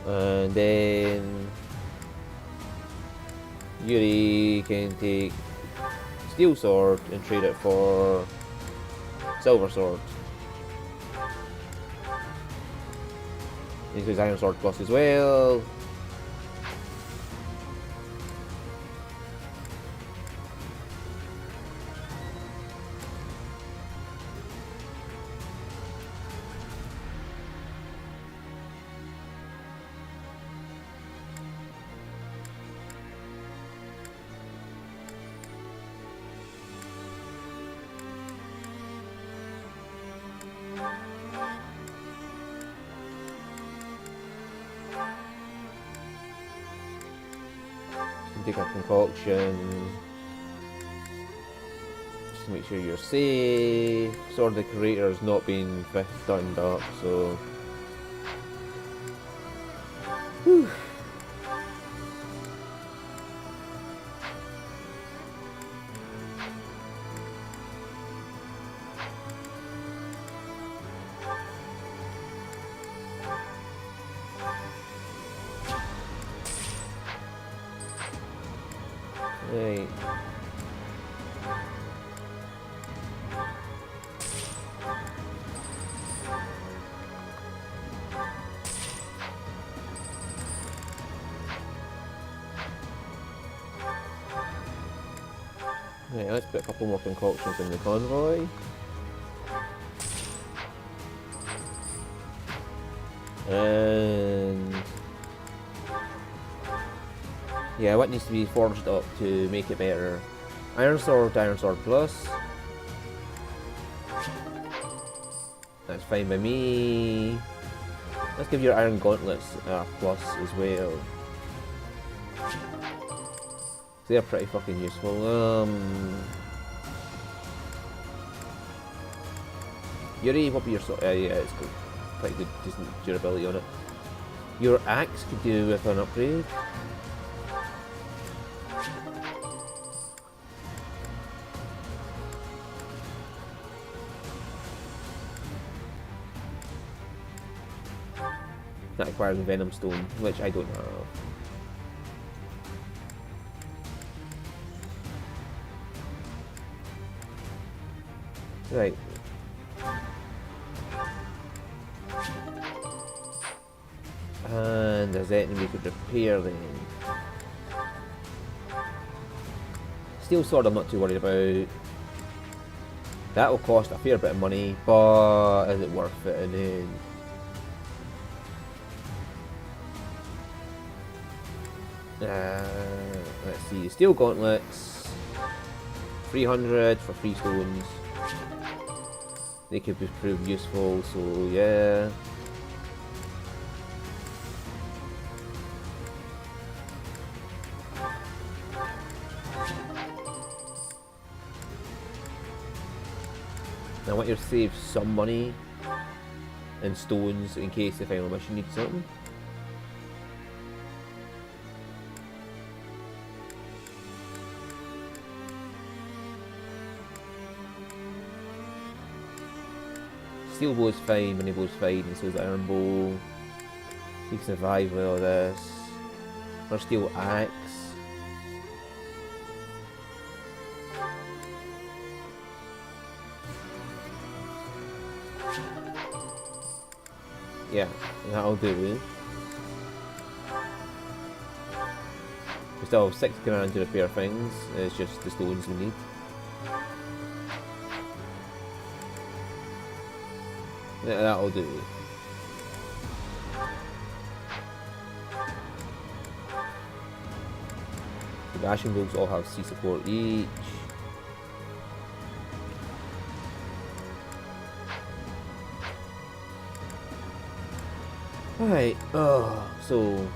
And then Yuri can take Steel Sword and trade it for Silver Sword. He's Iron Sword Plus as well. Take a concoction. Just to make sure you're safe. Sword of the Creator's not been done up, so. Whew. Right. Right, let's put a couple more concoctions in the convoy. And yeah, what needs to be forged up to make it better? Iron Sword Plus. That's fine by me. Let's give your Iron Gauntlets a plus as well. They're pretty fucking useful. Yuri, what be your sword? Yeah, it's got pretty good, decent durability on it. Your axe could do with an upgrade. That requires a Venom Stone, which I don't have. Right. And there's anything we could repair then. Steel Sword I'm not too worried about. That will cost a fair bit of money, but is it worth it in the end? Let's see, Steel Gauntlets, 300 for 3 stones. They could prove useful, so yeah. I want you to save some money in stones in case the final mission needs something. Steel bow is fine, mini bow is fine, and so is the iron bow. You can survive with all this. Or steel axe. Yeah, that'll do. We still have 6 grand to repair things, it's just the stones we need. Yeah, that'll do. The bashing dogs all have C support each. Right, so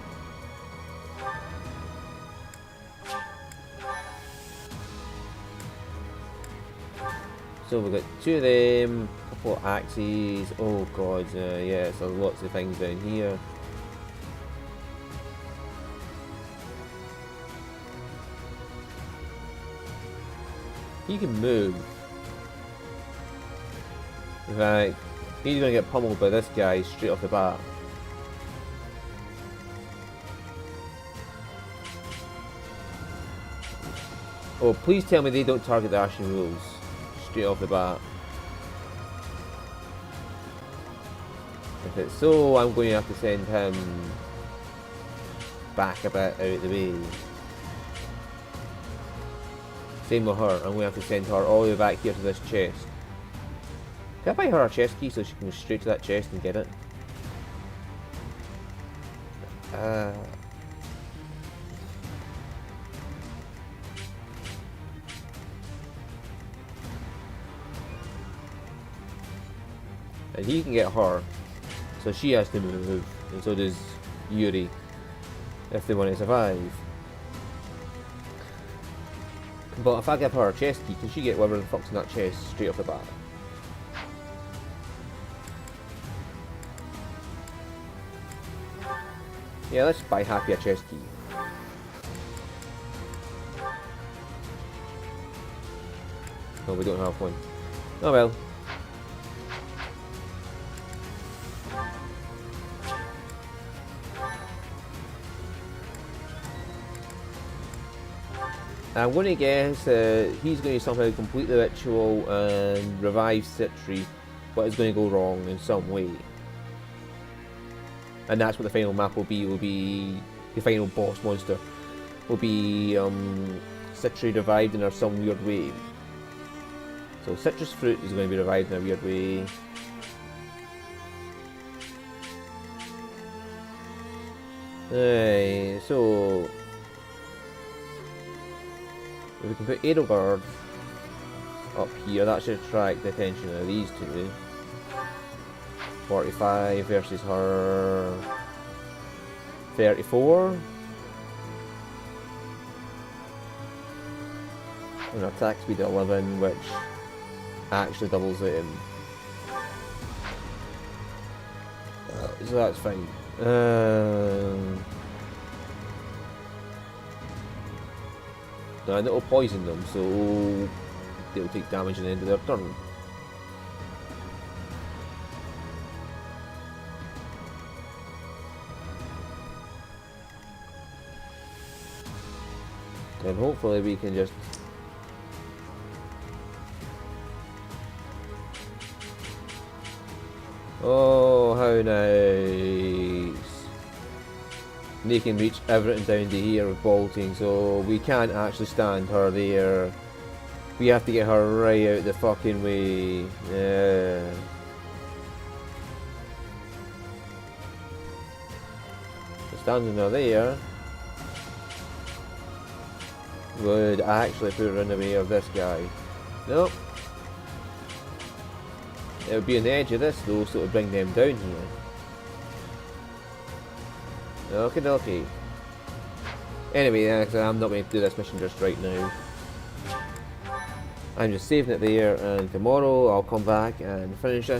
we've got 2 of them, a couple of axes. Oh god, yeah, so there's lots of things down here. He can move. In fact, he's gonna get pummeled by this guy straight off the bat. Oh, please tell me they don't target the Ashen Rules straight off the bat. If it's so, I'm going to have to send him back a bit out of the way. Same with her, I'm going to have to send her all the way back here to this chest. Can I buy her a chest key so she can go straight to that chest and get it? And he can get her, so she has to move, and so does Yuri, if they want to survive. But if I give her a chest key, can she get whatever the fuck's in that chest straight off the bat? Yeah, let's buy Happy a chest key. No, we don't have one. Oh well. I'm going to guess he's going to somehow complete the ritual and revive Citri, but it's going to go wrong in some way. And that's what the final map will be the final boss monster. Will be Citri revived in some weird way. So citrus fruit is going to be revived in a weird way. So if we can put Edelgard up here, that should attract the attention of these two. 45 versus her 34. And attack speed 11, which actually doubles it in. So that's fine. And it'll poison them, so they'll take damage at the end of their turn. And hopefully we can just oh, how nice. They can reach everything down to here with bolting, so we can't actually stand her there. We have to get her right out the fucking way. Yeah. Standing her there would actually put her in the way of this guy. Nope. It would be on the edge of this though, so it would bring them down here. Okay, okay. Anyway, I'm not going to do this mission just right now. I'm just saving it there, and tomorrow I'll come back and finish this.